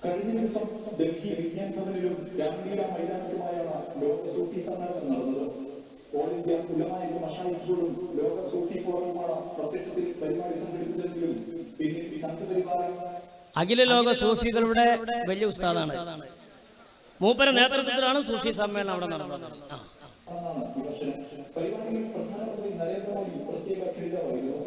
കഴിഞ്ഞ ദിവസം ഡൽഹി വിജ്ഞാൻ ഭവനിലും ഗാന്ധിയ മൈതാനത്തുമായാണ് ലോക സൂഫി സമ്മേളനം നടന്നത്. ഓൾ ഇന്ത്യ ഉലമായും മശായിഖുകളും ലോക സൂഫി ഫോറവുമാണ് പ്രത്യക്ഷത്തിൽ പരിപാടി സംഘടിപ്പിച്ചതെങ്കിലും പിന്നിൽ സംഘപരിവാരം അഖില ലോക സൂഫികളുടെ വലിയ ഉസ്താദാണ്. മൂപ്പര നേതൃത്വത്തിലാണ് സൂഫി സമ്മേളനം അവിടെ നടന്നത്. പരിപാടിയിൽ പ്രധാനമന്ത്രി നരേന്ദ്രമോദി പ്രത്യേക ക്ഷണിതമായിരുന്നു.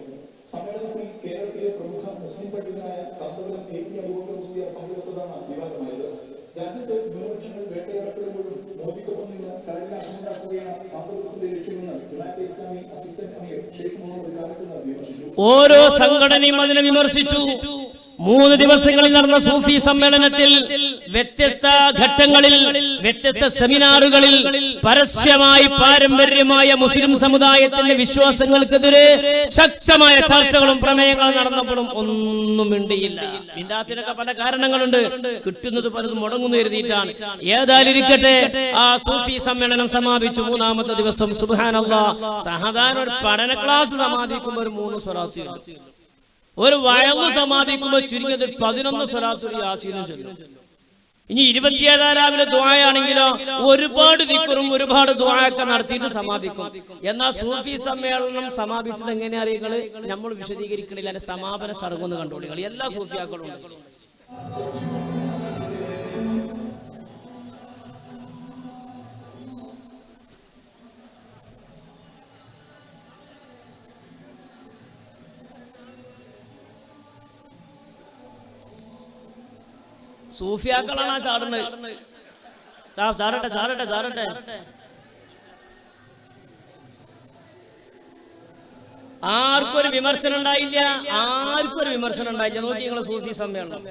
സമ്മേളനത്തിൽ കേരളത്തിലെ പ്രമുഖ മുസ്ലിം പണ്ഡിതനായ കാന്തപുരം KK അബൂബക്കർ മുസ്ലിയാർ പങ്കെടുത്തതാണ് വിവാദമായത്. രാജ്യത്ത് ന്യൂനപക്ഷങ്ങൾ വേട്ടയാടപ്പെടുമ്പോഴും മോദിക്കൊപ്പം നിന്ന് കടലിലാക്കുന്നുണ്ടാക്കുകയാണ് കാന്തപുരത്തിന്റെ ലക്ഷ്യമെന്ന് ജമാഅത്തെ ഇസ്ലാമി അസിസ്റ്റന്റ് അമീർ ഷെയ്ഖ് മുഹമ്മദ് കാലത്ത് വിമർശിച്ചു. ഓരോ സംഘടനയും അതിനെ വിമർശിച്ചു. 3 ദിവസങ്ങളിൽ നടന്ന സൂഫി സമ്മേളനത്തിൽ വ്യത്യസ്ത ഘട്ടങ്ങളിൽ, വ്യത്യസ്ത സെമിനാറുകളിൽ പരസ്യമായി പാരമ്പര്യമായ മുസ്ലിം സമുദായത്തിന്റെ വിശ്വാസങ്ങൾക്കെതിരെ ശക്തമായ ചർച്ചകളും പ്രമേയങ്ങളും നടന്നപ്പോഴും ഒന്നും മിണ്ടിയില്ല. മിണ്ടാത്തിനൊക്കെ പല കാരണങ്ങളുണ്ട്. കിട്ടുന്നത് പലതും മുടങ്ങുന്നു എഴുതിയിട്ടാണ്. ഏതായാലിരിക്കട്ടെ, ആ സൂഫി സമ്മേളനം സമാപിച്ചു. 3ാമത്തെ ദിവസം സുബ്ഹാനല്ലാഹ്, സാധാരണ ഒരു പഠന ക്ലാസ് സമാപിക്കുമ്പോൾ ഒരു 3 സ്വലാത്ത്, ഒരു വയല് സമാപിക്കുമ്പോൾ ചുരുങ്ങിയത് 11 സ്വലാത്തുൽ യാസീനും ചൊല്ലും. ഇനി 27 രാവിലെ ദുആയാണെങ്കിലോ ഒരുപാട് ദിക്റും ഒരുപാട് ദുആയൊക്കെ നടത്തിയിട്ട് സമാപിക്കും. എന്നാൽ സൂഫി സമ്മേളനം സമാപിച്ചത് എങ്ങനെയാ അറിയുകൾ? നമ്മൾ വിശദീകരിക്കണില്ല. അതിന്റെ സമാപന ചടങ്ങൊന്ന് കണ്ടോളികൾ. എല്ലാ സൂഫിയാക്കളും ഉണ്ട്. സൂഫിയാക്കളാണ് ചാടുന്നത്. ചാടട്ടെ ചാടട്ടെ ചാടട്ടെ. ആർക്കും ഒരു വിമർശനം ഉണ്ടായില്ല. നോക്കി നിങ്ങളെ സൂഫി സമ്മേളനം.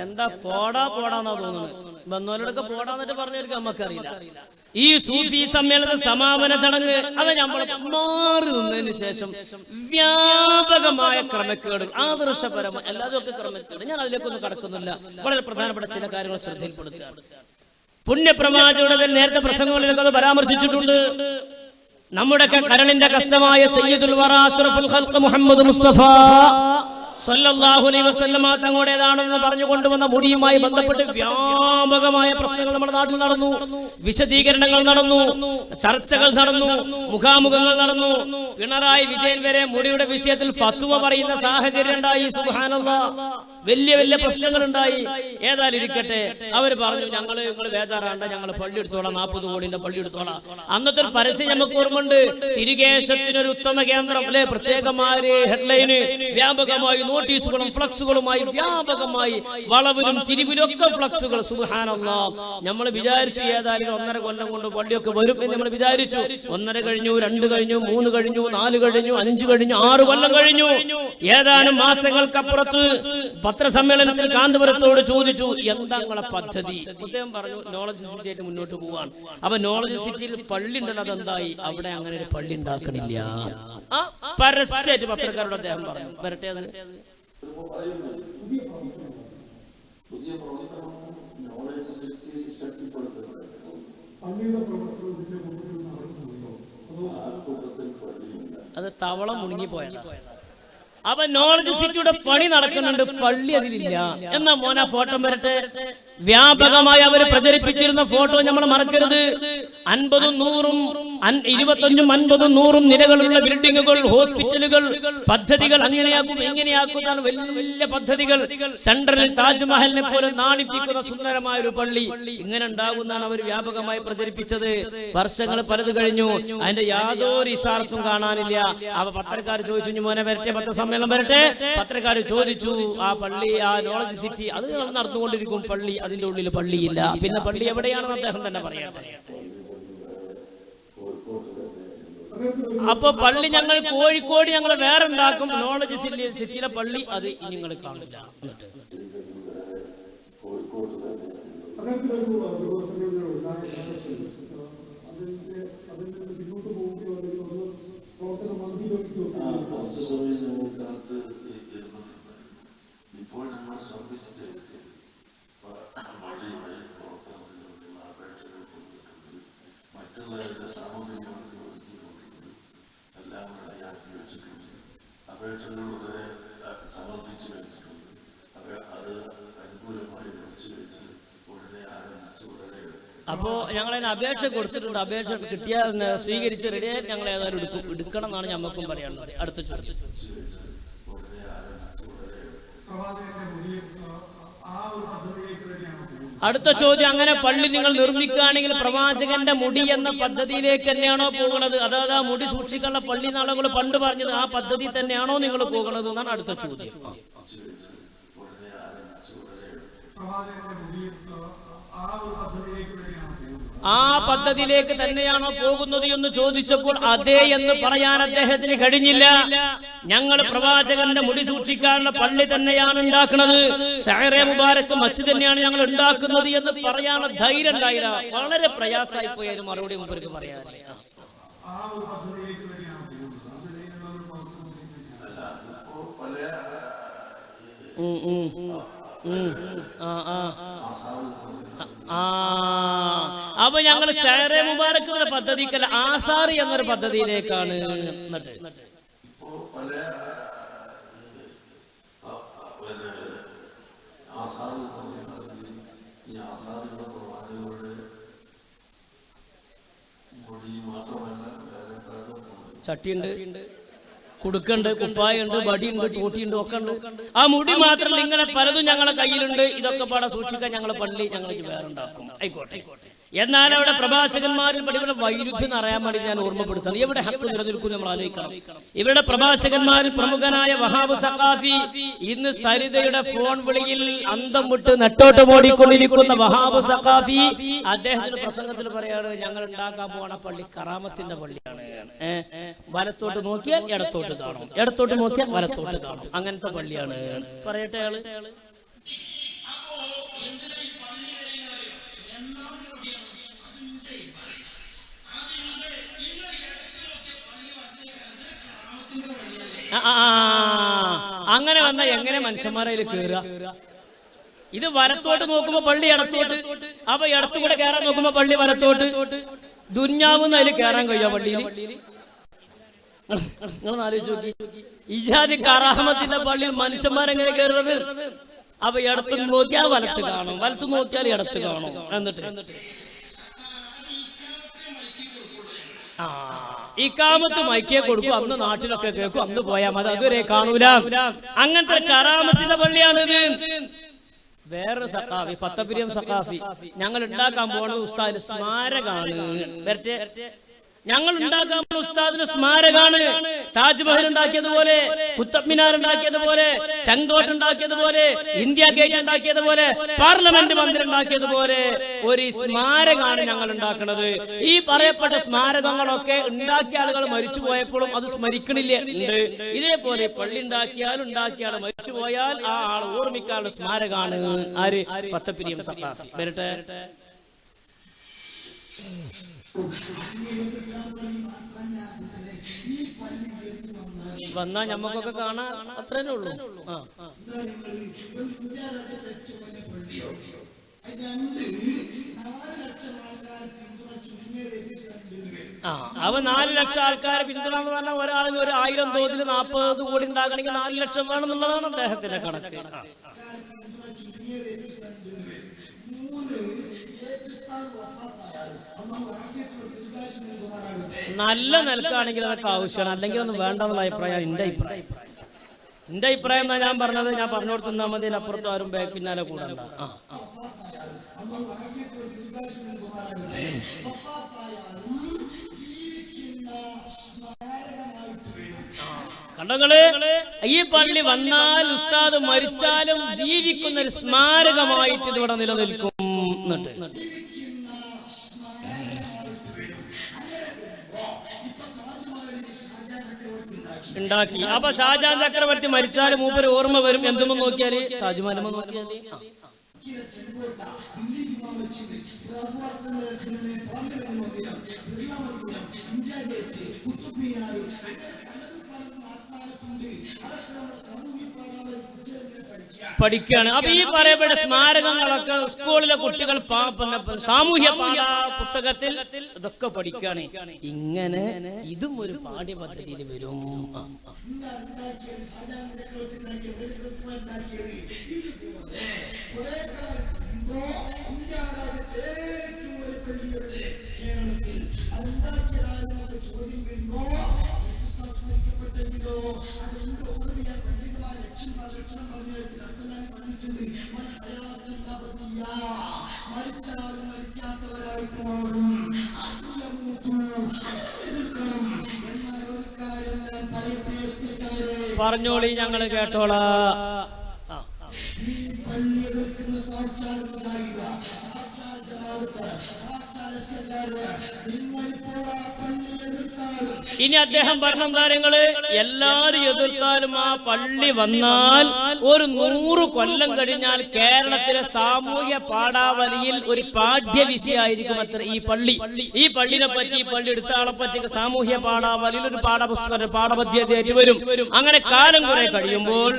എന്താ പോടാന്നാ തോന്നുന്നത്. വന്നവരോടൊക്കെ പോടാന്നിട്ട് പറഞ്ഞവർക്ക് നമുക്കറിയില്ല. ഈ സൂഫി സമ്മേളന സമാപന ചടങ്ങ് അത് നമ്മൾ മാറി നിന്നതിന് ശേഷം വ്യാപകമായ ക്രമക്കേട്, ആദർശപരമായ എല്ലാതും ഒക്കെ ക്രമക്കേട്. ഞാൻ അതിലേക്കൊന്നും കടക്കുന്നില്ല. വളരെ പ്രധാനപ്പെട്ട ചില കാര്യങ്ങൾ ശ്രദ്ധയിൽപ്പെടുത്തുകയാണ്. പുണ്യപ്രവാചകരുടെ നേരത്തെ പ്രസംഗങ്ങളിലൊക്കെ അത് പരാമർശിച്ചിട്ടുണ്ട്. നമ്മുടെ കരളിന്റെ കഷ്ടമായ സയ്യിദുൽ വറ അഷ്റഫുൽ ഖൽഖ് മുഹമ്മദ് മുസ്തഫ സ്വല്ലല്ലാഹു അലൈഹി വസല്ലമ തങ്ങളുടേതാണെന്ന് പറഞ്ഞു കൊണ്ടുവന്ന മുടിയുമായി ബന്ധപ്പെട്ട് വ്യാപകമായ പ്രശ്നങ്ങൾ നമ്മുടെ നാട്ടിൽ നടന്നു. വിശദീകരണങ്ങൾ നടന്നു, ചർച്ചകൾ നടന്നു, മുഖാമുഖങ്ങൾ നടന്നു. പിണറായി വിജയൻ വരെ മുടിയുടെ വിഷയത്തിൽ ഫത്വ പറയുന്ന സാഹചര്യം ഉണ്ടായി. സുബ്ഹാനല്ലാഹ്, വലിയ വലിയ പ്രശ്നങ്ങൾ ഉണ്ടായി. ഏതായാലും ഇരിക്കട്ടെ, അവർ പറഞ്ഞു നിങ്ങൾ ബേജാറാണ്ട, ഞങ്ങൾ പള്ളി എടുത്തോളാം, 40 കോടിന്റെ പള്ളി എടുത്തോളാം. അന്നത്തെ ഒരു പരസ്യം നമുക്ക് ഓർമ്മയുണ്ട്, തിരികേശത്തിനൊരു ഉത്തമ കേന്ദ്രം അല്ലെ, പ്രത്യേകമായ ഹെഡ്ലൈന്, വ്യാപകമായി നോട്ടീസുകളും ഫ്ലക്സുകളുമായി വ്യാപകമായി വളവിലും തിരിവിലും ഒക്കെ ഫ്ലക്സുകൾ. സുബ്ഹാനല്ലാഹ്, നമ്മൾ വിചാരിച്ചു ഏതായാലും 1.5 കൊല്ലം കൊണ്ട് പള്ളിയൊക്കെ വരും എന്ന് നമ്മൾ വിചാരിച്ചു. 1.5 കഴിഞ്ഞു, 2 കഴിഞ്ഞു, 3 കഴിഞ്ഞു, 4 കഴിഞ്ഞു, 5 കഴിഞ്ഞു, 6 കൊല്ലം കഴിഞ്ഞു. ഏതാനും മാസങ്ങൾക്കപ്പുറത്ത് പത്രസമ്മേളനത്തിൽ കാന്തപുരത്തോട് ചോദിച്ചു, എന്താ നിങ്ങളെ പദ്ധതി? അദ്ദേഹം പറഞ്ഞു, നോളജ് സിറ്റി ആയിട്ട് മുന്നോട്ട് പോവാൻ. അപ്പൊ നോളജ് സിറ്റിയിൽ പള്ളി ഉണ്ടല്ലോ, അതെന്തായി? അവിടെ അങ്ങനെ ഒരു പള്ളി ഉണ്ടാക്കണില്ല. പരസ്യമായിട്ട് പത്രക്കാരോട് അദ്ദേഹം പറഞ്ഞു. വരട്ടെ, അത് പുതിയ പ്രവർത്തനം നോളജ് സിറ്റി ശക്തിപ്പെടുത്തുന്നത് അത് തവള മുണുങ്ങിപ്പോയതാണ്. അപ്പൊ നോളജ് സിറ്റിയുടെ പണി നടക്കുന്നുണ്ട്, പള്ളി അതിലില്ല. എന്നാ മോന ഫോട്ടോ വരട്ടെ. വ്യാപകമായി അവർ പ്രചരിപ്പിച്ചിരുന്ന ഫോട്ടോ നമ്മൾ മറക്കരുത്. 50, 100, 25, 50, 100 നിലകളുള്ള ബിൽഡിങ്ങുകൾ, ഹോസ്പിറ്റലുകൾ, പദ്ധതികൾ അങ്ങനെയാക്കും എങ്ങനെയാക്കും, വലിയ പദ്ധതികൾ. സെൻട്രൽ താജ്മഹലിനെ പോലെ നാണിപ്പിക്കുന്ന സുന്ദരമായ ഒരു പള്ളി ഇങ്ങനെ ഉണ്ടാകുന്നതാണ് അവർ വ്യാപകമായി പ്രചരിപ്പിച്ചത്. വർഷങ്ങൾ പലത് കഴിഞ്ഞു, അതിന്റെ യാതൊരു ഇഷാർത്തും കാണാനില്ല. അപ്പൊ പത്രക്കാർ ചോദിച്ചു, മോനെ വരട്ടെ, പത്രസമ്മേളനം വരട്ടെ. പത്രക്കാർ ചോദിച്ചു, ആ പള്ളി, ആ നോളജ് സിറ്റി അത് നടന്നുകൊണ്ടിരിക്കും, പള്ളി അതിന്റെ ഉള്ളിൽ പള്ളിയില്ല. പിന്നെ പള്ളി എവിടെയാണെന്ന് അദ്ദേഹം തന്നെ പറയട്ടെ. അപ്പൊ പള്ളി ഞങ്ങൾ കോഴിക്കോട് ഞങ്ങൾ വേറെ ഉണ്ടാക്കും, നോളജ് സിറ്റിയിലെ പള്ളി അത് നിങ്ങൾ കാണില്ല. ഇപ്പോൾ നമ്മൾ ശ്രദ്ധിച്ചിട്ട് പള്ളിയുടെ പ്രവർത്തനത്തിന് അപേക്ഷകൾ കൊടുത്തിട്ടുണ്ട്, മറ്റുള്ളവരുടെ സാമൂഹികങ്ങൾക്ക് ഒരുക്കിക്കൊണ്ടിട്ടുണ്ട്, എല്ലാം റെഡിയാക്കി വെച്ചിട്ടുണ്ട്. അപേക്ഷകൾ വളരെ സമർപ്പിച്ചു വെച്ചിട്ടുണ്ട്. അത് അനുകൂലമായി വിളിച്ചു വെച്ച് ഉടനെ ആരംഭിച്ച് ഉടനെ. അപ്പോ ഞങ്ങൾ അതിന് അപേക്ഷ കൊടുത്തിട്ടുണ്ട്. അപേക്ഷ കിട്ടിയാൽ സ്വീകരിച്ച് റെഡിയായി ഞങ്ങൾ ഏതായാലും എടുക്കണം എന്നാണ് ഞമ്മക്കും പറയാനുള്ളത്. അടുത്ത ചോദ്യം. അടുത്ത ചോദ്യം, അങ്ങനെ പള്ളി നിങ്ങൾ നിർമ്മിക്കുകയാണെങ്കിൽ പ്രവാചകന്റെ മുടി എന്ന പദ്ധതിയിലേക്ക് തന്നെയാണോ പോകുന്നത്? അതായത് ആ മുടി സൂക്ഷിക്കാനുള്ള പള്ളി നാളുകൾ പണ്ട് പറഞ്ഞത് ആ പദ്ധതി തന്നെയാണോ നിങ്ങൾ പോകുന്നത് എന്നാണ് അടുത്ത ചോദ്യം. ആ പദ്ധതിയിലേക്ക് തന്നെയാണോ പോകുന്നത് എന്ന് ചോദിച്ചപ്പോൾ അതെ എന്ന് പറയാൻ അദ്ദേഹത്തിന് കഴിഞ്ഞില്ല. ഞങ്ങൾ പ്രവാചകന്റെ മുടി സൂക്ഷിക്കാനുള്ള പള്ളി തന്നെയാണ് ഉണ്ടാക്കുന്നത്, ഷഹറെ മുബാരക്ക് മസ്ജിദ് തന്നെയാണ് ഞങ്ങൾ ഉണ്ടാക്കുന്നത് എന്ന് പറയാനുള്ള ധൈര്യം ഉണ്ടായില്ല. വളരെ പ്രയാസമായി പോയ മറുപടി മുമ്പ് പറയാറില്ല. അപ്പൊ ഞങ്ങൾ ഷഹറെ മുബാരക്ക് എന്ന പദ്ധതിക്കല്ല, ആസാർ എന്നൊരു പദ്ധതിയിലേക്കാണ്. ചട്ടിയുണ്ട്, കുടുക്കുണ്ട്, കുപ്പായുണ്ട്, വടിയുണ്ട്, തോട്ടിയുണ്ട്, ഒക്കെ ഉണ്ട്. ആ മുടി മാത്രമല്ല, ഇങ്ങനെ പലതും ഞങ്ങളെ കയ്യിലുണ്ട്. ഇതൊക്കെ പാടെ സൂക്ഷിക്കാൻ ഞങ്ങളെ പള്ളി ഞങ്ങൾക്ക് വേറെ ഉണ്ടാക്കും. ആയിക്കോട്ടെ. എന്നാൽ അവിടെ പ്രഭാഷകന്മാരിൽ ഇവിടെ വൈരുദ്ധ്യം അറിയാൻ വേണ്ടി ഞാൻ ഓർമ്മപ്പെടുത്തണം. എവിടെ ഹക്ക് നിലനിൽക്കും നമ്മൾ ആലോചിക്കണം. ഇവരുടെ പ്രഭാഷകന്മാരിൽ പ്രമുഖനായ വഹാബ് സഖാഫി, ഇന്ന് സരിതയുടെ ഫോൺ വിളിയിൽ അന്തം വിട്ട് നെട്ടോട്ട് ഓടിക്കൊണ്ടിരിക്കുന്ന വഹാബ് സഖാഫി അദ്ദേഹത്തിന്റെ പ്രസംഗത്തിൽ പറയാണ്, ഞങ്ങൾ ഉണ്ടാക്കാൻ പോണ പള്ളി കറാമത്തിന്റെ പള്ളിയാണ്. വലത്തോട്ട് നോക്കിയാൽ ഇടത്തോട്ട് കാണും, ഇടത്തോട്ട് നോക്കിയാൽ വലത്തോട്ട് കാണും, അങ്ങനത്തെ പള്ളിയാണ്. പറയട്ടെ ആള്. അങ്ങനെ വന്ന എങ്ങനെ മനുഷ്യന്മാരെ കയറുക? ഇത് വലത്തോട്ട് നോക്കുമ്പോ പള്ളി ഇടത്തോട്ട്, അപ്പൊ ഇടത്തുകൂടെ കയറാൻ നോക്കുമ്പോ പള്ളി വലത്തോട്ട്. ദുന്യാവുന്ന അതിൽ കയറാൻ കഴിയോ പള്ളിയിൽ? നിങ്ങൾ ആലോചിച്ച് നോക്കി, ഇജാതി കറാമത്തിന്റെ പള്ളിയിൽ മനുഷ്യന്മാരെങ്ങനെ കയറുന്നത്? അപ്പൊ ഇടത്ത് നോക്കിയാൽ വലത്ത് കാണും, വലത്ത് നോക്കിയാൽ ഇടത്ത് കാണും. എന്നിട്ട് ഇക്കാമത്ത് മൈക്കിയെ കൊടുക്കും, അന്ന് നാട്ടിലൊക്കെ കേൾക്കും, അന്ന് പോയാൽ മതി, അതുവരെ കാണൂല. അങ്ങനത്തെ കറാമത്തിന്റെ പള്ളിയാണിത്. വേറൊരു സഖാഫി, പത്തപ്പിരിയം സഖാഫി, ഞങ്ങൾ ഉണ്ടാക്കാൻ പോകുന്നത് ഉസ്താദിന് സ്മാരകാണ്. വരട്ടെ, ഞങ്ങൾ ഉണ്ടാക്കാൻ പോകുന്ന ഉസ്താദിന് സ്മാരകാണ്. താജ്മഹൽ ഉണ്ടാക്കിയതുപോലെ, കുത്തബ് മിനാർ ഉണ്ടാക്കിയതുപോലെ, ചെങ്കോട്ട ഉണ്ടാക്കിയതുപോലെ, ഇന്ത്യ ഗേറ്റ് ഉണ്ടാക്കിയതുപോലെ, പാർലമെന്റ് മന്ദിരം ഉണ്ടാക്കിയതുപോലെ ഒരു സ്മാരകാണ് ഞങ്ങൾ ഉണ്ടാക്കുന്നത്. ഈ പറയപ്പെട്ട സ്മാരകങ്ങളൊക്കെ ഉണ്ടാക്കിയ ആളുകൾ മരിച്ചു പോയപ്പോഴും അത് സ്മരിക്കണില്ലേ? ഉണ്ട്. ഇതേപോലെ പള്ളി ഉണ്ടാക്കിയ ആൾ മരിച്ചു പോയാൽ ആ ആൾ ഓർമ്മിക്കാനുള്ള സ്മാരകാണ്. ആര്? പത്തപ്പിരിയം സഖാഫി. വരട്ടെ, വന്നാ ഞമ്മക്കൊക്കെ കാണാൻ അത്രേ ഉള്ളൂ. അവ 4 ലക്ഷം ആൾക്കാരെ പിന്തുണ എന്ന് പറഞ്ഞാൽ ഒരാളിന് ഒരു 1000 തോതിൽ 40 കോടി ഉണ്ടാകണമെങ്കിൽ 4 ലക്ഷം വേണമെന്നുള്ളതാണ് അദ്ദേഹത്തിന്റെ കണക്ക്. നല്ല നിലക്കാണെങ്കിൽ അതൊക്കെ ആവശ്യമാണ്, അല്ലെങ്കിൽ ഒന്നും വേണ്ടെന്നുള്ള അഭിപ്രായം എന്റെ അഭിപ്രായം എന്നാ ഞാൻ പറഞ്ഞത്. ഞാൻ പറഞ്ഞു കൊടുത്താൽ മതി, അപ്പുറത്തും ആരും ബാക്ക് പിന്നാലെ കൂടണ്ട. കണ്ടങ്ങള്, ഈ പള്ളി വന്നാൽ ഉസ്താദ് മരിച്ചാലും ജീവിക്കുന്ന ഒരു സ്മാരകമായിട്ട് ഇതിവിടെ നിലനിൽക്കും. ഉണ്ടാക്കി. അപ്പൊ ഷാജഹാൻ ചക്രവർത്തി മരിച്ചാലും മൂപ്പര് ഓർമ്മ വരും. എന്തുമെന്ന് നോക്കിയാല്, താജ്മഹൽ നോക്കിയാല്, പഠിക്കുകയാണ്. അപ്പൊ ഈ പറയപ്പെട്ട സ്മാരകങ്ങളൊക്കെ സ്കൂളിലെ കുട്ടികൾ സാമൂഹ്യ പുസ്തകത്തിൽ ഇതൊക്കെ പഠിക്കുകയാണ്. ഇങ്ങനെ ഇതും ഒരു പാഠ്യപദ്ധതിയിൽ വരും. പറഞ്ഞോളി, ഞങ്ങള് കേട്ടോളാ. ഇനി അദ്ദേഹം പറഞ്ഞ കാര്യങ്ങള് എല്ലാരും എതിർത്താലും ആ പള്ളി വന്നാൽ ഒരു 100 കൊല്ലം കഴിഞ്ഞാൽ കേരളത്തിലെ സാമൂഹ്യ പാഠാവലിയിൽ ഒരു പാഠ്യ വിഷയമായിരിക്കും അത്ര ഈ പള്ളി. ഈ പള്ളിനെ പറ്റി, ഈ പള്ളി എടുത്ത ആളെ പറ്റി സാമൂഹ്യ പാഠാവലിയിൽ ഒരു പാഠപുസ്തകം, പാഠപദ്ധതിയായിട്ട് വരും. അങ്ങനെ കാലം കുറെ കഴിയുമ്പോൾ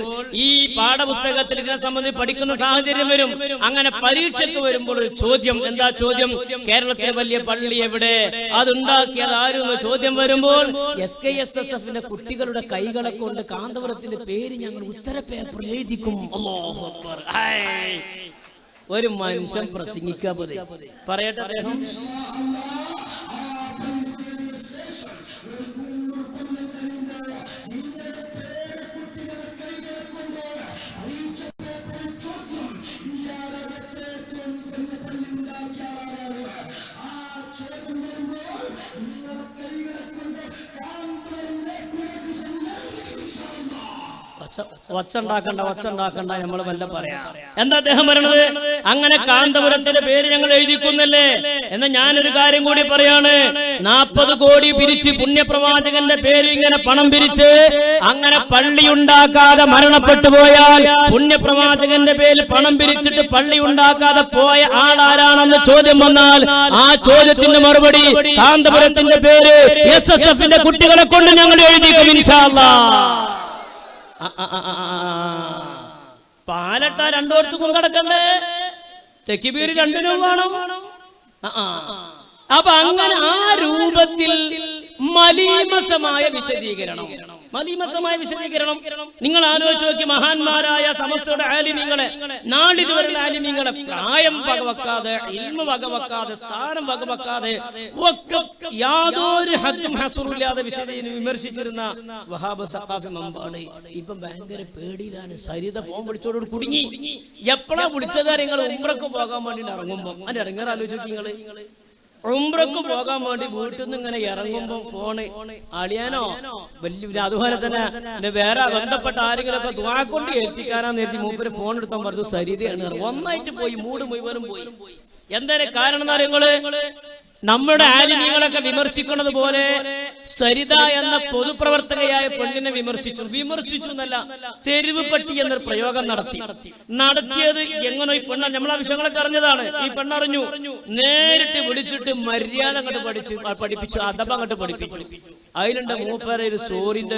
ഈ പാഠപുസ്തകത്തിൽ ഇതിനെ സംബന്ധിച്ച് പഠിക്കുന്ന സാഹചര്യം വരും. അങ്ങനെ പരീക്ഷയ്ക്ക് വരുമ്പോൾ ഒരു ചോദ്യം, എന്താ ചോദ്യം? കേരളത്തിലെ വലിയ പള്ളി എവിടെ, അതുണ്ടാക്കിയത് ആരും ചോദ്യം വരുമ്പോൾ SKSSFന്റെ കുട്ടികളുടെ കൈകളെ കൊണ്ട് കാന്തപുരത്തിന്റെ പേര് ഞങ്ങൾ ഉത്തര പേപ്പറിൽ എഴുതിക്കും. അല്ലാഹു അക്ബർ. ഒരു മനുഷ്യൻ പ്രസംഗിക്കാൻ പറയട്ടെ അദ്ദേഹം. വച്ചുണ്ടാക്കണ്ട നമ്മൾ വല്ല പറയാം. എന്താ അദ്ദേഹം പറയണത്? അങ്ങനെ കാന്തപുരത്തിന്റെ പേര് ഞങ്ങൾ എഴുതിക്കുന്നല്ലേ. എന്നാ ഞാനൊരു കാര്യം കൂടി പറയാണ്. 40 കോടി പിരിച്ച് പുണ്യപ്രവാചകന്റെ പേര് ഇങ്ങനെ പണം പിരിച്ച് അങ്ങനെ പള്ളി ഉണ്ടാക്കാതെ മരണപ്പെട്ടു പോയാൽ, പുണ്യപ്രവാചകന്റെ പേരിൽ പണം പിരിച്ചിട്ട് പള്ളി ഉണ്ടാക്കാതെ പോയ ആളാരാണെന്ന് ചോദ്യം വന്നാൽ ആ ചോദ്യത്തിന് മറുപടി കാന്തപുരത്തിന്റെ പേര് SSFന്റെ കുട്ടികളെ കൊണ്ട് ഞങ്ങൾ എഴുതിക്കും ഇൻഷാ അല്ലാഹ്. പാലട്ട രണ്ടോടത്തും കിടക്കണ്ടേ, തെക്കിബീര് 2 വേണം. അപ്പൊ അങ്ങനെ ആ രൂപത്തിൽ മലീമസമായ വിശദീകരണം. നിങ്ങൾ ആലോചിച്ച് നോക്കി, മഹാന്മാരായ സമസ്തയുടെ ആലിമീങ്ങളെ, നാളിതുവരെയുള്ള ആലിമീങ്ങളെ പ്രായം വകവെക്കാതെ, ഇൽമു വകവെക്കാതെ, സ്ഥാനം വകവെക്കാതെ ഒക്കെ യാതൊരു ഹദ്ദും ഹസറുമില്ലാതെ വിമർശിച്ചിരുന്ന വഹാബ് സഖാഫി മമ്പാട് ഇപ്പം ഭയങ്കര പേടിയിലാണ്. സരിത ഫോൺ വിളിച്ചോട് കുടുങ്ങി. എപ്പോഴാ വിളിച്ചതാ? നിങ്ങൾ ഉംറക്ക് പോകാൻ വേണ്ടി ഇറങ്ങുമ്പോ അതിന്റെ ഇടങ്ങേറ് ആലോചിച്ച് നിങ്ങള്. ഉംറക്ക് പോകാൻ വേണ്ടി വീട്ടിൽ നിന്ന് ഇങ്ങനെ ഇറങ്ങുമ്പോ ഫോണ് അളിയാനോ വലിയ, അതുപോലെ തന്നെ വേറെ ബന്ധപ്പെട്ട ആരെങ്കിലും ഒക്കെ ദുആ കൊണ്ട് ഏൽപ്പിക്കാനാ നേരത്തെ മൂപ്പര് ഫോൺ എടുത്താൻ പറഞ്ഞു സരിതയാണ്. ഒന്നായിട്ട് പോയി, മൂട് മുഴുവനും പോയി. എന്തായാലും കാരണം എന്താ നിങ്ങള് നമ്മുടെ ആലിമീങ്ങളൊക്കെ വിമർശിക്കുന്നത് പോലെ സരിത എന്ന പൊതുപ്രവർത്തകയായ പെണ്ണിനെ വിമർശിച്ചു എന്നല്ല, തെരുവ് പട്ടി എന്നൊരു പ്രയോഗം നടത്തിയത് എങ്ങനെ ഈ പെണ്ണ, നമ്മളെ വിഷയങ്ങളൊക്കെ അറിഞ്ഞതാണ്. ഈ പെണ്ണറിഞ്ഞു, നേരിട്ട് വിളിച്ചിട്ട് മര്യാദ അങ്ങോട്ട് പഠിപ്പിച്ചു, അഥവാ അങ്ങോട്ട് പഠിപ്പിച്ചു. അതിലുണ്ട് മൂപ്പര ഒരു സോറിന്റെ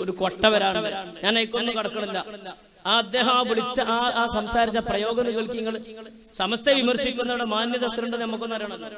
ഒരു കൊട്ട വരാണ്. ഞാൻ അതിക്കൊന്നും കടക്കണില്ല. അദ്ദേഹം വിളിച്ച ആ സംസാരിച്ച പ്രയോഗം നിങ്ങൾക്ക് നിങ്ങൾ സമസ്ത വിമർശിക്കുന്നവരുടെ മാന്യത എത്ര ഉണ്ട് നമുക്കൊന്നും അറിയണമല്ലോ.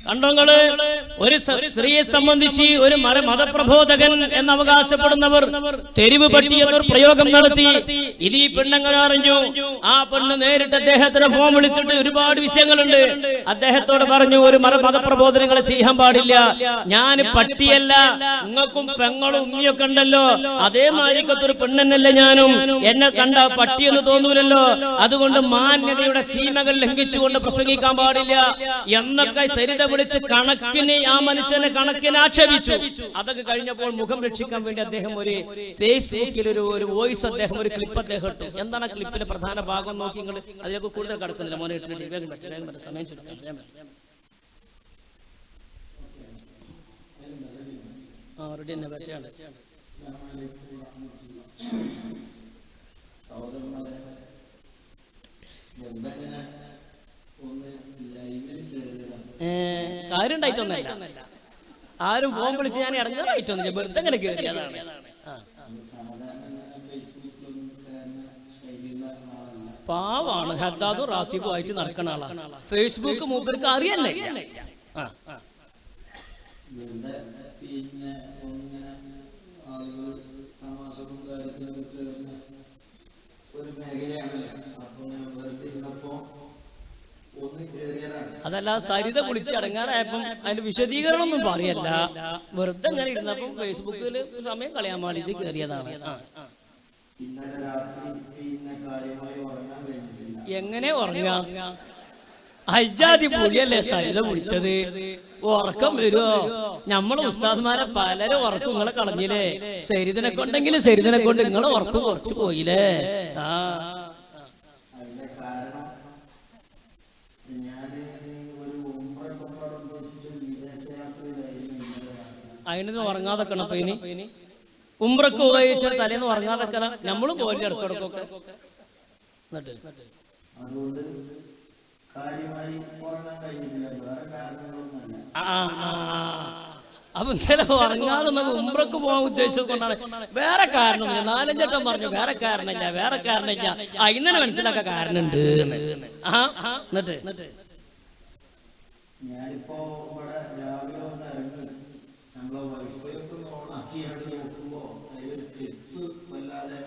കണ്ടോങ്ങള്, ഒരു സ്ത്രീയെ സംബന്ധിച്ച് ഒരു മതപ്രബോധകൻ എന്ന് അവകാശപ്പെടുന്നവർ തെരുവ് പട്ടി എന്നൊരു പ്രയോഗം നടത്തി. ഇത് ഈ പെണ്ണങ്ങനെ അറിഞ്ഞു. ആ പെണ്ണ് നേരിട്ട് അദ്ദേഹത്തിന് ഫോൺ വിളിച്ചിട്ട് ഒരുപാട് വിഷയങ്ങളുണ്ട്. അദ്ദേഹത്തോട് പറഞ്ഞു, ഒരു മതപ്രബോധനങ്ങളെ ചെയ്യാൻ പാടില്ല. ഞാൻ പട്ടിയല്ല, നിങ്ങൾക്കും പെങ്ങളും ഉമ്മിയൊക്കെ ഉണ്ടല്ലോ, അതേമാതിരിക്കത്തൊരു പെണ്ണെന്നല്ല ഞാനും. എന്നെ കണ്ട പട്ടിയെന്ന് തോന്നൂലല്ലോ. അതുകൊണ്ട് മാന്യതയുടെ സീമകൾ ലംഘിച്ചുകൊണ്ട് പ്രസംഗിക്കാൻ പാടില്ല എന്നൊക്കെ സരിത വിളിച്ച് കണക്കിന് ആ മനുഷ്യനെ കണക്കിന് ആക്ഷേപിച്ചു. അതൊക്കെ കഴിഞ്ഞപ്പോൾ മുഖം രക്ഷിക്കാൻ വേണ്ടി അദ്ദേഹം ഒരു ഫേസ്ബുക്കിൽ ഒരു വോയിസ്, അദ്ദേഹം ഒരു ക്ലിപ്പ് അദ്ദേഹം ഇട്ടു. എന്താണ് ക്ലിപ്പിന്റെ പ്രധാന ഭാഗം നോക്കി നിങ്ങൾ അതിലേക്ക് കൂടുതൽ കടക്കുന്നില്ല. മോനെ ഇട്ടിട്ട് വേഗം സമയം ചുരുക്കാൻ റെഡി തന്നെ പറ്റിയാണ്. കാര്യം ഉണ്ടായിട്ടൊന്നല്ല, ആരും ഫോൺ വിളിച്ച് ഞാൻ ഇറങ്ങാറായിട്ടൊന്നുമില്ല, വെറുതെ അങ്ങനെ കയറിയതാണ്. പാവാണ്, ഹദ്ദാദും റാത്തിബും ആയിട്ട് നടക്കുന്ന ആളാണ്. ഫേസ്ബുക്ക് മൂപ്പർക്ക് അറിയല്ലേ. അതല്ല, സരിത വിളിച്ച് അടങ്ങാറായപ്പം അതിന്റെ വിശദീകരണം ഒന്നും പറയല്ല, വെറുതെ അങ്ങനെ ഇരുന്നപ്പം ഫേസ്ബുക്കിൽ സമയം കളയാൻ വേണ്ടിട്ട് കയറിയതാണ്. എങ്ങനെ ഉറങ്ങാം? അജാതി പൊളിയല്ലേ സരിത വിളിച്ചത്. ഉറക്കം വരുമോ? നമ്മളെ ഉസ്താദ്മാരെ പലരും ഉറക്കം നിങ്ങളെ കളഞ്ഞില്ലേ. സരിതനെ കൊണ്ടെങ്കിലും സരിതനെ കൊണ്ട് നിങ്ങളെ ഉറക്കം കുറച്ച് പോയില്ലേ. അതിനൊന്നും ഉറങ്ങാതെക്കണം. അപ്പൊ ഇനി ഉംറക്ക് ഉപയോഗിച്ചാൽ തലേന്ന് ഉറങ്ങാതെക്കണം. നമ്മളും പോയി ഇടക്കിടക്കൊക്കെ. അപ്പൊ ഇന്നലെ ഉറങ്ങാതെ ഉംറക്ക് പോകാൻ ഉദ്ദേശിച്ചത് കൊണ്ടാണ്. വേറെ കാരണമൊന്നുമില്ല. 4-5 വട്ടം പറഞ്ഞു വേറെ കാരണമില്ല. ഇന്നലെ മനസ്സിലാക്കാൻ കാരണമുണ്ട്. എന്നിട്ട് ഞാനിപ്പോ ഇവിടെ രാവിലെ ഒന്ന് ഇറങ്ങി നമ്മളെ വൈഫൈയൊക്കെ ഓണാക്കിയാണ് നോക്കുമ്പോ അതിലൊരു ക്ലിപ്പ് വല്ലാതെ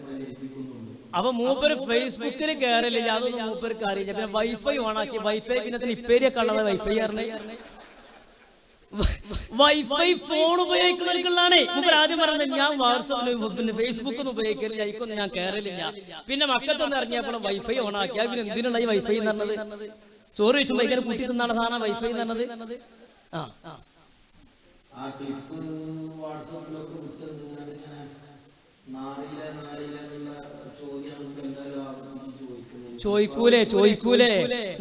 പ്രചരിപ്പിക്കുന്നുണ്ട്. അപ്പൊ മൂപ്പര് ഫേസ്ബുക്കിൽ കയറില്ല, അതൊന്നും മൂപ്പർക്ക് അറിയില്ല. പിന്നെ വൈഫൈ ഓണാക്കി. വൈഫൈ പിന്നെ ഇപ്പേരിയൊക്കെ ഉള്ളത് വൈഫൈ അറിഞ്ഞ വൈഫൈ ഫോൺ ഉപയോഗിക്കുന്നവർക്കുള്ളതാണ്. മൂപ്പർ ആദ്യം പറഞ്ഞത് ഞാൻ വാട്സാപ്പിന് പിന്നെ ഫേസ്ബുക്കൊന്നും ഉപയോഗിക്കലില്ല, ഇക്കൊന്നും ഞാൻ കയറില്ല. പിന്നെ മക്കത്തൊന്നും ഇറങ്ങിയപ്പോൾ വൈഫൈ ഓണാക്കിയാ പിന്നെ എന്തിനുള്ള ഈ വൈഫൈ എന്ന് പറഞ്ഞത്? ചോറ് വെച്ച് വൈകാൻ കൂട്ടി തിന്നാണ് സാധനം വൈഫൈ എന്ന് പറഞ്ഞത്. നാളിലെ ചോദ്യം എല്ലാവരും ചോദിക്കുന്നത് ചോദിക്കൂലേ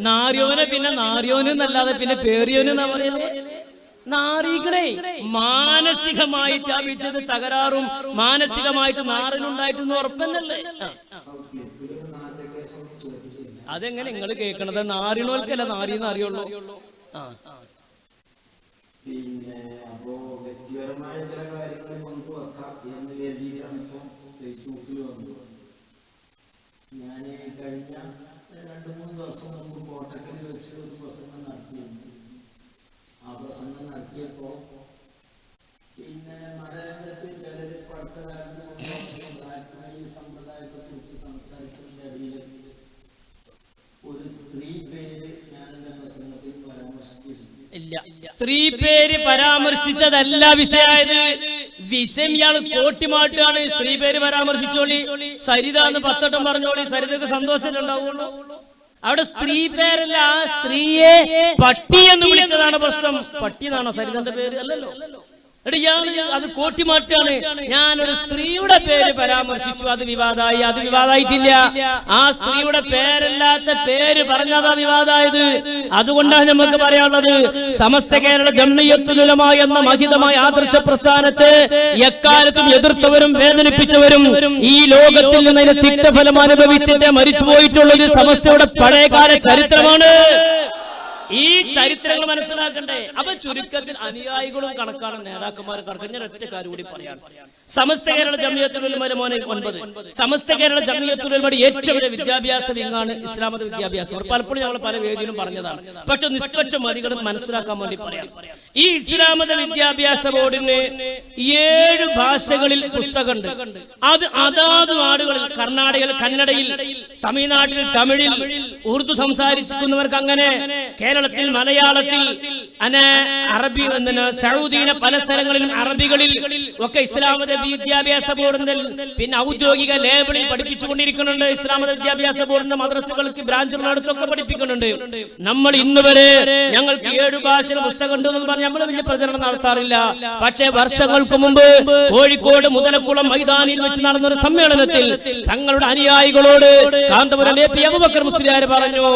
നാരിയോനെ പിന്നെ നാരിയോന് എന്നല്ലാതെ പിന്നെ പേറിയോന് എന്നാ പറയുന്നത്. നാറികളെ മാനസികമായിട്ട് ആ വീട്ടിൽ തകരാറും മാനസികമായിട്ട് നാറിനുണ്ടായിട്ടെന്ന് ഉറപ്പന്നല്ലേ. അതെങ്ങനെ നിങ്ങൾ കേൾക്കണത്? നാറിനോൽക്കല്ല നാറിന്ന് അറിയുള്ളൂ. പിന്നെ അപ്പോ വ്യക്തിപരമായ ചില കാര്യങ്ങൾ നമുക്ക് വെക്കാം എന്ന് വിചാരിച്ചിട്ടാണ് ഇപ്പൊ ഫേസ്ബുക്കിൽ വന്നത്. ഞാൻ കഴിഞ്ഞ 2-3 ദിവസം മുമ്പ് കോട്ടക്കലിൽ വെച്ച് ഒരു പ്രസംഗം നടത്തിയിരുന്നു. ആ പ്രസംഗം നടത്തിയപ്പോ പിന്നെ മതരംഗത്ത് ചിലർ അടുത്ത കാലത്ത് ഈ സമ്പ്രദായത്തെ കുറിച്ച് സംസാരിച്ചതിന്റെ ഇടയിൽ ഒരു സ്ത്രീ പേര് ഞാൻ എന്റെ പ്രസംഗത്തിൽ പരാമർശിച്ചില്ല. സ്ത്രീ പേര് പരാമർശിച്ചതല്ല വിഷയമായത്. വിഷയം ഇയാൾ കോട്ടിമാട്ടാണ്. സ്ത്രീ പേര് പരാമർശിച്ചോളി, സരിത എന്ന് 10 വട്ടം പറഞ്ഞോളി, സരിതക്ക് സന്തോഷം ഉണ്ടാവുള്ളൂ. അവിടെ സ്ത്രീ പേരല്ല, ആ സ്ത്രീയെ പട്ടി എന്ന് വിളിച്ചതാണ് പ്രശ്നം. പട്ടി എന്നാണോ സരിതന്റെ പേര്? അല്ലല്ലോ. ഇയാള് അത് കോട്ടിമാറ്റാണ്. ഞാനൊരു സ്ത്രീയുടെ പേര് പരാമർശിച്ചു, അത് വിവാദമായി. അത് വിവാദമായിട്ടില്ല. ആ സ്ത്രീയുടെ പേരല്ലാത്ത പേര് പറഞ്ഞതാ വിവാദമായത്. അതുകൊണ്ടാണ് നമുക്ക് പറയാനുള്ളത്, സമസ്ത കേരള ജംഇയ്യത്തുൽ ഉലമ എന്ന മഹിതമായ ആദർശ പ്രസ്ഥാനത്തെ എക്കാലത്തും എതിർത്തവരും വേദനിപ്പിച്ചവരും ഈ ലോകത്തിൽ നിന്ന് അതിന്റെ തിക്തഫലം അനുഭവിച്ചിട്ട് മരിച്ചുപോയിട്ടുള്ളത് സമസ്തയുടെ പഴയകാല ചരിത്രമാണ്. ഈ ചരിത്രങ്ങൾ മനസ്സിലാക്കണ്ടേ? അപ്പൊ ചുരുക്കത്തിൽ അനുയായികളും കണക്കാണ്, നേതാക്കന്മാരും കണക്കാണ്. ഞാൻ ഒറ്റ കാര്യം കൂടി പറയാം. സമസ്ത കേരള ജംഇയ്യത്തുൽ ഉലമയുടെ മോനെ 9 സമസ്ത കേരള ജംഇയ്യത്തുൽ ഉലമയുടെ ഏറ്റവും വലിയ വിദ്യാഭ്യാസ വിങ്ങാണ് ഇസ്ലാമത വിദ്യാഭ്യാസം. പലപ്പോഴും ഞങ്ങൾ പല വേദിയിലും പറഞ്ഞതാണ്. പക്ഷെ നിഷ്പക്ഷ മതികളും മനസ്സിലാക്കാൻ വേണ്ടി പറയാം. ഈ ഇസ്ലാമത വിദ്യാഭ്യാസ ബോർഡിന് 7 ഭാഷകളിൽ പുസ്തകമുണ്ട്. അത് അതാത് നാടുകളിൽ, കർണാടകയിൽ കന്നഡയിൽ, തമിഴ്നാട്ടിൽ തമിഴിൽ, ഉറുദു സംസാരിക്കുന്നവർക്ക് അങ്ങനെ, കേരളത്തിൽ മലയാളത്തിൽ, അറബി, സൗദിയിലെ പല സ്ഥലങ്ങളിലും അറബികളിൽ ഒക്കെ ഇസ്ലാമത വിദ്യാഭ്യാസ ബോർഡിന്റെ പിന്നെ ഔദ്യോഗിക ലേബിളിൽ പഠിപ്പിച്ചുകൊണ്ടിരിക്കുന്നുണ്ട്. ഇസ്ലാമത വിദ്യാഭ്യാസ ബോർഡിന്റെ മദ്രസകൾക്ക് ബ്രാഞ്ചുകളടുത്തൊക്കെ പഠിപ്പിക്കുന്നുണ്ട്. നമ്മൾ ഇന്ന് വരെ ഞങ്ങൾക്ക് 7 ഭാഷയിൽ പുസ്തകം ഉണ്ടെന്ന് പറഞ്ഞ് നമ്മൾ വലിയ പ്രചരണം നടത്താറില്ല. പക്ഷേ വർഷങ്ങൾക്ക് മുമ്പ് കോഴിക്കോട് മുതലക്കുളം മൈതാനിയിൽ വെച്ച് നടന്നൊരു സമ്മേളനത്തിൽ തങ്ങളുടെ അനുയായികളോട് കാന്തപുരം എ പി അബൂബക്കർ മുസ്ലിയാർ പറഞ്ഞു,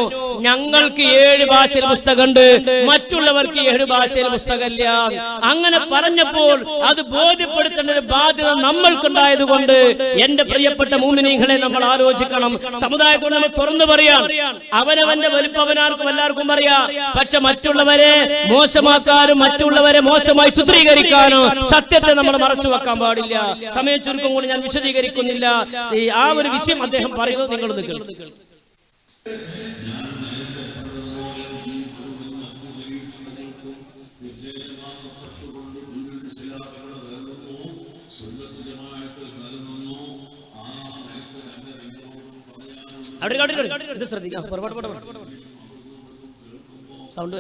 ഞങ്ങൾക്ക് 7 ഭാഷയിൽ പുസ്തകമുണ്ട്, മറ്റുള്ളവർക്ക് 7 ഭാഷയിൽ പുസ്തകമില്ല. അങ്ങനെ പറഞ്ഞപ്പോൾ അത് ബോധ്യപ്പെടുത്തേണ്ട ഒരു ബാധ്യത നമ്മൾക്കുണ്ടായത് കൊണ്ട് എന്റെ പ്രിയപ്പെട്ട മുഅ്മിനീങ്ങളെ നമ്മൾ ആലോചിക്കണം. സമുദായത്തോട് നമ്മൾ തുറന്നു പറയാം. അവനവന്റെ വലുപ്പം അവനാർക്കും എല്ലാവർക്കും പറയാം. പക്ഷെ മറ്റുള്ളവരെ മോശമാക്കാനും മറ്റുള്ളവരെ മോശമായി ചിത്രീകരിക്കാനോ സത്യത്തെ നമ്മൾ മറച്ചു വെക്കാൻ പാടില്ല. സമയം ചുരുക്കം കൊണ്ട് ഞാൻ വിശദീകരിക്കുന്നില്ല. ആ ഒരു വിഷയം അദ്ദേഹം പറയുന്നത് നിങ്ങളൊന്ന് കേൾക്കും. അവിടെ ഇത് ശ്രദ്ധിക്കാം. സൗണ്ട്